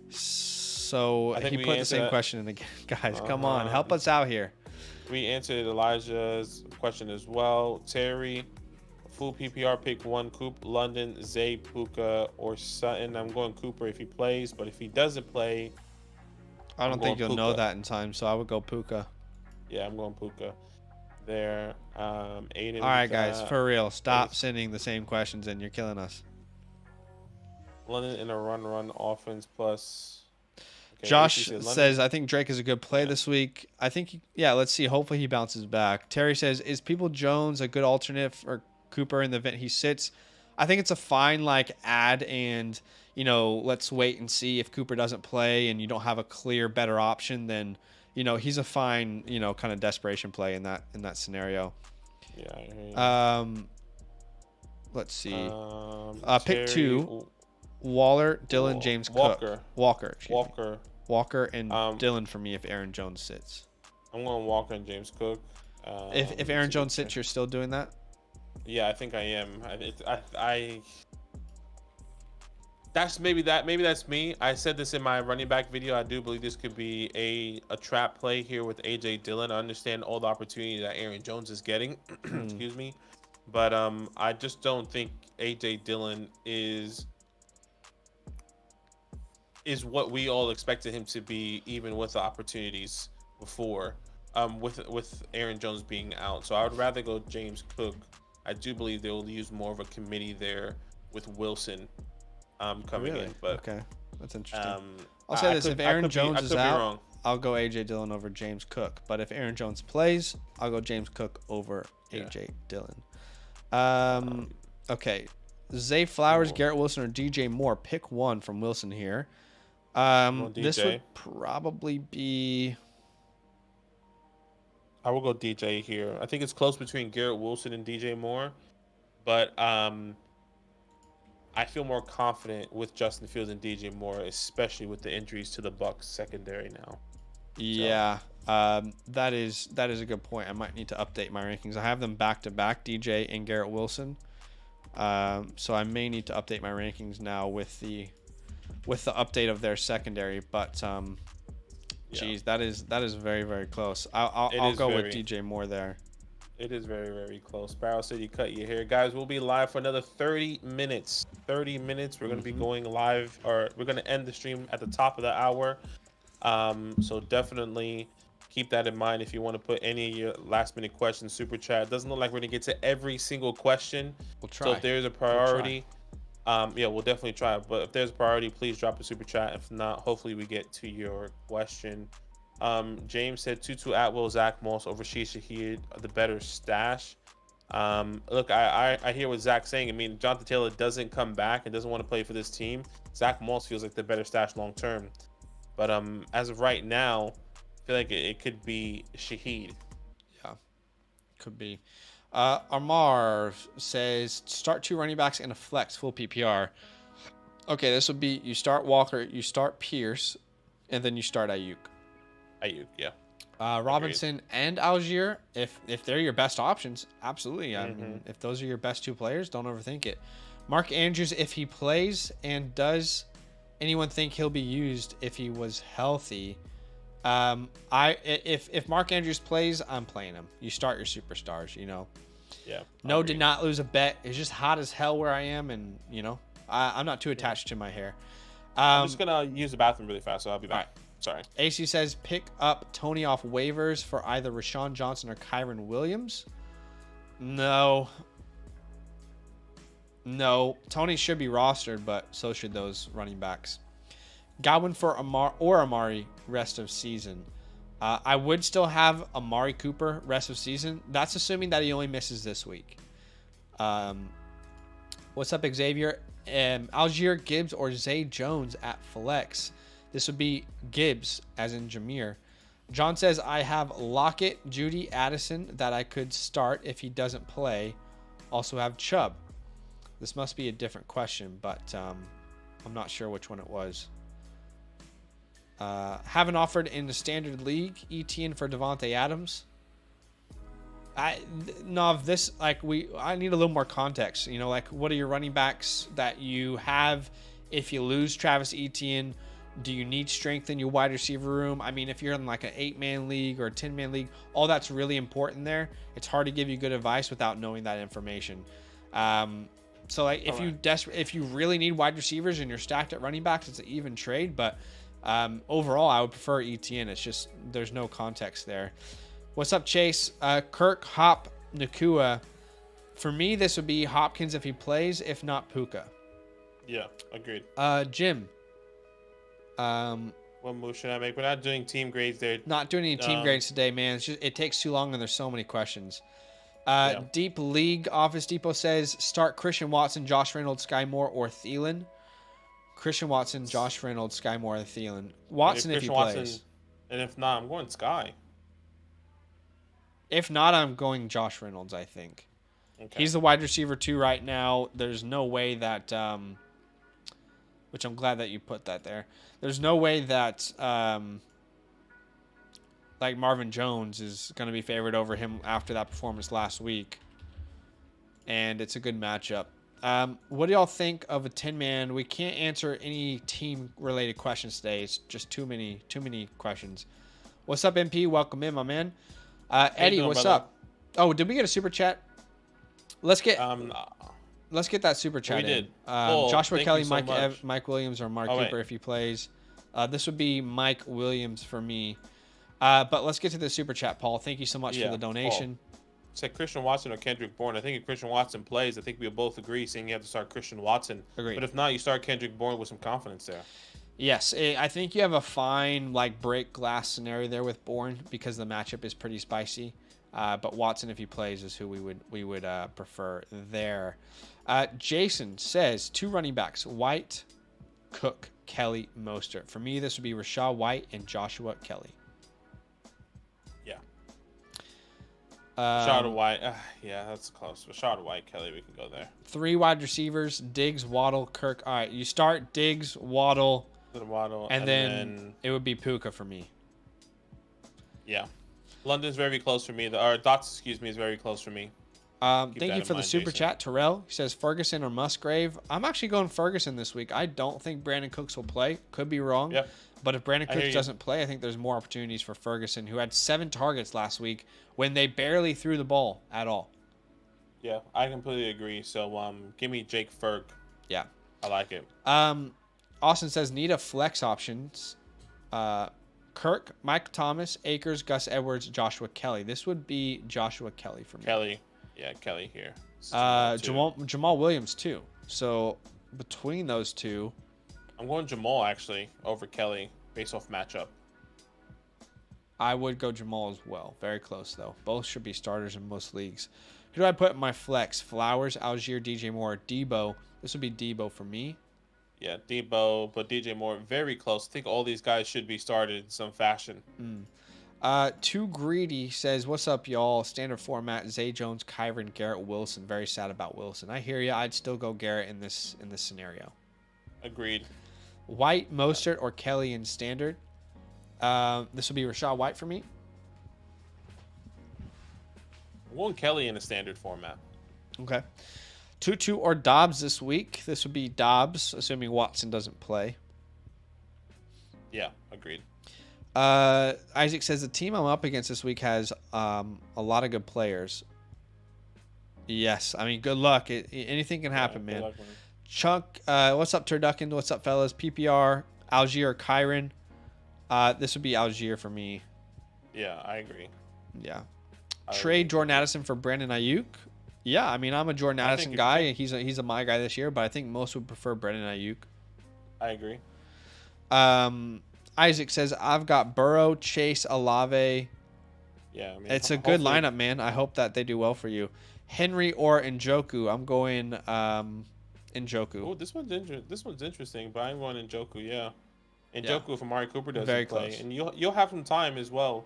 Speaker 1: So
Speaker 2: I think
Speaker 1: he
Speaker 2: we
Speaker 1: put the
Speaker 2: answered
Speaker 1: same
Speaker 2: that.
Speaker 1: question in again. Guys, come on. Help us out here.
Speaker 2: We answered Elijah's question as well. Terry, full PPR pick 1, Coop, London, Zay, Puka, or Sutton. I'm going Cooper if he plays, but if he doesn't play,
Speaker 1: I don't think you'll know
Speaker 2: Puka.
Speaker 1: that in time, so I would go Puka.
Speaker 2: Yeah, I'm going Puka. There, Aiden.
Speaker 1: All right, guys, for real, stop sending the same questions in. You're killing us.
Speaker 2: London in a run offense plus. Okay,
Speaker 1: Josh says, I think Drake is a good play this week. I think, let's see. Hopefully he bounces back. Terry says, is People Jones a good alternate for Cooper in the event he sits? I think it's a fine add, and let's wait and see if Cooper doesn't play and you don't have a clear better option. Then he's a fine kind of desperation play in that scenario.
Speaker 2: Yeah.
Speaker 1: Let's see.
Speaker 2: Terry,
Speaker 1: Pick 2. Waller, Dylan, James Cook. Walker. Walker and Dylan for me if Aaron Jones sits.
Speaker 2: I'm going Walker and James Cook.
Speaker 1: If Aaron Jones sits, you're still doing that?
Speaker 2: Yeah, I think I am. Maybe that's me. I said this in my running back video. I do believe this could be a trap play here with AJ Dillon. I understand all the opportunity that Aaron Jones is getting. Excuse me. But I just don't think AJ Dillon is what we all expected him to be, even with the opportunities before, with Aaron Jones being out. So I would rather go James Cook. I do believe they will use more of a committee there with Wilson coming in. But
Speaker 1: okay, that's interesting.
Speaker 2: I'll
Speaker 1: say this: if Aaron Jones is out, I'll go AJ Dillon over James Cook. But if Aaron Jones plays, I'll go James Cook over AJ Dillon. Okay, Zay Flowers, Garrett Wilson, or DJ Moore. Pick one from Wilson here. This would probably be.
Speaker 2: I will go DJ here. I think it's close between Garrett Wilson and DJ Moore, but I feel more confident with Justin Fields and DJ Moore, especially with the injuries to the Bucs secondary now.
Speaker 1: Yeah, that is a good point. I might need to update my rankings. I have them back to back, DJ and Garrett Wilson. So I may need to update my rankings now with the update of their secondary. But geez, that is very, very close. I'll go with DJ Moore there.
Speaker 2: It is very, very close. Barrel City, cut your hair, guys. We'll be live for another 30 minutes. 30 minutes. We're going to be going live, or we're going to end the stream at the top of the hour. So definitely keep that in mind if you want to put any of your last minute questions, super chat. It doesn't look like we're going to get to every single question.
Speaker 1: We'll try.
Speaker 2: So if there's a priority, we'll definitely try. But if there's a priority, please drop a super chat. If not, hopefully we get to your question. James said Tutu Atwell, Zach Moss over Shaheed, the better stash. Look, I hear what Zach's saying. I mean, Jonathan Taylor doesn't come back and doesn't want to play for this team. Zach Moss feels like the better stash long term. But as of right now, I feel like it could be Shaheed.
Speaker 1: Yeah, could be. Amar says start 2 running backs in a flex full PPR. Okay, this would be you start Walker, you start Pierce, and then you start Ayuk.
Speaker 2: Ayuk, yeah.
Speaker 1: Robinson and Algier, if they're your best options, absolutely. I mean, if those are your best 2 players, don't overthink it. Mark Andrews, if he plays, and does anyone think he'll be used if he was healthy? If Mark Andrews plays, I'm playing him. You start your superstars, you know.
Speaker 2: Yeah.
Speaker 1: No, did not lose a bet. It's just hot as hell where I am, and you know, I'm not too attached to my hair.
Speaker 2: I'm just gonna use the bathroom really fast, so I'll be back.
Speaker 1: All right.
Speaker 2: Sorry.
Speaker 1: AC says pick up Tony off waivers for either Rashawn Johnson or Kyron Williams. No. Tony should be rostered, but so should those running backs. Godwin for Amari rest of season. I would still have Amari Cooper rest of season. That's assuming that he only misses this week. What's up, Xavier? Algier, Gibbs, or Zay Jones at flex. This would be Gibbs, as in Jameer. John says, I have Lockett, Judy, Addison that I could start if he doesn't play. Also have Chubb. This must be a different question, but I'm not sure which one it was. Haven't offered in the standard league. ETN for Devontae Adams. I need a little more context. You know, like what are your running backs that you have if you lose Travis Etienne? Do you need strength in your wide receiver room? I mean, if you're in like an 8-man league or a 10-man league, all that's really important there. It's hard to give you good advice without knowing that information. So like if you really need wide receivers and you're stacked at running backs, it's an even trade. But overall, I would prefer ETN. It's just there's no context there. What's up, Chase? Kirk, Hop, Nakua. For me, this would be Hopkins if he plays. If not, Puka.
Speaker 2: Yeah, agreed.
Speaker 1: Jim.
Speaker 2: What move should I make? We're not doing team grades there.
Speaker 1: Not doing any team grades today, man. It's just, it takes too long and there's so many questions.
Speaker 2: Yeah.
Speaker 1: Deep League Office Depot says start Christian Watson, Josh Reynolds, Sky Moore, or Thielen. Christian Watson, Josh Reynolds, Sky Moore, or Thielen. Watson if he plays.
Speaker 2: And if not, I'm going Sky.
Speaker 1: If not, I'm going Josh Reynolds, I think.
Speaker 2: Okay.
Speaker 1: He's the wide receiver 2 right now. There's no way that... which I'm glad that you put that there. There's no way that like Marvin Jones is going to be favored over him after that performance last week. And it's a good matchup. What do y'all think of a 10-man? We can't answer any team-related questions today. It's just too many questions. What's up, MP? Welcome in, my man. Eddie, what's up? Oh, did we get a super chat? Let's get that super chat.
Speaker 2: We did.
Speaker 1: Joshua Kelly,
Speaker 2: so
Speaker 1: Mike Williams, or Mark
Speaker 2: wait.
Speaker 1: Cooper if he plays. This would be Mike Williams for me. But let's get to the super chat, Paul. Thank you so much for the donation.
Speaker 2: Said Christian Watson or Kendrick Bourne. I think if Christian Watson plays, I think we'll both agree saying you have to start Christian Watson.
Speaker 1: Agreed.
Speaker 2: But if not, you start Kendrick Bourne with some confidence there.
Speaker 1: Yes, I think you have a fine break glass scenario there with Bourne because the matchup is pretty spicy. But Watson, if he plays, is who we would prefer there. Jason says 2 running backs: White, Cook, Kelly, Mostert. For me, this would be Rashad White and Joshua Kelly.
Speaker 2: Yeah. Rashad White. Yeah, that's close. Rashad White, Kelly, we can go there.
Speaker 1: 3 wide receivers: Diggs, Waddle, Kirk. All right, you start Diggs, Waddle, and then it would be Puka for me.
Speaker 2: Yeah. London's very close for me. Or Dots, is very close for me.
Speaker 1: Thank you for the super chat, Terrell. He says Ferguson or Musgrave. I'm actually going Ferguson this week. I don't think Brandon Cooks will play. Could be wrong.
Speaker 2: Yep.
Speaker 1: But if Brandon Cooks doesn't play, I think there's more opportunities for Ferguson, who had 7 targets last week when they barely threw the ball at all.
Speaker 2: Yeah, I completely agree. So give me Jake Ferg.
Speaker 1: Yeah.
Speaker 2: I like it.
Speaker 1: Austin says need a flex options. Kirk, Mike Thomas, Akers, Gus Edwards, Joshua Kelly. This would be Joshua Kelly for me.
Speaker 2: Kelly. Yeah, Kelly here.
Speaker 1: Jamal Williams too. So between those two,
Speaker 2: I'm going Jamal actually over Kelly based off matchup.
Speaker 1: I would go Jamal as well. Very close though. Both should be starters in most leagues. Who do I put in my flex? Flowers, Algier, DJ Moore, Debo. This would be Debo for me.
Speaker 2: Yeah, Debo, but DJ Moore very close. I think all these guys should be started in some fashion.
Speaker 1: Too Greedy says, "What's up, y'all? Standard format: Zay Jones, Kyron, Garrett Wilson. Very sad about Wilson. I hear you. I'd still go Garrett in this scenario.
Speaker 2: Agreed.
Speaker 1: White, Mostert, or Kelly in standard. This will be Rashad White for me.
Speaker 2: I'm going Kelly in a standard format.
Speaker 1: Okay. Tutu or Dobbs this week. This would be Dobbs, assuming Watson doesn't play.
Speaker 2: Yeah, agreed.
Speaker 1: Isaac says the team I'm up against this week has a lot of good players. Yes, I mean, good luck. Anything can happen, man.
Speaker 2: Luck, man.
Speaker 1: Chunk, what's up, Turducken? What's up, fellas? PPR, Algier, Kyron. This would be Algier for me.
Speaker 2: Yeah, I agree.
Speaker 1: Yeah. Trade Jordan Addison for Brandon Ayuk. Yeah, I mean, I'm a Jordan Addison guy. He's a my guy this year, but I think most would prefer Brandon Ayuk.
Speaker 2: I agree.
Speaker 1: Isaac says, I've got Burrow, Chase, Olave.
Speaker 2: Yeah, I mean,
Speaker 1: It's a good lineup, man. I hope that they do well for you. Henry or Njoku. I'm going Njoku.
Speaker 2: Oh, this one's interesting, but I'm going Njoku, yeah. Njoku if Amari Cooper doesn't
Speaker 1: Very
Speaker 2: play.
Speaker 1: close.
Speaker 2: And you'll have some time as well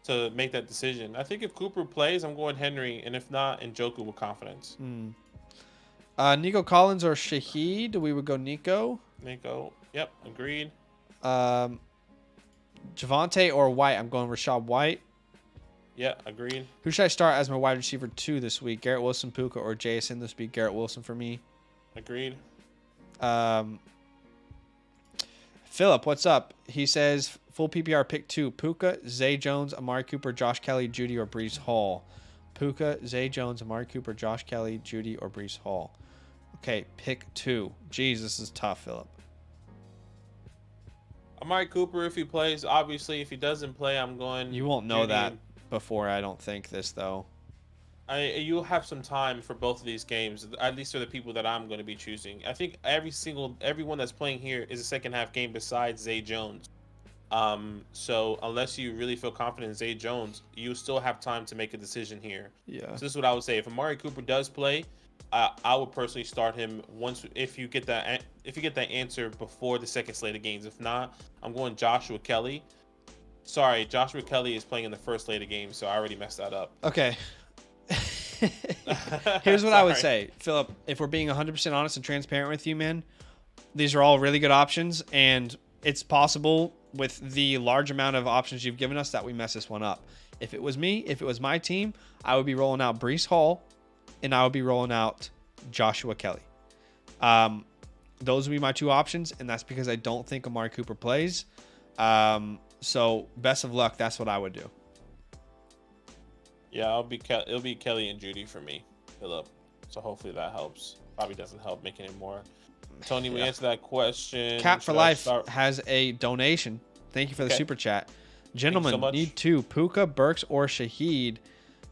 Speaker 2: to make that decision. I think if Cooper plays, I'm going Henry, and if not, Njoku with confidence.
Speaker 1: Nico Collins or Shaheed. We would go Nico.
Speaker 2: Nico. Yep, agreed.
Speaker 1: Javante or White. I'm going Rashad White.
Speaker 2: Yeah, agreed.
Speaker 1: Who should I start as my wide receiver 2 this week? Garrett Wilson, Puka, or Jason? This would be Garrett Wilson for me.
Speaker 2: Agreed.
Speaker 1: Philip, what's up? He says full PPR pick 2: Puka, Zay Jones, Amari Cooper, Josh Kelly, Judy, or Brees Hall. Puka, Zay Jones, Amari Cooper, Josh Kelly, Judy, or Brees Hall. Okay, pick 2. Jeez, this is tough, Philip.
Speaker 2: Amari Cooper if he plays. Obviously, if he doesn't play, I'm going.
Speaker 1: You won't know
Speaker 2: Judy.
Speaker 1: that before, I don't think, this, though.
Speaker 2: You'll have some time for both of these games, at least for the people that I'm going to be choosing. I think everyone that's playing here is a second half game besides Zay Jones. So unless you really feel confident in Zay Jones, you still have time to make a decision here.
Speaker 1: Yeah.
Speaker 2: So this is what I would say. If Amari Cooper does play, I would personally start him if you get that answer before the second slate of games. If not, I'm going Joshua Kelly. Sorry, Joshua Kelly is playing in the first slate of games, so I already messed that up.
Speaker 1: Okay. Here's what I would say, Philip. If we're being 100% honest and transparent with you, man, these are all really good options, and it's possible with the large amount of options you've given us that we mess this one up. If it was me, if it was my team, I would be rolling out Brees Hall, and I would be rolling out Joshua Kelly. Those would be my 2 options, and that's because I don't think Amari Cooper plays. So best of luck. That's what I would do.
Speaker 2: Yeah, it'll be Kelly and Judy for me, Philip. So hopefully that helps. Probably doesn't help making it more. Tony, we answered that question.
Speaker 1: Cat for Life has a donation. Thank you for the super chat. Gentlemen, need 2: Puka, Burks, or Shaheed.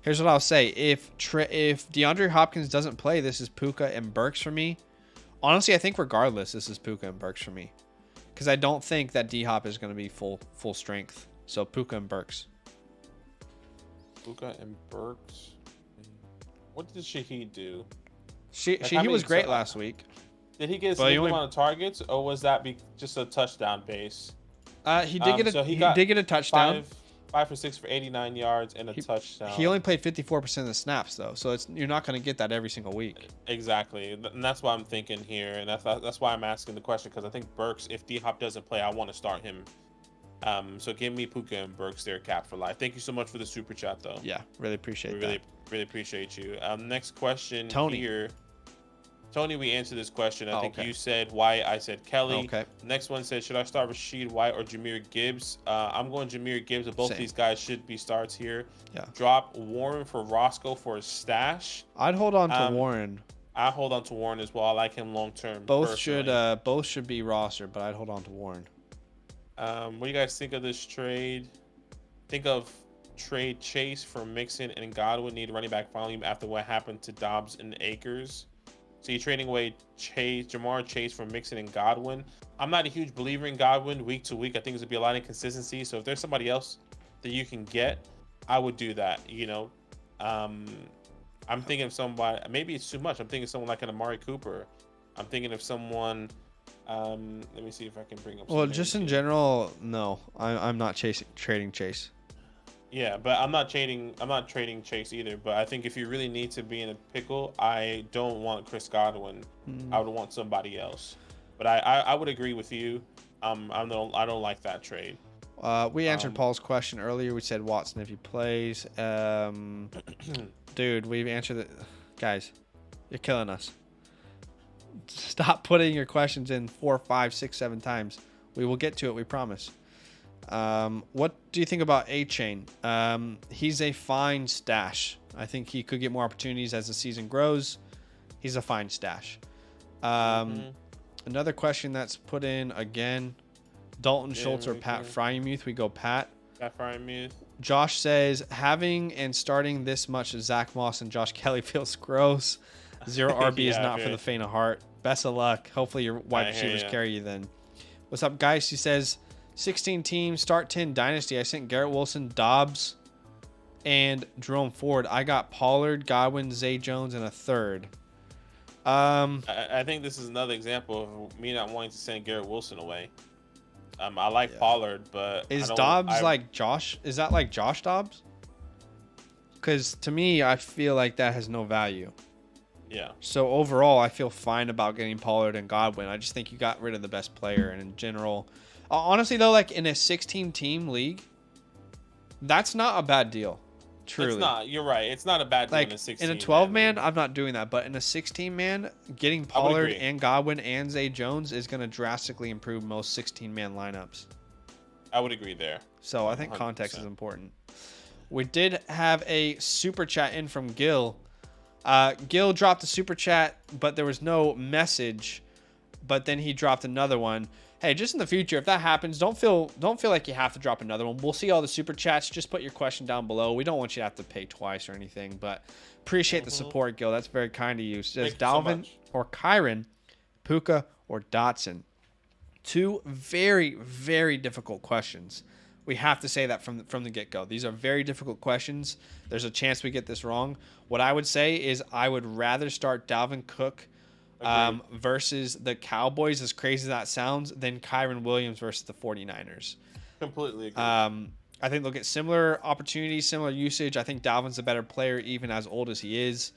Speaker 1: Here's what I'll say. If DeAndre Hopkins doesn't play, this is Puka and Burks for me. Honestly, I think regardless, this is Puka and Burks for me. Because I don't think that D-Hop is going to be full strength. So Puka and Burks.
Speaker 2: Puka and Burks. What did Shaheed do?
Speaker 1: Shaheed was great last week.
Speaker 2: Did he get a significant amount of targets, or was that just a touchdown base?
Speaker 1: He did get a touchdown.
Speaker 2: 5 for 6 for 89 yards and a touchdown.
Speaker 1: He only played 54% of the snaps, though, so you're not going to get that every single week.
Speaker 2: Exactly, and that's why I'm thinking here, and that's why I'm asking the question, because I think Burks, if D-Hop doesn't play, I want to start him. So give me Puka and Burks there, Cap for Life. Thank you so much for the super chat, though.
Speaker 1: Yeah, really appreciate
Speaker 2: that. Really appreciate you. Next question,
Speaker 1: Tony.
Speaker 2: Here. Tony, we answered this question. I think you said White. I said Kelly.
Speaker 1: Okay.
Speaker 2: Next one said, should I start Rashid White or Jahmyr Gibbs? I'm going Jahmyr Gibbs. Both of these guys should be starts here.
Speaker 1: Yeah.
Speaker 2: Drop Warren for Roscoe for a stash.
Speaker 1: I'd hold on to Warren.
Speaker 2: I hold on to Warren as well. I like him long term.
Speaker 1: Both should be rostered, but I'd hold on to Warren.
Speaker 2: What do you guys think of this trade? Think of trade Chase for Mixon and Godwin. Need running back volume after what happened to Dobbs and Akers. So you're trading away Jamar Chase for Mixon and Godwin. I'm not a huge believer in Godwin week to week. I think there's gonna be a lot of inconsistency. So if there's somebody else that you can get, I would do that. I'm thinking of somebody. Maybe it's too much. I'm thinking of someone like an Amari Cooper. I'm thinking of someone. Let me see if I can bring up.
Speaker 1: Well, just in general, no. I'm not trading Chase.
Speaker 2: Yeah, but I'm not trading. I'm not trading Chase either. But I think if you really need to be in a pickle, I don't want Chris Godwin. I
Speaker 1: Mm.
Speaker 2: would want somebody else. But I would agree with you. I don't like that trade.
Speaker 1: We answered
Speaker 2: Um,
Speaker 1: Paul's question earlier. We said Watson if he plays. Dude, we've answered it. Guys, you're killing us. Stop putting your questions in 4, 5, 6, 7 times. We will get to it. We promise. What do you think about A-Chain? He's a fine stash. I think he could get more opportunities as the season grows. He's a fine stash. Another question that's put in again. Dalton Schultz or Pat Frymuth? We go Pat.
Speaker 2: Pat Frymuth.
Speaker 1: Josh says, having and starting this much of Zach Moss and Josh Kelly feels gross. 0 RB is not for the faint of heart. Best of luck. Hopefully your wide receivers carry you then. What's up, guys? He says, 16 teams, start 10 dynasty. I sent Garrett Wilson, Dobbs, and Jerome Ford. I got Pollard, Godwin, Zay Jones, and a third.
Speaker 2: I think this is another example of me not wanting to send Garrett Wilson away. I like Pollard, but
Speaker 1: is Dobbs like Josh? Is that like Josh Dobbs? Because to me, I feel like that has no value.
Speaker 2: Yeah.
Speaker 1: So overall, I feel fine about getting Pollard and Godwin. I just think you got rid of the best player, and in general, honestly though, like in a 16-team league, that's not a bad deal. Truly,
Speaker 2: it's not. You're right. It's not a bad deal
Speaker 1: like
Speaker 2: in a 16.
Speaker 1: In a 12-man, I'm not doing that, but in a 16-man, getting Pollard and Godwin and Zay Jones is going to drastically improve most 16-man lineups.
Speaker 2: I would agree there.
Speaker 1: So I think 100%. Context is important. We did have a super chat in from Gil. Gil dropped a super chat, but there was no message. But then he dropped another one. Hey, just in the future, if that happens, don't feel like you have to drop another one. We'll see all the super chats. Just put your question down below. We don't want you to have to pay twice or anything, but appreciate the support, Gil. That's very kind of you. Says Dalvin or Kyren, Puka or Dotson. Two very, very difficult questions. We have to say that from the get-go. These are very difficult questions. There's a chance we get this wrong. What I would say is I would rather start Dalvin Cook versus the Cowboys, as crazy as that sounds, than Kyren Williams versus the 49ers.
Speaker 2: Completely agree.
Speaker 1: I think they'll get similar opportunities, similar usage. I think Dalvin's a better player, even as old as he is.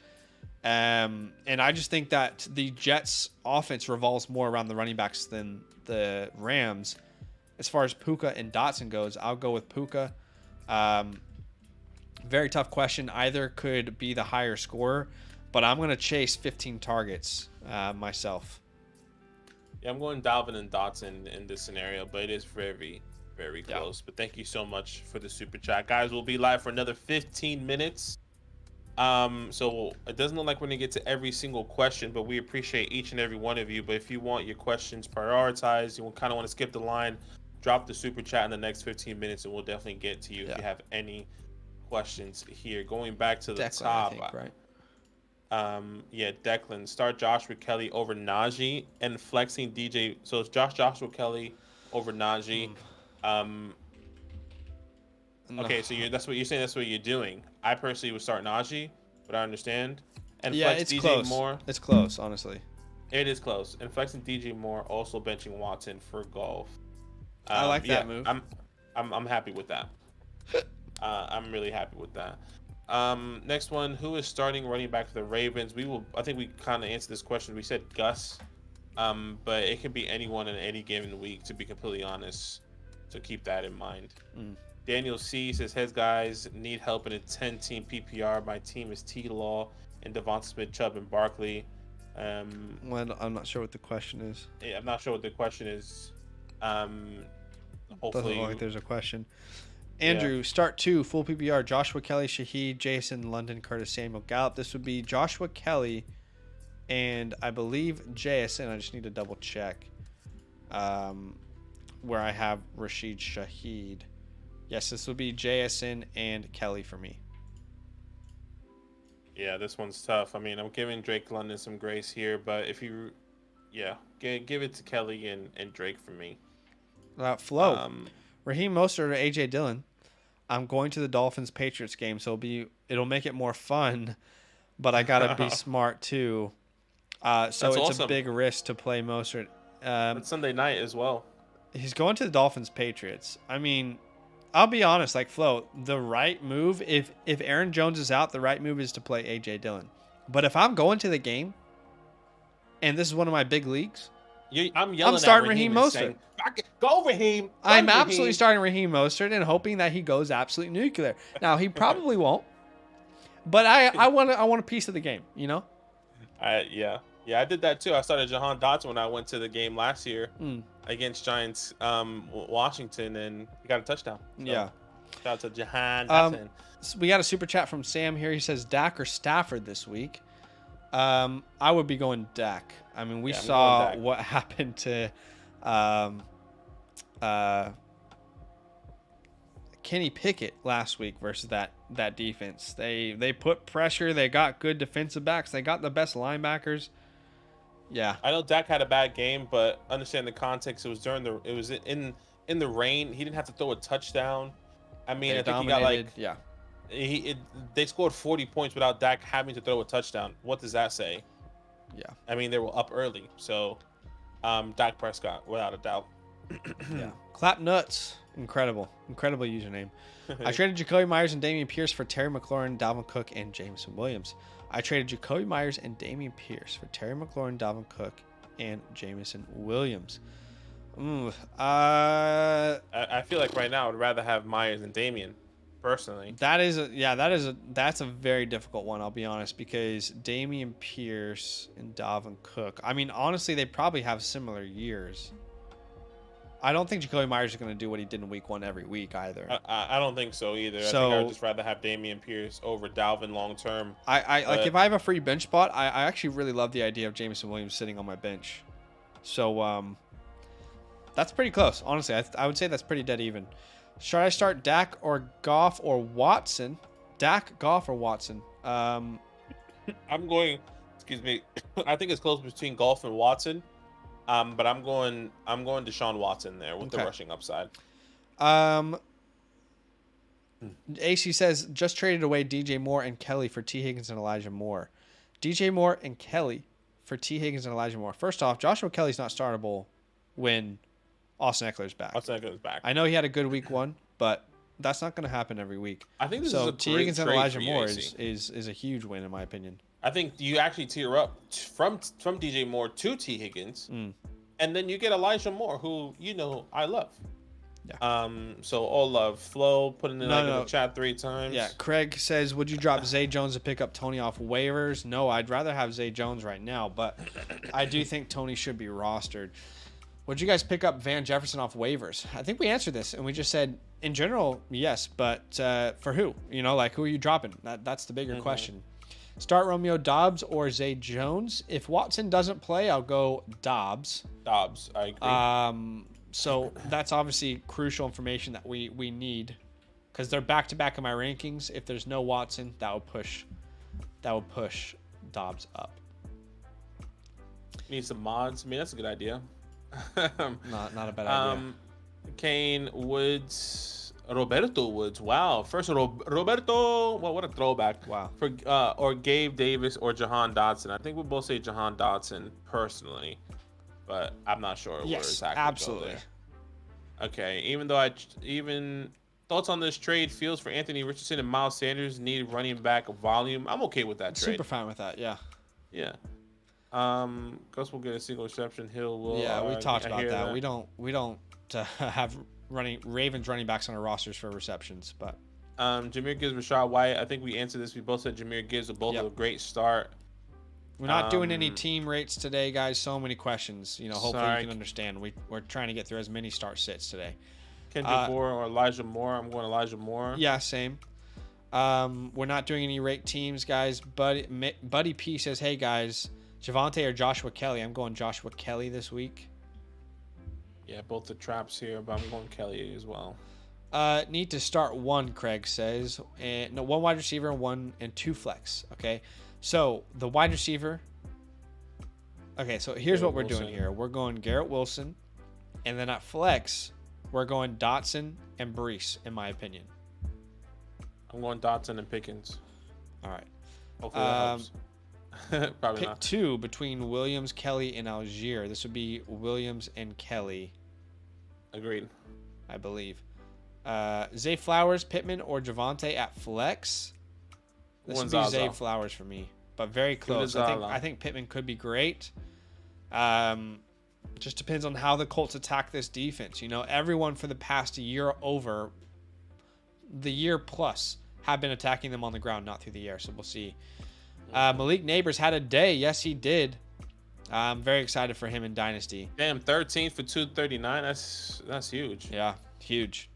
Speaker 1: And I just think that the Jets' offense revolves more around the running backs than the Rams. As far as Puka and Dotson goes, I'll go with Puka. Very tough question. Either could be the higher scorer, but I'm going to chase 15 targets myself.
Speaker 2: Yeah, I'm going Dalvin and Dotson in this scenario, but it is very, very close. But thank you so much for the super chat. Guys, we'll be live for another 15 minutes. So it doesn't look like we're going to get to every single question, but we appreciate each and every one of you. But if you want your questions prioritized, you kind of want to skip the line, drop the super chat in the next 15 minutes, and we'll definitely get to you if you have any questions here. Going back to the top.
Speaker 1: I think, right?
Speaker 2: Declan, start Joshua Kelly over Najee and flexing DJ. So it's Joshua Kelly over Najee. Okay, so that's what you're saying. That's what you're doing. I personally would start Najee, but I understand. And flex
Speaker 1: it's
Speaker 2: DJ
Speaker 1: close.
Speaker 2: Moore.
Speaker 1: It's close, honestly.
Speaker 2: It is close. And flexing DJ Moore, also benching Watson for golf.
Speaker 1: I like that move.
Speaker 2: I'm happy with that. I'm really happy with that. Next one, who is starting running back for the Ravens? I think we kind of answered this question. We said Gus, but it could be anyone in any given week, to be completely honest. So keep that in mind. Daniel C says, "Hey guys, need help in a 10-team PPR. My team is T Law and Devonta Smith, Chubb, and Barkley."
Speaker 1: Well, I'm not sure what the question is.
Speaker 2: Yeah, I'm not sure what the question is. Hopefully,
Speaker 1: doesn't look like there's a question. Andrew, start 2, full PPR. Joshua Kelly, Shaheed, Jason, London, Curtis, Samuel, Gallup. This would be Joshua Kelly and I believe JSN. I just need to double check where I have Rashid Shaheed. Yes, this would be JSN and Kelly for me.
Speaker 2: Yeah, this one's tough. I mean, I'm giving Drake London some grace here, but if you, give it to Kelly and Drake for me.
Speaker 1: Flow. Raheem Mostert or AJ Dillon. I'm going to the Dolphins Patriots game, so it'll make it more fun, but I gotta be smart too. So it's awesome. A big risk to play Mostert.
Speaker 2: It's Sunday night as well.
Speaker 1: He's going to the Dolphins Patriots. I mean, I'll be honest, like Flo, the right move, if Aaron Jones is out, the right move is to play AJ Dillon. But if I'm going to the game, and this is one of my big leagues,
Speaker 2: I'm yelling
Speaker 1: starting
Speaker 2: at
Speaker 1: Raheem
Speaker 2: and
Speaker 1: Mostert.
Speaker 2: saying, go Raheem. Go
Speaker 1: I'm
Speaker 2: Raheem.
Speaker 1: absolutely starting Raheem Mostert and hoping that he goes absolute nuclear. Now he probably won't, but I want a piece of the game, you know.
Speaker 2: Yeah, I did that too. I started Jahan Dotson when I went to the game last year against Giants, Washington, and he got a touchdown. So,
Speaker 1: Yeah.
Speaker 2: shout out to Jahan Dotson.
Speaker 1: So we got a super chat from Sam here. He says Dak or Stafford this week. I would be going Dak. I mean, we saw what happened to Kenny Pickett last week versus that defense. They put pressure. They got good defensive backs. They got the best linebackers. Yeah.
Speaker 2: I know Dak had a bad game, but understand the context. It was in the rain. He didn't have to throw a touchdown. I mean, I think he got like they scored 40 points without Dak having to throw a touchdown. What does that say?
Speaker 1: Yeah.
Speaker 2: I mean, they were up early, so Dak Prescott, without a doubt.
Speaker 1: Yeah. Clap nuts. Incredible username. I traded Jacoby Myers and Dameon Pierce for Terry McLaurin, Dalvin Cook, and Jameson Williams. I traded Jacoby Myers and Dameon Pierce for Terry McLaurin, Dalvin Cook, and Jameson Williams.
Speaker 2: I feel like right now I'd rather have Myers than Dameon, personally.
Speaker 1: That's a very difficult one, I'll be honest, because Dameon Pierce and Dalvin Cook, I mean, honestly, they probably have similar years. I don't think Jacoby Myers is going to do what he did in week 1 every week either.
Speaker 2: I don't think so either. I think I'd just rather have Dameon Pierce over Dalvin long term.
Speaker 1: Like if I have a free bench spot, I actually really love the idea of Jameson Williams sitting on my bench. So that's pretty close. Honestly, I would say that's pretty dead even. Should I start Dak or Goff or Watson? Dak, Goff, or Watson?
Speaker 2: I'm going. Excuse me. I think it's close between Goff and Watson. But I'm going Deshaun Watson there with the rushing upside.
Speaker 1: AC says just traded away DJ Moore and Kelly for T. Higgins and Elijah Moore. DJ Moore and Kelly for T. Higgins and Elijah Moore. First off, Joshua Kelly's not startable when Austin Eckler's back.
Speaker 2: Austin Eckler's back.
Speaker 1: I know he had a good week 1, but that's not going to happen every week.
Speaker 2: I think this is a
Speaker 1: T. Higgins and Elijah Moore is a huge win in my opinion.
Speaker 2: I think you actually tier up from DJ Moore to T. Higgins, and then you get Elijah Moore, who I love.
Speaker 1: Yeah.
Speaker 2: So all love. Flo putting in the chat 3 times.
Speaker 1: Yeah. Craig says, would you drop Zay Jones to pick up Tony off waivers? No, I'd rather have Zay Jones right now, but I do think Tony should be rostered. Would you guys pick up Van Jefferson off waivers? I think we answered this, and we just said in general yes, but for who? Who are you dropping? That's the bigger question. Start Romeo Doubs or Zay Jones. If Watson doesn't play, I'll go Doubs.
Speaker 2: I agree.
Speaker 1: So that's obviously crucial information that we need, because they're back to back in my rankings. If there's no Watson, that will push Doubs up.
Speaker 2: Need some mods. I mean, that's a good idea.
Speaker 1: Not a bad idea.
Speaker 2: Kane Woods. Roberto Woods. Wow. First Roberto. Well, what a throwback.
Speaker 1: Wow.
Speaker 2: For or Gabe Davis or Jahan Dotson. I think we'll both say Jahan Dotson personally, but I'm not sure where exactly.
Speaker 1: Absolutely.
Speaker 2: Okay. Even thoughts on this trade? Feels for Anthony Richardson and Miles Sanders need running back volume. I'm okay with that trade.
Speaker 1: Super fine with that. Yeah.
Speaker 2: Yeah. Gus will get a single reception. Hill will.
Speaker 1: Yeah, we talked about that.
Speaker 2: that.
Speaker 1: We don't have Ravens running backs on our rosters for receptions, but
Speaker 2: Jahmyr Gibbs, Rachaad White. I think we answered this. We both said Jahmyr Gibbs are both a great start.
Speaker 1: We're not doing any team rates today, guys. So many questions. Hopefully you can understand. We're trying to get through as many start sits today.
Speaker 2: Kendrick Bourne or Elijah Moore. I'm going Elijah Moore.
Speaker 1: Yeah, same. We're not doing any rate teams, guys. Buddy P says, hey guys, Javonte or Joshua Kelly? I'm going Joshua Kelly this week.
Speaker 2: Yeah, both the traps here, but I'm going Kelly as well.
Speaker 1: Need to start one, Craig says. One wide receiver and 2 flex. Okay. So the wide receiver. Okay, so here's what we're doing here. We're going Garrett Wilson, and then at flex, we're going Dotson and Breece, in my opinion.
Speaker 2: I'm going Dotson and Pickens.
Speaker 1: All right.
Speaker 2: Hopefully that helps. Probably
Speaker 1: pick
Speaker 2: not.
Speaker 1: 2 between Williams, Kelly, and Algier. This would be Williams and Kelly.
Speaker 2: Agreed.
Speaker 1: I believe. Zay Flowers, Pittman, or Javante at flex. This would be Zay Flowers for me, but very close. I think Pittman could be great. Just depends on how the Colts attack this defense. You know, everyone for the past year plus have been attacking them on the ground, not through the air. So we'll see. Malik Neighbors had a day. Yes, he did. I'm very excited for him in Dynasty.
Speaker 2: Damn, 13 for 239. That's huge.
Speaker 1: Yeah, huge.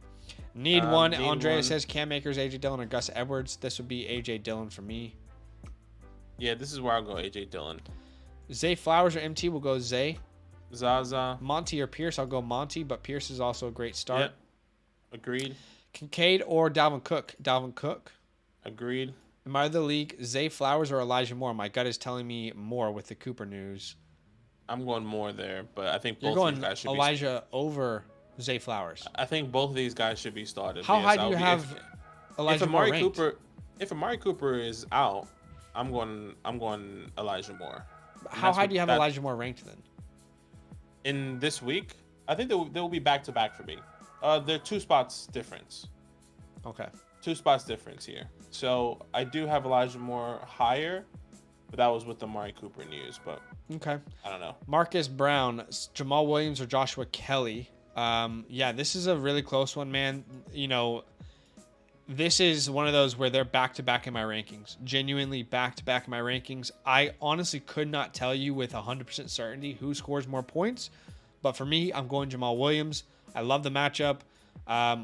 Speaker 1: Need one. Andrea says Cam Akers, AJ Dillon, or Gus Edwards. This would be AJ Dillon for me.
Speaker 2: Yeah, this is where I'll go AJ Dillon.
Speaker 1: Zay Flowers or MT will go Zay.
Speaker 2: Zaza.
Speaker 1: Monty or Pierce, I'll go Monty, but Pierce is also a great start.
Speaker 2: Yep. Agreed.
Speaker 1: Kincaid or Dalvin Cook? Dalvin Cook.
Speaker 2: Agreed.
Speaker 1: Am I the league? Zay Flowers or Elijah Moore? My gut is telling me Moore with the Cooper news.
Speaker 2: I'm going Moore there, but I think
Speaker 1: both of these guys should be Elijah over Zay Flowers.
Speaker 2: I think both of these guys should be started.
Speaker 1: How high do you have Elijah Moore ranked?
Speaker 2: If Amari Cooper is out, I'm going Elijah Moore.
Speaker 1: How high do you have Elijah Moore ranked then?
Speaker 2: In this week, I think they will be back to back for me. They're 2 spots difference.
Speaker 1: Okay.
Speaker 2: 2 spots difference here. So I do have Elijah Moore higher, but that was with the Amari Cooper news. But
Speaker 1: okay,
Speaker 2: I don't know.
Speaker 1: Marcus Brown, Jamal Williams, or Joshua Kelly. Yeah, this is a really close one, man. You know, this is one of those where they're back to back in my rankings. Genuinely back to back in my rankings. I honestly could not tell you with 100% certainty who scores more points, but for me, I'm going Jamal Williams. I love the matchup.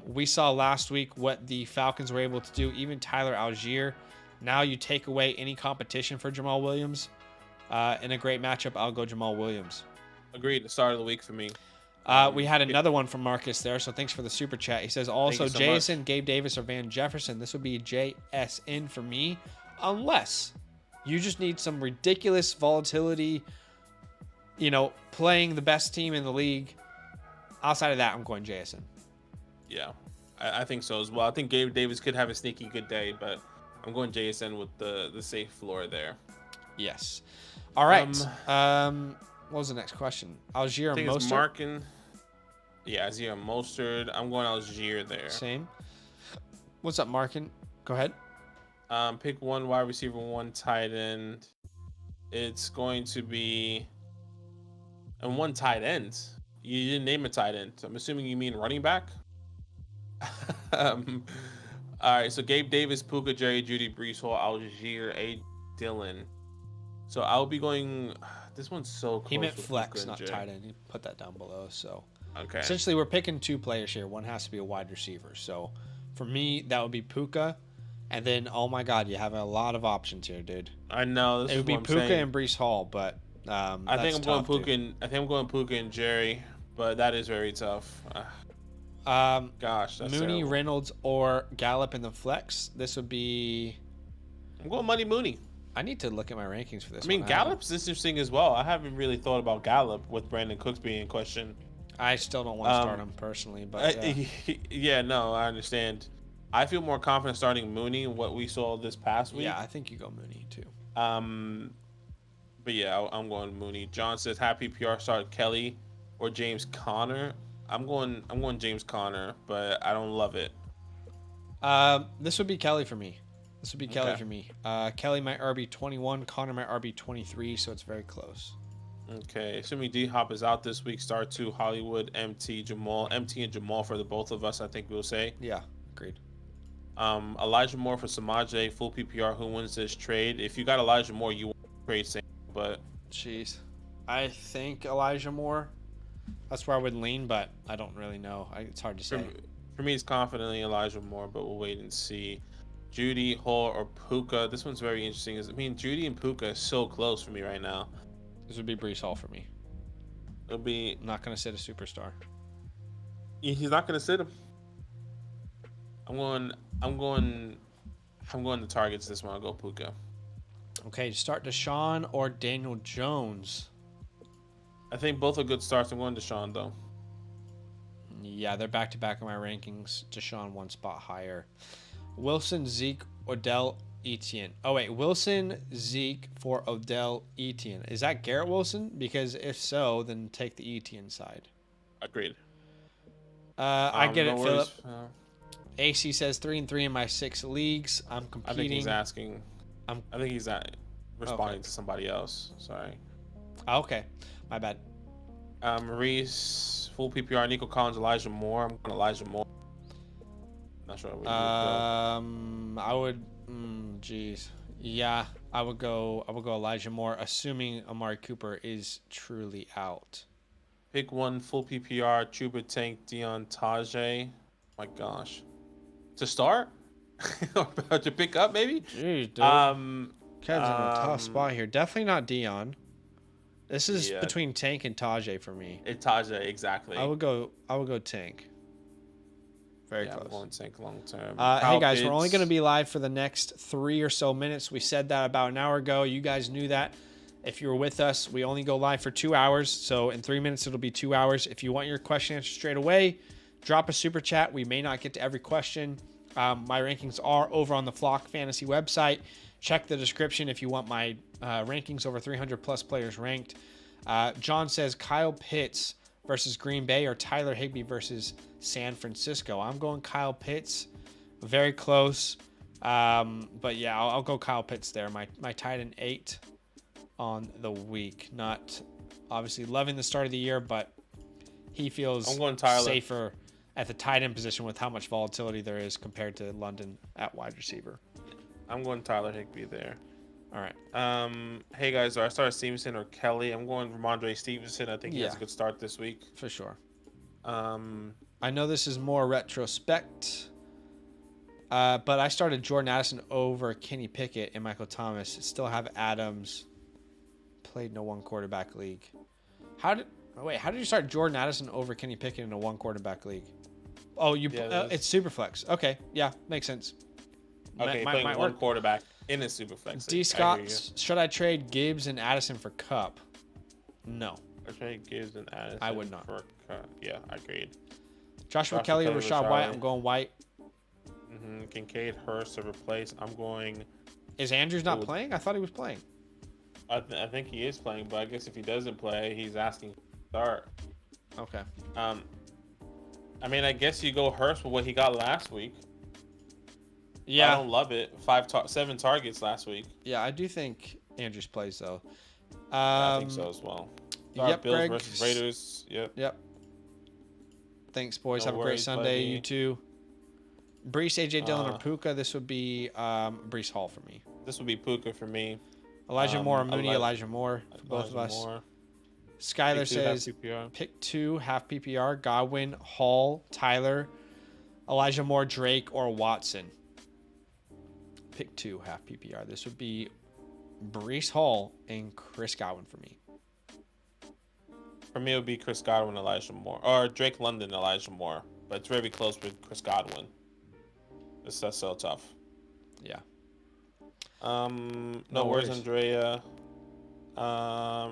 Speaker 1: We saw last week what the Falcons were able to do, even Tyler Algier. Now you take away any competition for Jamal Williams. In a great matchup, I'll go Jamal Williams.
Speaker 2: Agreed. The start of the week for me.
Speaker 1: We had another one from Marcus there, so thanks for the super chat. He says also Jason, Gabe Davis, or Van Jefferson. This would be JSN for me, unless you just need some ridiculous volatility, you know, playing the best team in the league. Outside of that, I'm going JSN.
Speaker 2: Yeah, I think so as well. I think Gabe Davis could have a sneaky good day, but I'm going JSN with the safe floor there.
Speaker 1: Yes. All right. What was the next question? Algier and Mostert?
Speaker 2: Markin. Yeah, Algier and Mostert. I'm going Algier there.
Speaker 1: Same. What's up, Markin? Go ahead.
Speaker 2: Pick one wide receiver, one tight end. It's going to be... And one tight end. You didn't name a tight end. I'm assuming you mean running back? All right, so Gabe Davis, Puka, Jerry, Judy, Brees Hall, Algier, A. Dillon. So I'll be going... This one's so close.
Speaker 1: He meant flex, not tight end. He put that down below. So
Speaker 2: okay.
Speaker 1: Essentially, we're picking 2 players here. One has to be a wide receiver. So for me, that would be Puka. And then, oh my God, you have a lot of options here, dude.
Speaker 2: I know.
Speaker 1: It would be Puka and Brees Hall, but
Speaker 2: I think I'm going Puka. I think I'm going Puka and Jerry, but that is very tough. Gosh, that's
Speaker 1: Mooney,
Speaker 2: terrible.
Speaker 1: Reynolds, or Gallup in the flex. This would be.
Speaker 2: I'm going Money Mooney.
Speaker 1: I need to look at my rankings for this.
Speaker 2: I mean, Gallup's interesting as well. I haven't really thought about Gallup with Brandon Cooks being in question.
Speaker 1: I still don't want to start him personally, but
Speaker 2: yeah, no, I understand. I feel more confident starting Mooney. What we saw this past week.
Speaker 1: Yeah, I think you go Mooney too.
Speaker 2: But yeah, I'm going Mooney. John says happy PR start Kelly or James Conner. I'm going James Conner, but I don't love it.
Speaker 1: This would be Kelly for me. Kelly my RB21, Connor my RB23, so it's very close.
Speaker 2: Okay, assuming D-Hop is out this week, start 2, Hollywood, MT, Jamal. MT and Jamal for the both of us, I think we'll say.
Speaker 1: Yeah, agreed.
Speaker 2: Elijah Moore for Samaje, full PPR, who wins this trade? If you got Elijah Moore, you want to trade Sam, but...
Speaker 1: Jeez. I think Elijah Moore. That's where I would lean, but I don't really know. It's hard to say.
Speaker 2: For me, it's confidently Elijah Moore, but we'll wait and see. Judy, Hall, or Puka. This one's very interesting. Judy and Puka is so close for me right now.
Speaker 1: This would be Brees Hall for me.
Speaker 2: It'll be...
Speaker 1: I'm not going to sit a superstar.
Speaker 2: He's not going to sit him. I'm going the targets this one. I'll go Puka.
Speaker 1: Okay, start Deshaun or Daniel Jones.
Speaker 2: I think both are good starts. I'm going Deshaun, though.
Speaker 1: Yeah, they're back-to-back in my rankings. Deshaun 1 spot higher. Wilson, Zeke, Odell, Etienne. Oh, wait. Wilson, Zeke for Odell, Etienne. Is that Garrett Wilson? Because if so, then take the Etienne side.
Speaker 2: Agreed.
Speaker 1: I get it, Philip. AC says 3-3 in my 6 leagues. I'm competing.
Speaker 2: I think he's asking.
Speaker 1: I'm-
Speaker 2: I think he's responding to somebody else. Sorry.
Speaker 1: Oh, okay, my bad.
Speaker 2: Maurice, full PPR, Nico Collins, Elijah Moore. I'm going Elijah Moore. Not sure. Where
Speaker 1: I would. Geez. Yeah, I would go Elijah Moore, assuming Amari Cooper is truly out.
Speaker 2: Pick one full PPR, Chuba Tank, Dion Tajay. My gosh. To start? Or to pick up, maybe?
Speaker 1: Jeez, dude. Kev's in a tough spot here. Definitely not Dion. This is between Tank and Tajay for me.
Speaker 2: Tajay, exactly.
Speaker 1: I would go Tank. Very close.
Speaker 2: I'm going Tank long term.
Speaker 1: Hey guys, we're only going to be live for the next 3 or so minutes. We said that about an hour ago. You guys knew that. If you were with us, we only go live for 2 hours. So in 3 minutes, it'll be 2 hours. If you want your question answered straight away, drop a super chat. We may not get to every question. My rankings are over on the Flock Fantasy website. Check the description if you want my rankings over 300 plus players ranked. John says Kyle Pitts versus Green Bay or Tyler Higbee versus San Francisco. I'm going Kyle Pitts. Very close. But yeah, I'll go Kyle Pitts there. My tight end 8 on the week. Not obviously loving the start of the year, but he feels
Speaker 2: I'm going Tyler.
Speaker 1: Safer at the tight end position with how much volatility there is compared to London at wide receiver.
Speaker 2: I'm going Tyler Higbee there.
Speaker 1: All right.
Speaker 2: Hey guys, do I start Stevenson or Kelly? I'm going Ramondre Stevenson. I think he has a good start this week.
Speaker 1: For sure.
Speaker 2: I
Speaker 1: know this is more retrospect, but I started Jordan Addison over Kenny Pickett and Michael Thomas. Still have Adams. Played in a 1 quarterback league. How did you start Jordan Addison over Kenny Pickett in a 1 quarterback league? Oh, it's Superflex. Okay, yeah, makes sense.
Speaker 2: Okay, playing one quarterback in a Superflex.
Speaker 1: D. Scott, should I trade Gibbs and Addison for Cup? No.
Speaker 2: I trade Gibbs and Addison.
Speaker 1: I would not.
Speaker 2: For Cup. Yeah, I agreed.
Speaker 1: Joshua Kelly or Rashad White? I'm going White.
Speaker 2: Kincaid, Hurst to replace. I'm going.
Speaker 1: Is Andrews not playing? I thought he was playing.
Speaker 2: I think he is playing, but I guess if he doesn't play, he's asking to start.
Speaker 1: Okay.
Speaker 2: I mean, I guess you go Hurst with what he got last week.
Speaker 1: Yeah.
Speaker 2: I don't love it. 7 targets last week.
Speaker 1: Yeah, I do think Andrews plays though.
Speaker 2: I think so as well.
Speaker 1: Yep,
Speaker 2: Bills
Speaker 1: Greg.
Speaker 2: versus Raiders. Yep.
Speaker 1: Thanks, boys.
Speaker 2: No
Speaker 1: Have a great
Speaker 2: worries,
Speaker 1: Sunday.
Speaker 2: buddy.
Speaker 1: You too. Brees, AJ Dillon, or Puka. This would be Brees Hall for me.
Speaker 2: This would be Puka for me.
Speaker 1: Elijah Moore, Mooney, Elijah Moore for both of us.
Speaker 2: Moore.
Speaker 1: Skylar says pick 2, half PPR. Godwin, Hall, Tyler, Elijah Moore, Drake, or Watson. Pick 2, half PPR. This would be Brees Hall and Chris Godwin for me.
Speaker 2: For me, it would be Chris Godwin, Elijah Moore, or Drake London, Elijah Moore. But it's very close with Chris Godwin. That's so tough.
Speaker 1: Yeah.
Speaker 2: No worries, Andrea.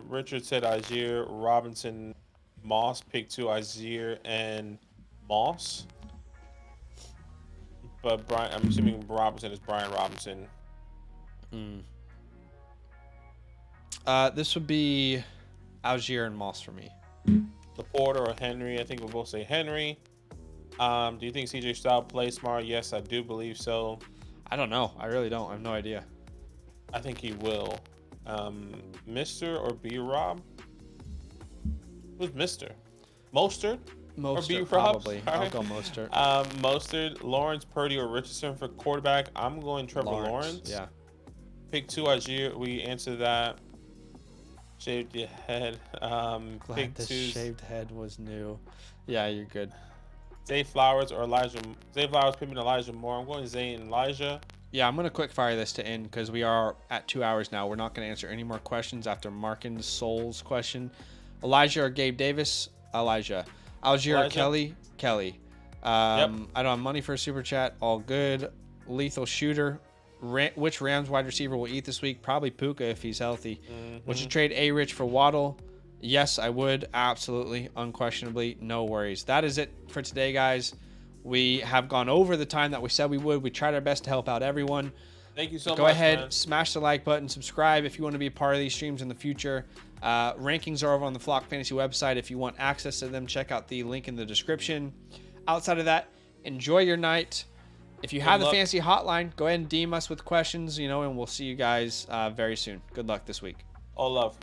Speaker 2: Richard said Azier, Robinson, Moss. Pick 2, Azier and Moss. But Brian, I'm assuming Robinson is Brian Robinson.
Speaker 1: This would be Algier and Moss for me.
Speaker 2: Laporta or Henry? I think we'll both say Henry. Do you think CJ Stroud plays smart? Yes, I do believe so.
Speaker 1: I don't know. I really don't. I have no idea.
Speaker 2: I think he will. Mr. or B-Rob? Who's Mr.? Mostert? Or B-Rob?
Speaker 1: Probably. I'll go Mostert.
Speaker 2: Mostert, Lawrence, Purdy, or Richardson for quarterback. I'm going Trevor Lawrence.
Speaker 1: Yeah.
Speaker 2: Pick 2, Azier. We answered that. Shaved your head.
Speaker 1: Glad
Speaker 2: Pick
Speaker 1: this
Speaker 2: 2.
Speaker 1: shaved head was new. Yeah, you're good.
Speaker 2: Zay Flowers or Elijah. Zay Flowers, Pittman, Elijah Moore. I'm going Zay and Elijah.
Speaker 1: Yeah, I'm going to quick fire this to end because we are at 2 hours now. We're not going to answer any more questions after Markin Soul's question. Elijah or Gabe Davis? Elijah. Algier or Kelly? Kelly. I don't have money for a super chat. All good. Lethal shooter. Which Rams wide receiver will eat this week? Probably Puka if he's healthy. Would you trade A-Rich for Waddle? Yes, I would. Absolutely. Unquestionably. No worries. That is it for today, guys. We have gone over the time that we said we would. We tried our best to help out everyone.
Speaker 2: Thank you so much.
Speaker 1: Go ahead,
Speaker 2: man.
Speaker 1: Smash the like button, subscribe if you want to be a part of these streams in the future. Rankings are over on the Flock Fantasy website. If you want access to them, check out the link in the description. Outside of that, enjoy your night. if you
Speaker 2: Good
Speaker 1: have the
Speaker 2: luck.
Speaker 1: fantasy hotline, go ahead and DM us with questions, and we'll see you guys very soon. Good luck this week.
Speaker 2: All love.